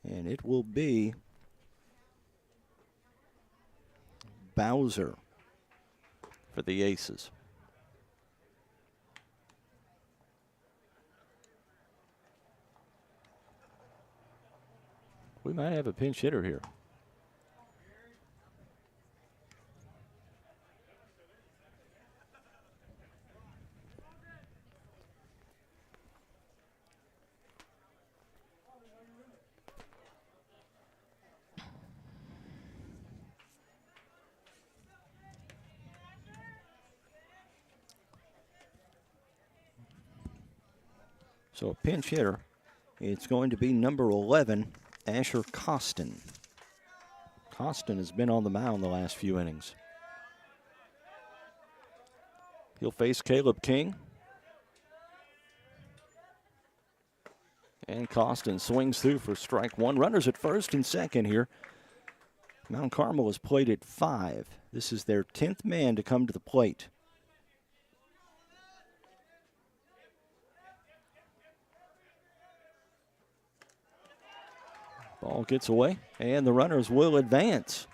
And it will be Bowser for the Aces. We might have a pinch hitter here. So a pinch hitter, it's going to be number 11, Asher Costin. Costin has been on the mound the last few innings. He'll face Caleb King. And Costin swings through for strike one. Runners at first and second here. Mount Carmel has played at 5. This is their 10th man to come to the plate. Ball gets away, and the runners will advance.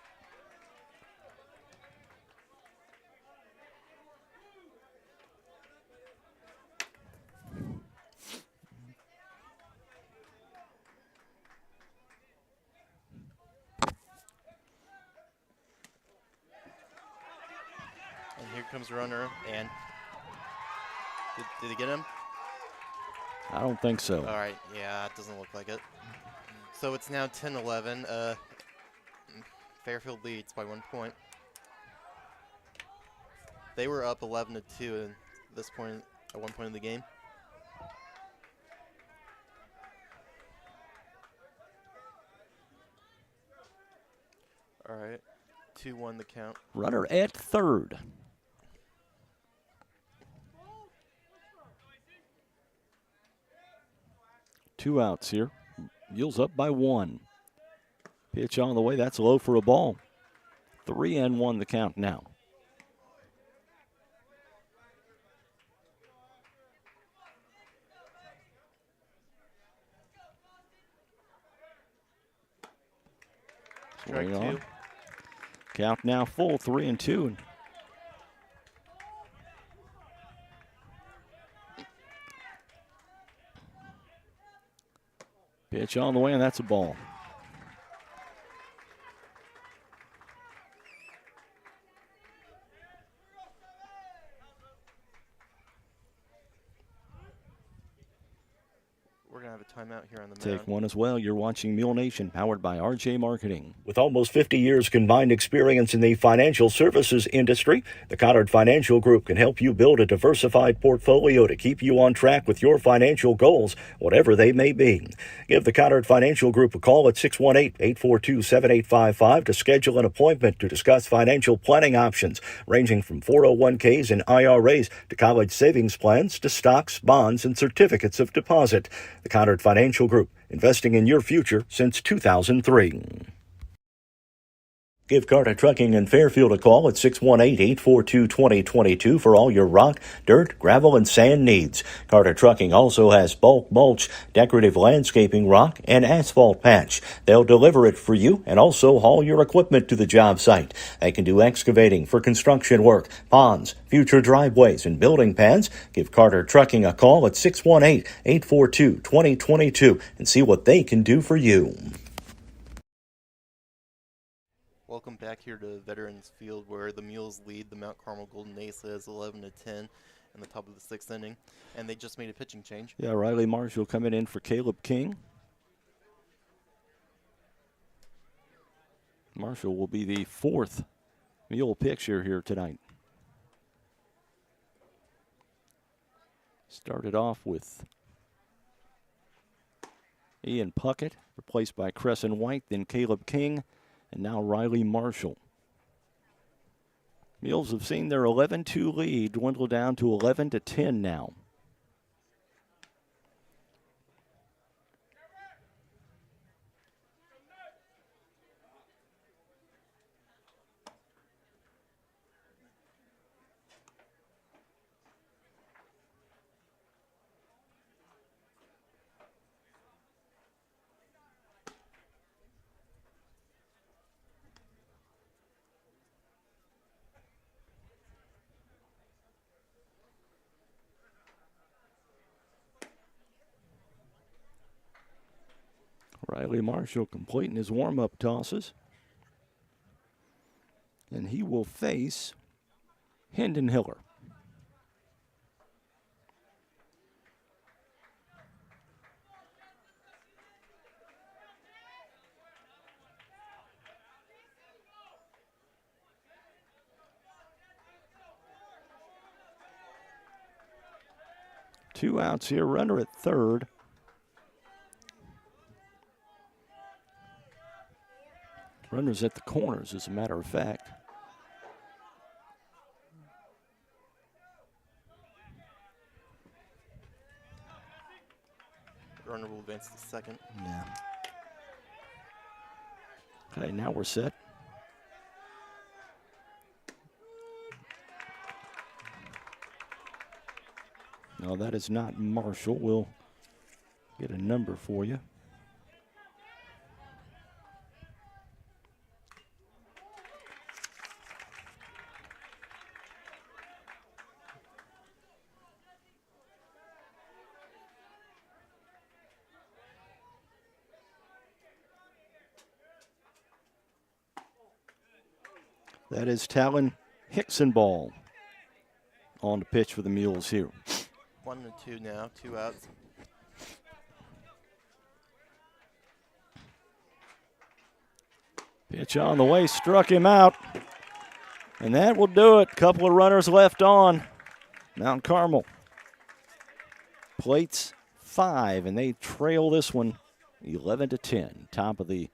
And here comes the runner, and did he get him? I don't think so. All right, yeah, it doesn't look like it. So it's now 10-11. Fairfield leads by 1 point. They were up 11-2 at this point, at one point in the game. All right, 2-1 the count. Runner at third. Two outs here. Mules up by 1. Pitch on the way. That's low for a ball. 3-1 the count now. Strike two. Count now full, 3-2. Pitch on the way, and that's a ball. We're going to have a timeout here on the Take mound. one as well. You're watching Mule Nation, powered by RJ Marketing. With almost 50 years combined experience in the financial services industry, the Conard Financial Group can help you build a diversified portfolio to keep you on track with your financial goals, whatever they may be. Give the Conard Financial Group a call at 618-842-7855 to schedule an appointment to discuss financial planning options ranging from 401ks and IRAs to college savings plans to stocks, bonds, and certificates of deposit. The Conard Financial Group, investing in your future since 2003. Give Carter Trucking in Fairfield a call at 618-842-2022 for all your rock, dirt, gravel, and sand needs. Carter Trucking also has bulk mulch, decorative landscaping rock, and asphalt patch. They'll deliver it for you and also haul your equipment to the job site. They can do excavating for construction work, ponds, future driveways, and building pads. Give Carter Trucking a call at 618-842-2022 and see what they can do for you. Welcome back here to Veterans Field, where the Mules lead the Mount Carmel Golden Aces 11-10 in the top of the 6th inning, and they just made a pitching change. Yeah, Riley Marshall coming in for Caleb King. Marshall will be the 4th Mule pitcher here tonight. Started off with Ian Puckett, replaced by Crescent White, then Caleb King, and now Riley Marshall. Mules have seen their 11-2 lead dwindle down to 11-10 now. Riley Marshall completing his warm-up tosses. And he will face Hendon Hiller. Two outs here, runner at third. Runners at the corners, as a matter of fact. Runner will advance to second. Yeah. Okay, now we're set. No, that is not Marshall. We'll get a number for you. That is Talon Hicksonball on the pitch for the Mules here. 1-2 now, 2 outs. Pitch on the way, struck him out. And that will do it. Couple of runners left on. Mount Carmel plates 5, and they trail this one 11-10. Top of the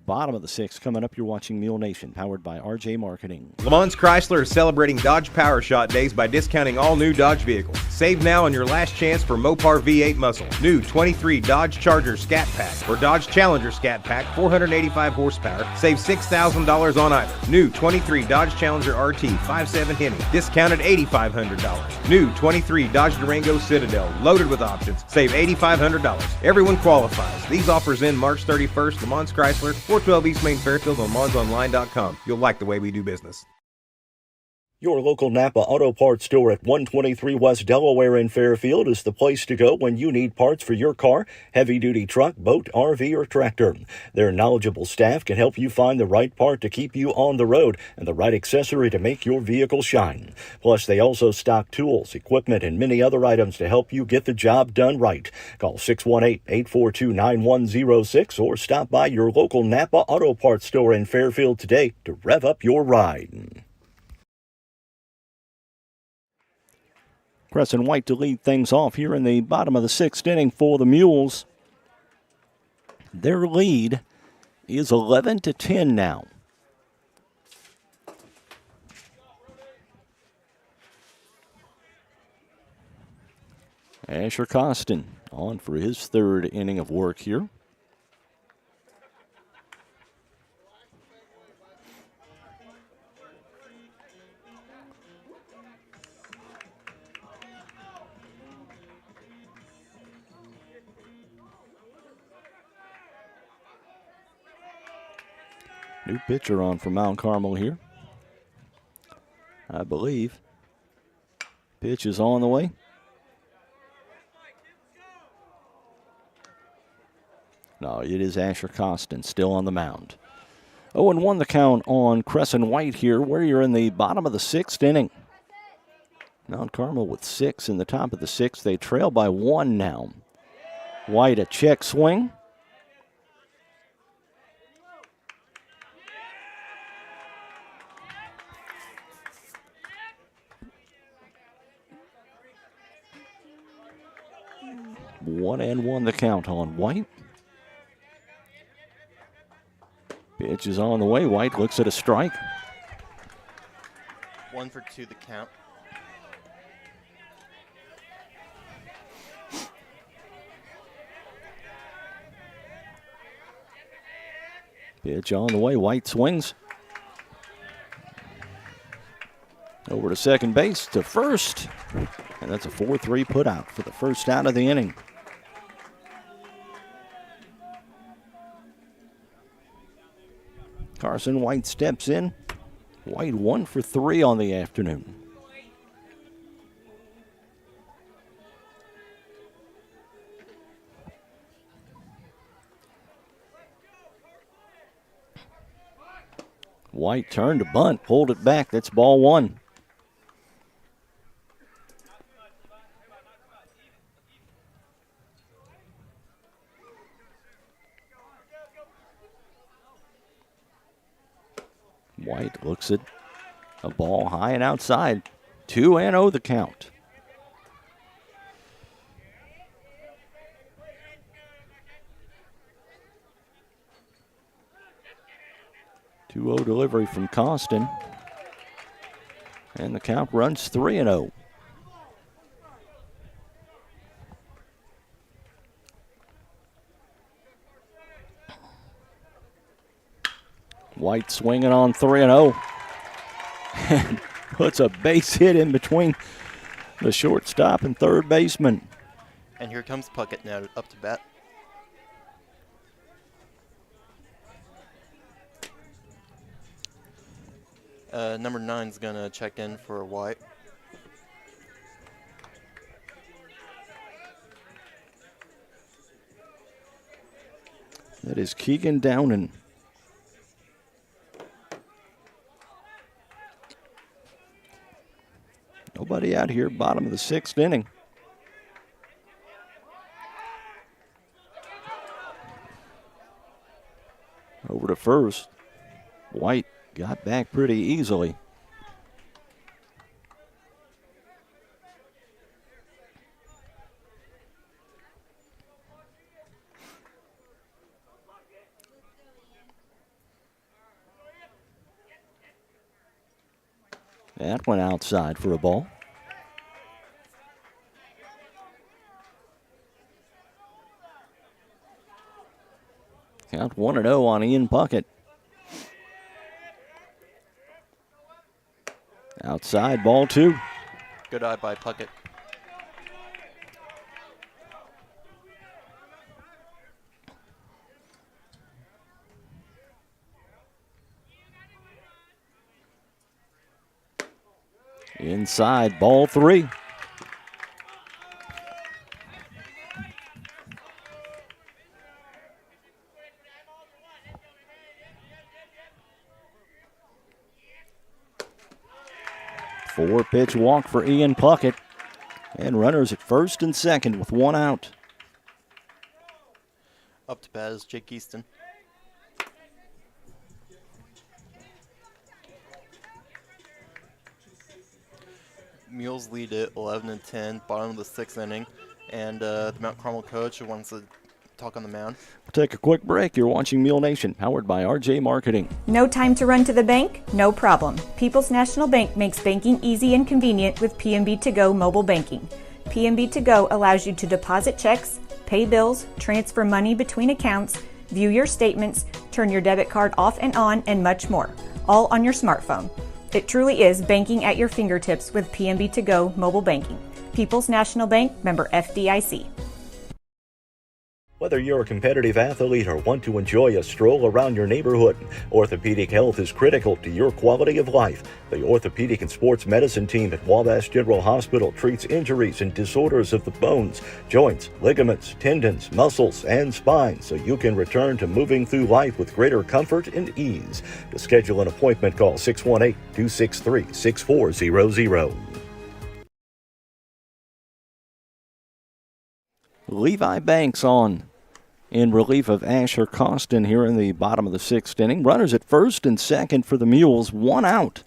bottom of the 6th coming up. You're watching Mule Nation, powered by RJ Marketing. Le Mans Chrysler is celebrating Dodge Power Shot Days by discounting all new Dodge vehicles. Save now on your last chance for Mopar V8 muscle. New 23 Dodge Charger Scat Pack or Dodge Challenger Scat Pack, 485 horsepower. Save $6,000 on either. New 23 Dodge Challenger RT 5.7 Hemi, discounted $8,500. New 23 Dodge Durango Citadel, loaded with options. Save $8,500. Everyone qualifies. These offers end March 31st. Le Mans Chrysler, 412 East Main Fairfield on MonsOnline.com. You'll like the way we do business. Your local Napa Auto Parts store at 123 West Delaware in Fairfield is the place to go when you need parts for your car, heavy-duty truck, boat, RV, or tractor. Their knowledgeable staff can help you find the right part to keep you on the road and the right accessory to make your vehicle shine. Plus, they also stock tools, equipment, and many other items to help you get the job done right. Call 618-842-9106 or stop by your local Napa Auto Parts store in Fairfield today to rev up your ride. Crescent White to lead things off here in the bottom of the sixth inning for the Mules. Their lead is 11-10 now. Asher Costin on for his third inning of work here. New pitcher on for Mount Carmel here, I believe. Pitch is on the way. No, it is Asher Costin still on the mound. 0-1 the count on Crescent White here. We're in the bottom of the sixth inning. Mount Carmel with 6 in the top of the sixth. They trail by 1 now. White a check swing. One and one the count on White. Pitch is on the way. White looks at a strike. 1-for-2 the count. Pitch on the way. White swings. Over to second base to first. And that's a 4-3 put out for the first out of the inning. Carson White steps in. White 1 for 3 on the afternoon. White turned to bunt, pulled it back. That's ball 1. White looks at a ball high and outside. 2-0 the count. Delivery from Costin. And the count runs 3-0. White swinging on 3-0. And puts a base hit in between the shortstop and third baseman. And here comes Puckett now up to bat. Number 9's going to check in for White. That is Keegan Downen. Nobody out here, bottom of the sixth inning. Over to first. White got back pretty easily. That went outside for a ball. Count 1-0 on Ian Puckett. Outside, ball 2. Good eye by Puckett. Inside, ball 3. Four-pitch walk for Ian Puckett. And runners at first and second with 1 out. Up to bat is Jake Easton. Mules lead at 11-10, bottom of the 6th inning, and the Mount Carmel coach wants to talk on the mound. We'll take a quick break. You're watching Mule Nation, powered by RJ Marketing. No time to run to the bank? No problem. People's National Bank makes banking easy and convenient with PNB To Go mobile banking. PNB To Go allows you to deposit checks, pay bills, transfer money between accounts, view your statements, turn your debit card off and on, and much more, all on your smartphone. It truly is banking at your fingertips with PNB To Go mobile banking. People's National Bank, member FDIC. Whether you're a competitive athlete or want to enjoy a stroll around your neighborhood, orthopedic health is critical to your quality of life. The Orthopedic and Sports Medicine team at Wabash General Hospital treats injuries and disorders of the bones, joints, ligaments, tendons, muscles, and spine so you can return to moving through life with greater comfort and ease. To schedule an appointment, call 618-263-6400. Levi Banks on in relief of Asher Costin here in the bottom of the 6th inning. Runners at first and second for the Mules, 1 out.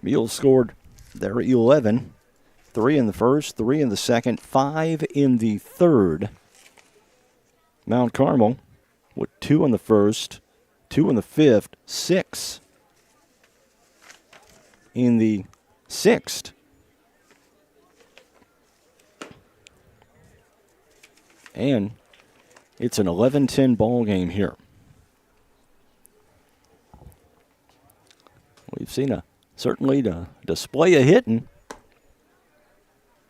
Mules scored their 11, 3 in the first, 3 in the second, 5 in the third. Mount Carmel with 2 in the first, 2 in the fifth, 6 in the 6th. And it's an 11-10 ball game here. We've seen certainly a display of hitting.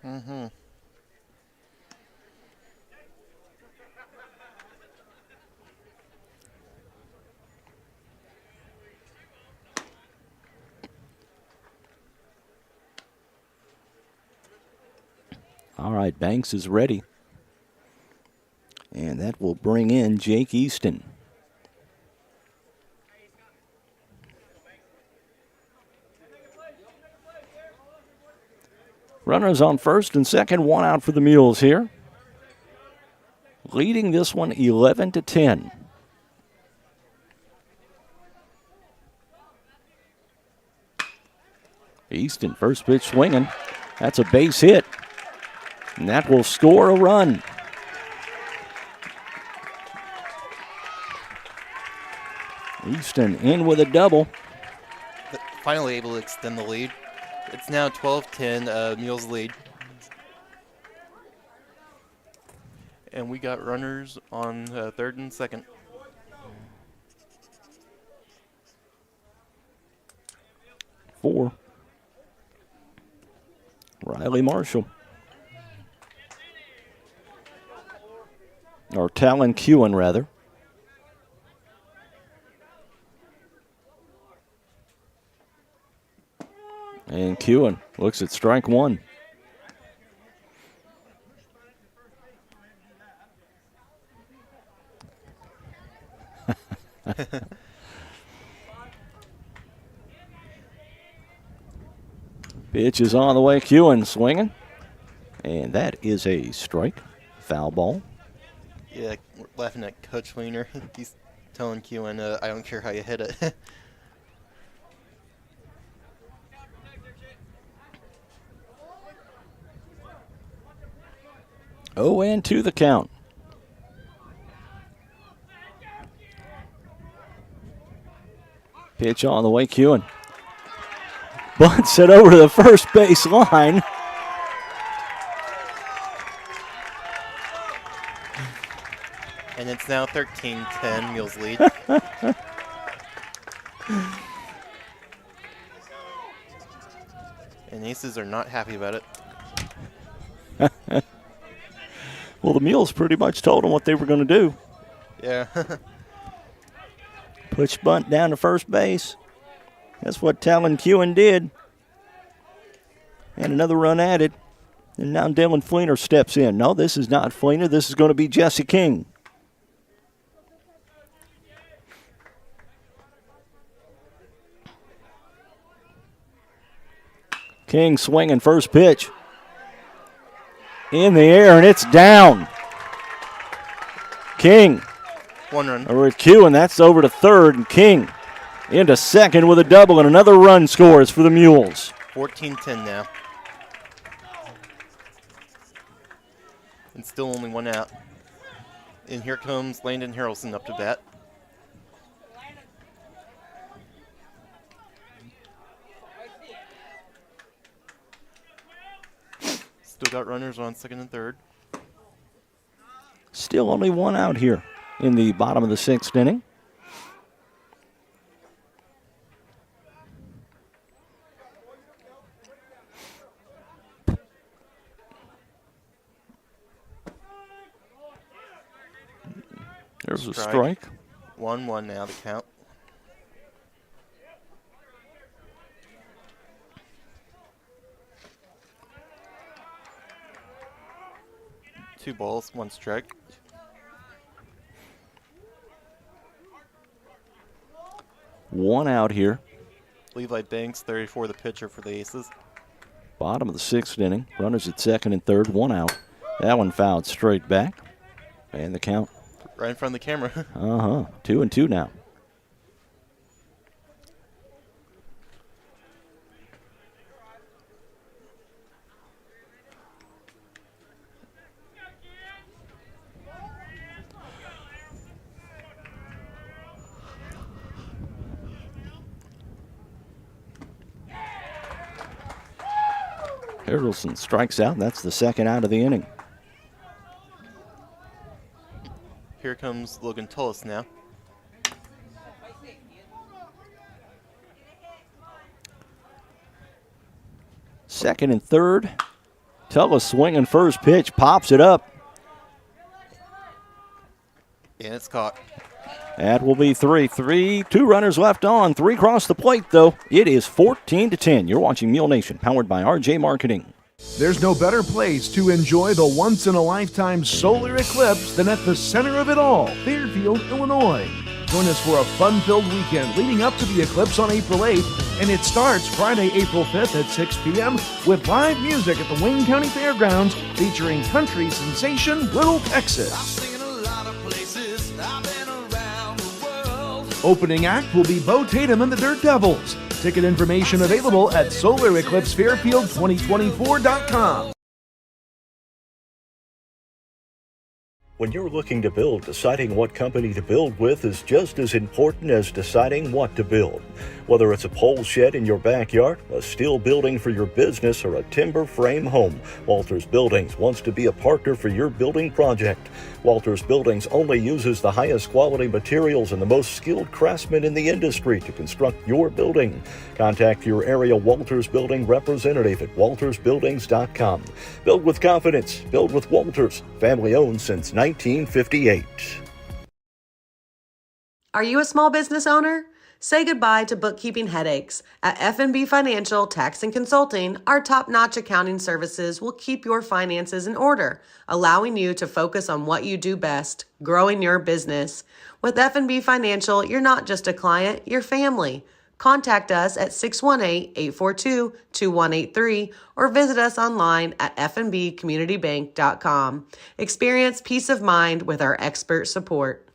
Mm-hmm. All right, Banks is ready. And that will bring in Jake Easton. Runners on first and second, 1 out for the Mules here. Leading this one 11-10. Easton, first pitch swinging. That's a base hit. And that will score a run. Easton in with a double. Finally able to extend the lead. It's now 12-10, Mules lead. And we got runners on third and second. For Riley Marshall. Or Talon Kewen, rather. And Kewen looks at strike 1. Pitch is on the way. Kewen swinging. And that is a strike. Foul ball. Yeah, we're laughing at Coach Wiener. He's telling Kewen, I don't care how you hit it. Oh, and 2 the count. Pitch on the way, Kewen. Bunts it over to the first base line. And it's now 13-10, Mules lead. And Aces are not happy about it. Well, the Mules pretty much told them what they were going to do. Yeah. Push bunt down to first base. That's what Talon Kewen did. And another run added. And now Dylan Fleener steps in. No, this is not Fleener. This is going to be Jesse King. King swinging first pitch. In the air, and it's down. King. 1 run. Over at Q, and that's over to third, and King into second with a double, and another run scores for the Mules. 14-10 now. And still only 1 out. And here comes Landon Harrelson up to bat. Still got runners on second and third. Still only 1 out here in the bottom of the 6th inning. There's a strike. 1-1 now to count. Two balls, 1 strike. One out here. Levi Banks, 34, the pitcher for the Aces. Bottom of the 6th inning. Runners at second and third, 1 out. That one fouled straight back. And the count. Right in front of the camera. 2-2 now. Harrelson strikes out. That's the 2nd out of the inning. Here comes Logan Tullis now. Second and third. Tullis swinging first pitch, pops it up. And it's caught. That will be 3-3. 2 runners left on. 3 across the plate, though. It is 14-10. You're watching Mule Nation, powered by RJ Marketing. There's no better place to enjoy the once-in-a-lifetime solar eclipse than at the center of it all, Fairfield, Illinois. Join us for a fun-filled weekend leading up to the eclipse on April 8th, and it starts Friday, April 5th at 6 p.m. with live music at the Wayne County Fairgrounds featuring country sensation Little Texas. Opening act will be Bo Tatum and the Dirt Devils. Ticket information available at SolarEclipseFairfield2024.com. When you're looking to build, deciding what company to build with is just as important as deciding what to build. Whether it's a pole shed in your backyard, a steel building for your business, or a timber frame home, Walters Buildings wants to be a partner for your building project. Walters Buildings only uses the highest quality materials and the most skilled craftsmen in the industry to construct your building. Contact your area Walters Building representative at waltersbuildings.com. Build with confidence. Build with Walters. Family owned since 1958. Are you a small business owner? Say goodbye to bookkeeping headaches. At F&B Financial Tax and Consulting, our top-notch accounting services will keep your finances in order, allowing you to focus on what you do best, growing your business. With F&B Financial, you're not just a client, you're family. Contact us at 618-842-2183 or visit us online at fnbcommunitybank.com. Experience peace of mind with our expert support.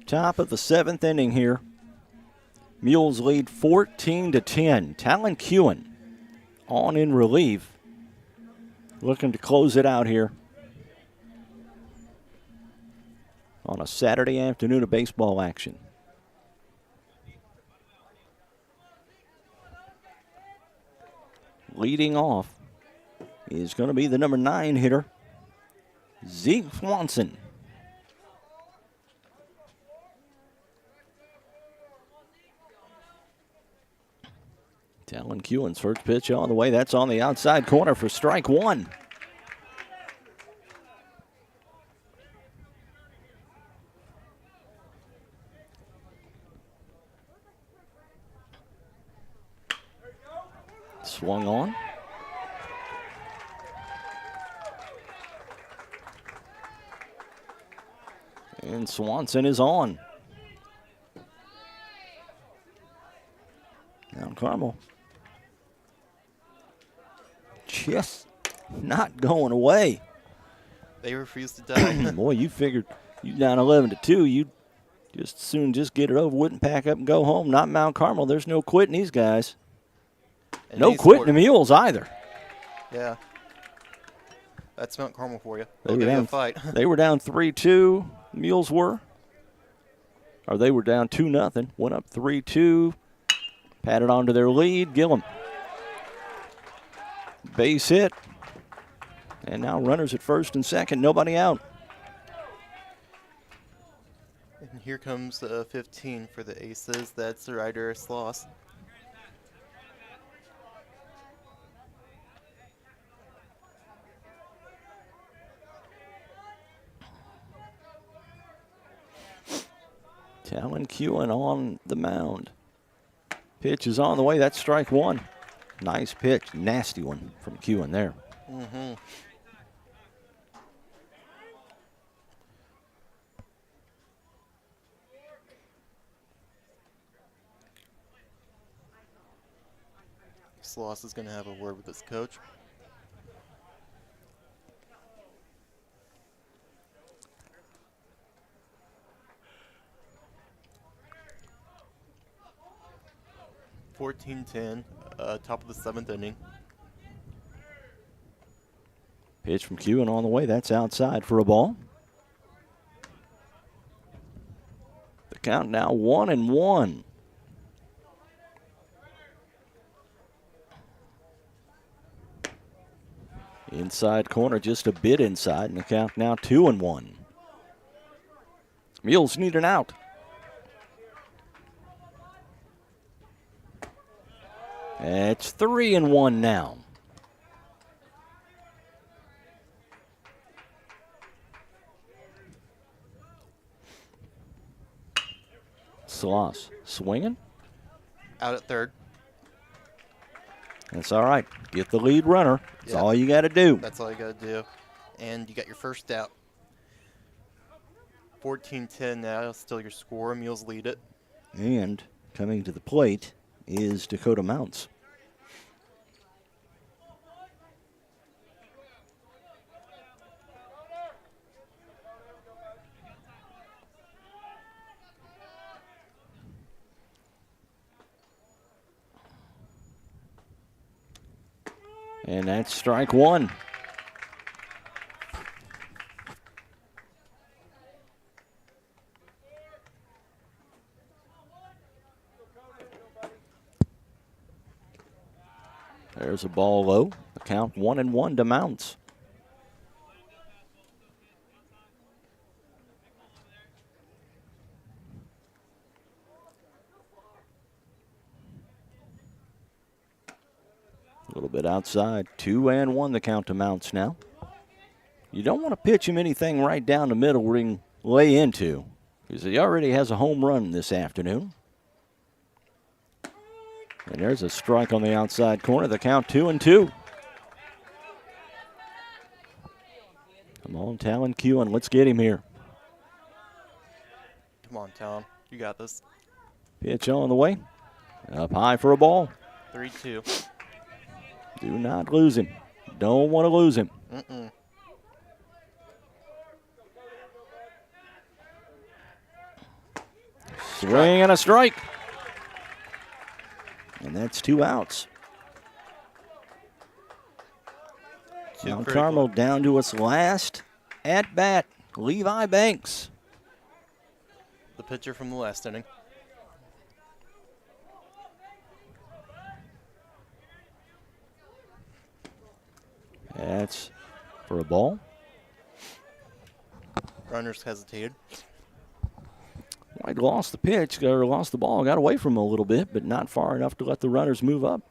Top of the 7th inning here. Mules lead 14-10. Talon Kewen on in relief. Looking to close it out here on a Saturday afternoon of baseball action. Leading off is going to be the number 9 hitter, Zeke Swanson. Talon Kewen's first pitch on the way. That's on the outside corner for strike 1. swung on. And Swanson is on. Now Carmel just not going away. They refuse to die. Boy, you figured you down 11-2. You just soon just get it over with and pack up and go home. Not Mount Carmel. There's no quitting these guys. And no quitting the Mules either. Yeah. That's Mount Carmel for you. They They'll were give you down. a fight. They were down 3-2. Mules were, or they were down 2-0. Went up 3-2. Patted on to their lead. Gillum. Base hit. And now runners at first and second. Nobody out. And here comes 15 for the Aces. That's the Ryder Sloss. Talon Kewen on the mound. Pitch is on the way. That's strike one. Nice pitch. Nasty one from Kewen there. Mm-hmm. Sloss is going to have a word with his coach. (14-10), top of the 7th inning. Pitch from Kewen on the way. That's outside for a ball. The count now 1-1. Inside corner, just a bit inside, and the count now 2-1. Mules need an out. It's 3-1 now. Sloss swinging. Out at third. That's all right. Get the lead runner. That's Yep. all you got to do. That's all you got to do. And you got your first out. 14-10 now, still your score. Mules lead it. And coming to the plate is Dakota Mounts. And that's strike one. There's a ball low. The count 1-1 to Mounts. A little bit outside. 2-1 the count to Mounts now. You don't want to pitch him anything right down the middle where he can lay into, because he already has a home run this afternoon. And there's a strike on the outside corner. The count 2-2. Come on, Talon Kewen. Let's get him here. Come on, Talon. You got this. Pitch on the way. Up high for a ball. 3-2. Do not lose him. Don't want to lose him. Mm-mm. Swing and a strike. And that's 2 outs. Mount Carmel down to its last at bat. Levi Banks. The pitcher from the last inning. That's for a ball. Runners hesitated. White lost the pitch, or lost the ball, got away from him a little bit, but not far enough to let the runners move up.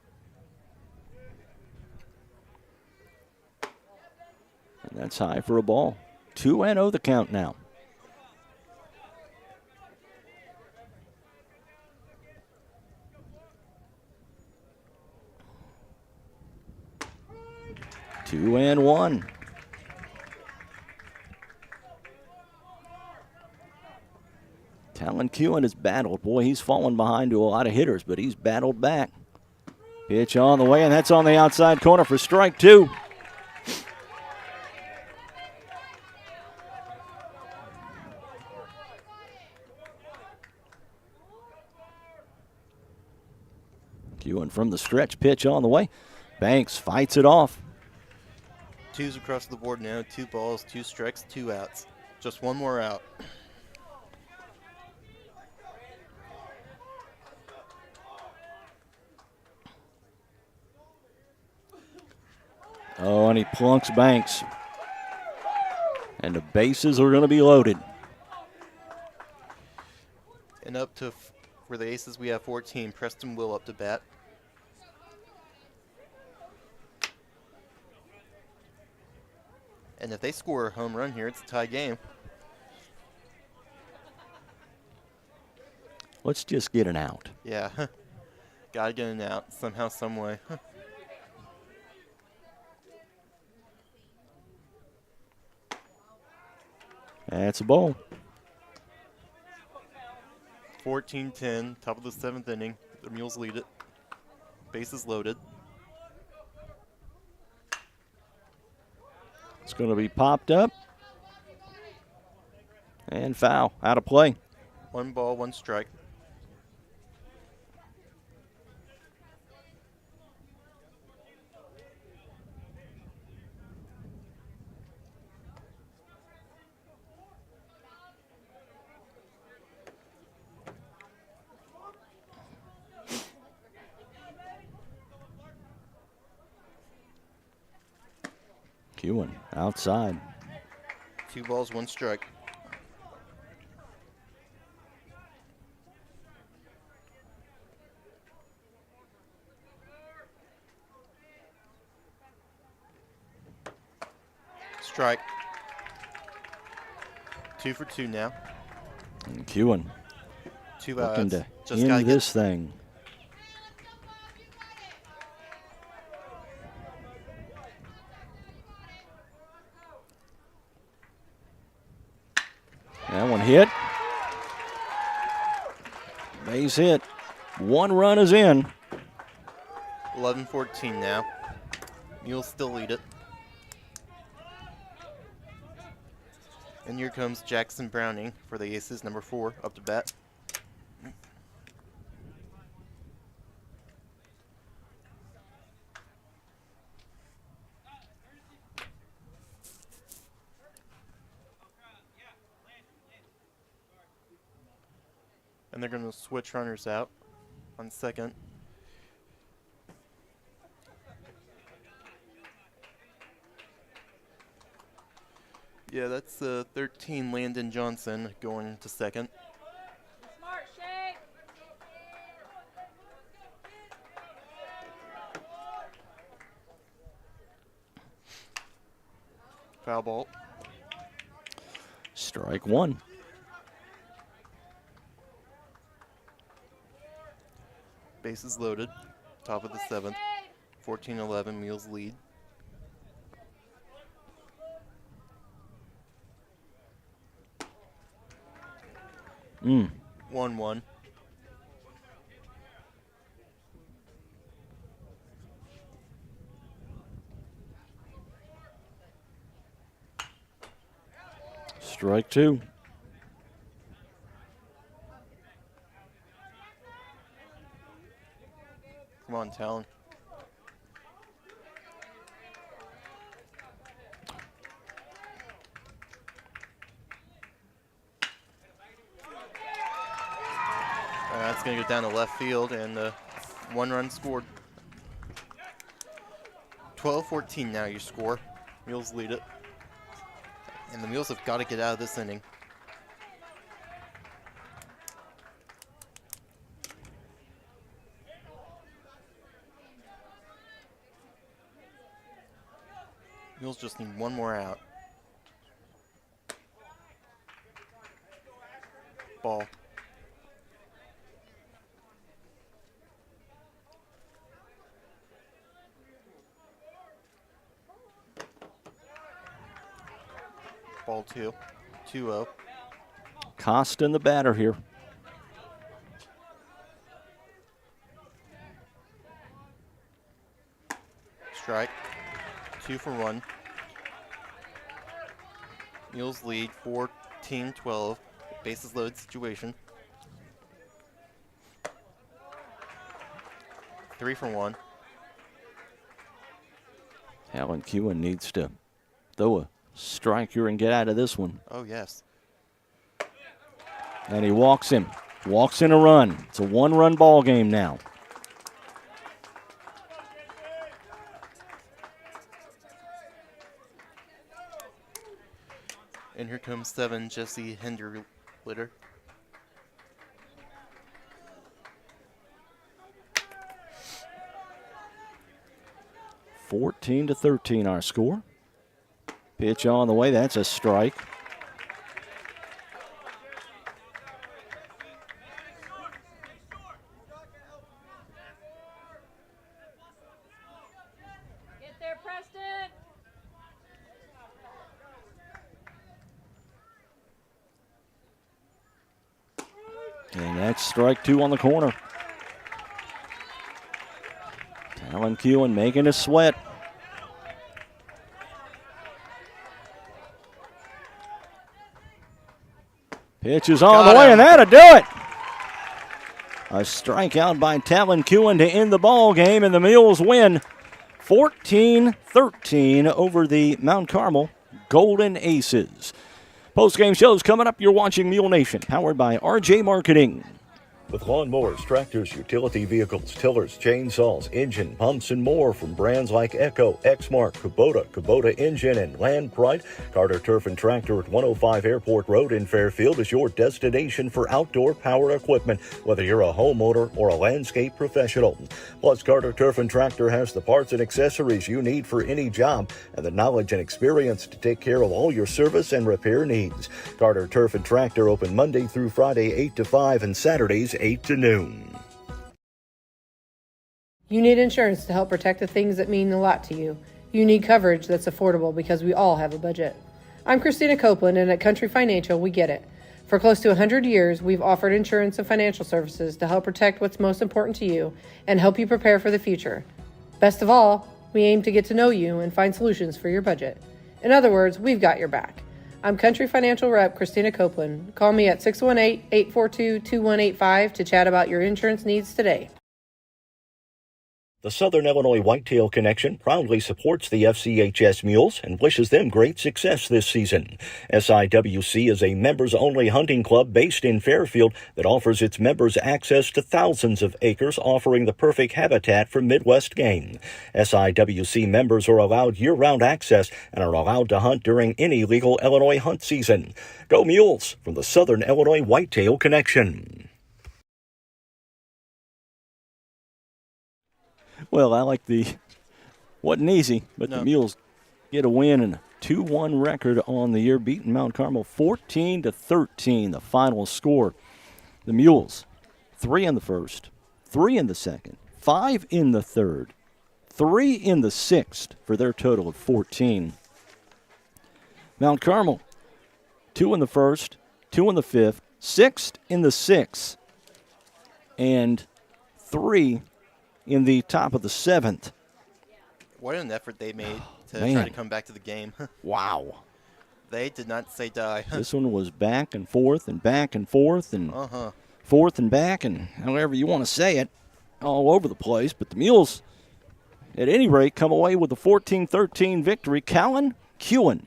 And that's high for a ball. 2-0 the count now. 2-1. Talon Kewen has battled. Boy, he's fallen behind to a lot of hitters, but he's battled back. Pitch on the way, and that's on the outside corner for strike 2. Kewen from the stretch, pitch on the way. Banks fights it off. 2s across the board now. 2 balls, 2 strikes, 2 outs. Just one more out. Oh, and he plunks Banks. And the bases are going to be loaded. And up to, for the Aces, we have 14. Preston Will up to bat. And if they score a home run here, it's a tie game. Let's just get an out. Yeah. Gotta get an out somehow, some way. That's a ball. 14-10, top of the 7th inning. The Mules lead it. Bases loaded. It's going to be popped up. And foul, out of play. 1 ball, 1 strike. Kewen outside. 2 balls, 1 strike. Strike. 2 for 2 now. And Kewen 2 looking outs. to Just gotta end get this thing. That one hit. Base hit. 1 run is in. 11-14 now. Mules still lead it. And here comes Jackson Browning for the Aces, number 4, up to bat. And they're going to switch runners out on second. Yeah, that's 13 Landon Johnson going to second. Smart shake. Foul ball. Strike 1. Bases loaded. Top of the 7th. 14-11, Mules lead. Mm. 1-1. Strike 2. Come on, Talon. That's going to go down to left field, and 1 run scored. 12-14 now your score. Mules lead it. And the Mules have got to get out of this inning. Mules just need 1 more out. Ball. Ball 2-0. Costin the batter here. Strike. 2 for 1. Mules lead 14-12. Bases loaded situation. 3 for 1. Alan Kewen needs to throw a strike here and get out of this one. Oh, yes. And he walks him. Walks in a run. It's a one-run ball game now. And here comes 7, Jesse Hinderlitter. (14-13) our score. Pitch on the way. That's a strike. Get there, Preston. And that's strike 2 on the corner. Talon Kewen making a sweat. Pitch is on the way, and that'll do it. A strikeout by Talon Kewen to end the ball game, and the Mules win 14-13 over the Mount Carmel Golden Aces. Post-game shows coming up. You're watching Mule Nation, powered by RJ Marketing. With lawnmowers, tractors, utility vehicles, tillers, chainsaws, engine, pumps, and more from brands like Echo, Exmark, Kubota Engine, and Land Pride, Carter Turf and Tractor at 105 Airport Road in Fairfield is your destination for outdoor power equipment, whether you're a homeowner or a landscape professional. Plus, Carter Turf and Tractor has the parts and accessories you need for any job and the knowledge and experience to take care of all your service and repair needs. Carter Turf and Tractor open Monday through Friday 8 to 5 and Saturdays 8 to noon. You need insurance to help protect the things that mean a lot to you. You need coverage that's affordable because we all have a budget. I'm Christina Copeland, and at Country Financial, we get it. For close to 100 years, we've offered insurance and financial services to help protect what's most important to you and help you prepare for the future. Best of all, we aim to get to know you and find solutions for your budget. In other words, we've got your back. I'm Country Financial Rep Christina Copeland. Call me at 618-842-2185 to chat about your insurance needs today. The Southern Illinois Whitetail Connection proudly supports the FCHS Mules and wishes them great success this season. SIWC is a members-only hunting club based in Fairfield that offers its members access to thousands of acres, offering the perfect habitat for Midwest game. SIWC members are allowed year-round access and are allowed to hunt during any legal Illinois hunt season. Go Mules from the Southern Illinois Whitetail Connection. Well, I like wasn't easy, but No. the Mules get a win and a 2-1 record on the year, beating Mount Carmel 14-13, the final score. The Mules, 3 in the first, 3 in the second, 5 in the third, 3 in the sixth for their total of 14. Mount Carmel, 2 in the first, 2 in the fifth, 6 in the sixth, and 3 in the top of the seventh. What an effort they made to Man. try to come back to the game. Wow. They did not say die. This one was back and forth and back and forth and Uh-huh. forth and back and however you want to say it, all over the place. But the Mules, at any rate, come away with a 14-13 victory. Talon Kewen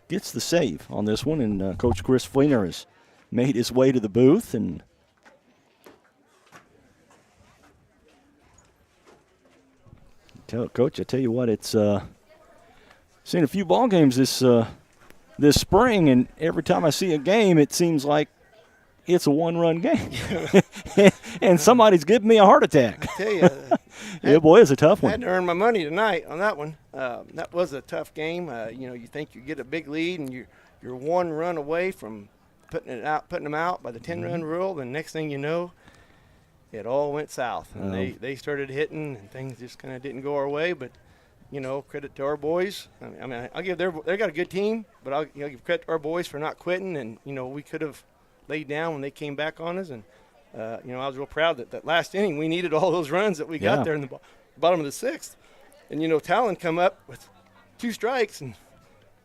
gets the save on this one, and Coach Chris Fleener has made his way to the booth. And Coach, I tell you what, it's seen a few ball games this spring, and every time I see a game, it seems like it's a one-run game, and somebody's giving me a heart attack. I tell you, Yeah, boy, it's a tough I one. had to earn my money tonight on that one. That was a tough game. You think you get a big lead, and you're one run away from putting them out by the 10-run rule. Then next thing you know, it all went south, and they started hitting, and things just kind of didn't go our way. But credit to our boys. I mean, I'll give they got a good team, but I'll give credit to our boys for not quitting. And we could have laid down when they came back on us. And I was real proud that last inning we needed all those runs that we got there in the bottom of the sixth. And Talon come up with 2 strikes, and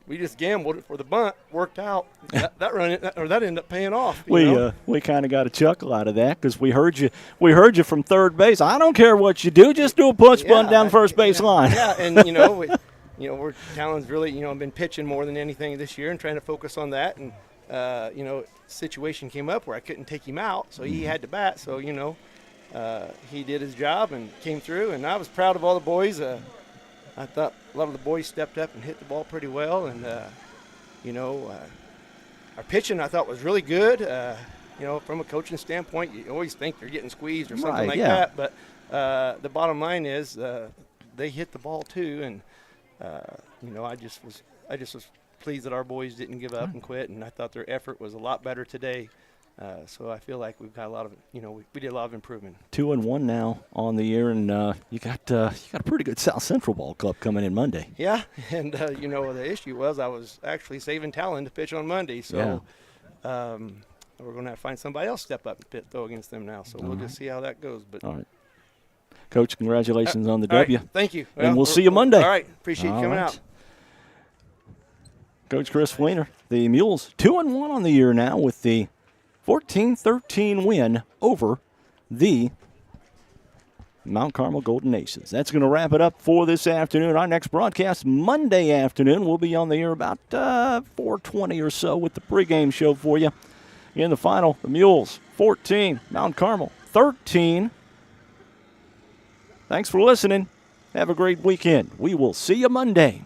we just gambled for the bunt. Worked out. that ended up paying off. We kind of got a chuckle out of that because we heard you from third base. I don't care what you do, just do a punch bunt down first base line. Yeah, and we're Talon's really been pitching more than anything this year and trying to focus on that. And situation came up where I couldn't take him out, so he had to bat. So he did his job and came through, and I was proud of all the boys. I thought a lot of the boys stepped up and hit the ball pretty well, and our pitching I thought was really good. From a coaching standpoint, you always think they're getting squeezed or something that, but the bottom line is they hit the ball too, and I just was pleased that our boys didn't give up and quit, and I thought their effort was a lot better today. So I feel like we've got a lot of, we did a lot of improvement. 2-1 now on the year, and you got a pretty good South Central ball club coming in Monday. Yeah, and the issue was I was actually saving Talon to pitch on Monday, so we're going to have to find somebody else step up and throw against them now. So we'll just see how that goes. But all right, Coach, congratulations on the W. Right, thank you. And we'll see you Monday. All right, appreciate you coming out. Coach Chris Fleener, the Mules 2-1 on the year now with the 14-13 win over the Mount Carmel Golden Aces. That's going to wrap it up for this afternoon. Our next broadcast Monday afternoon. We'll be on the air about 4:20 or so with the pregame show for you. In the final, the Mules 14, Mount Carmel 13. Thanks for listening. Have a great weekend. We will see you Monday.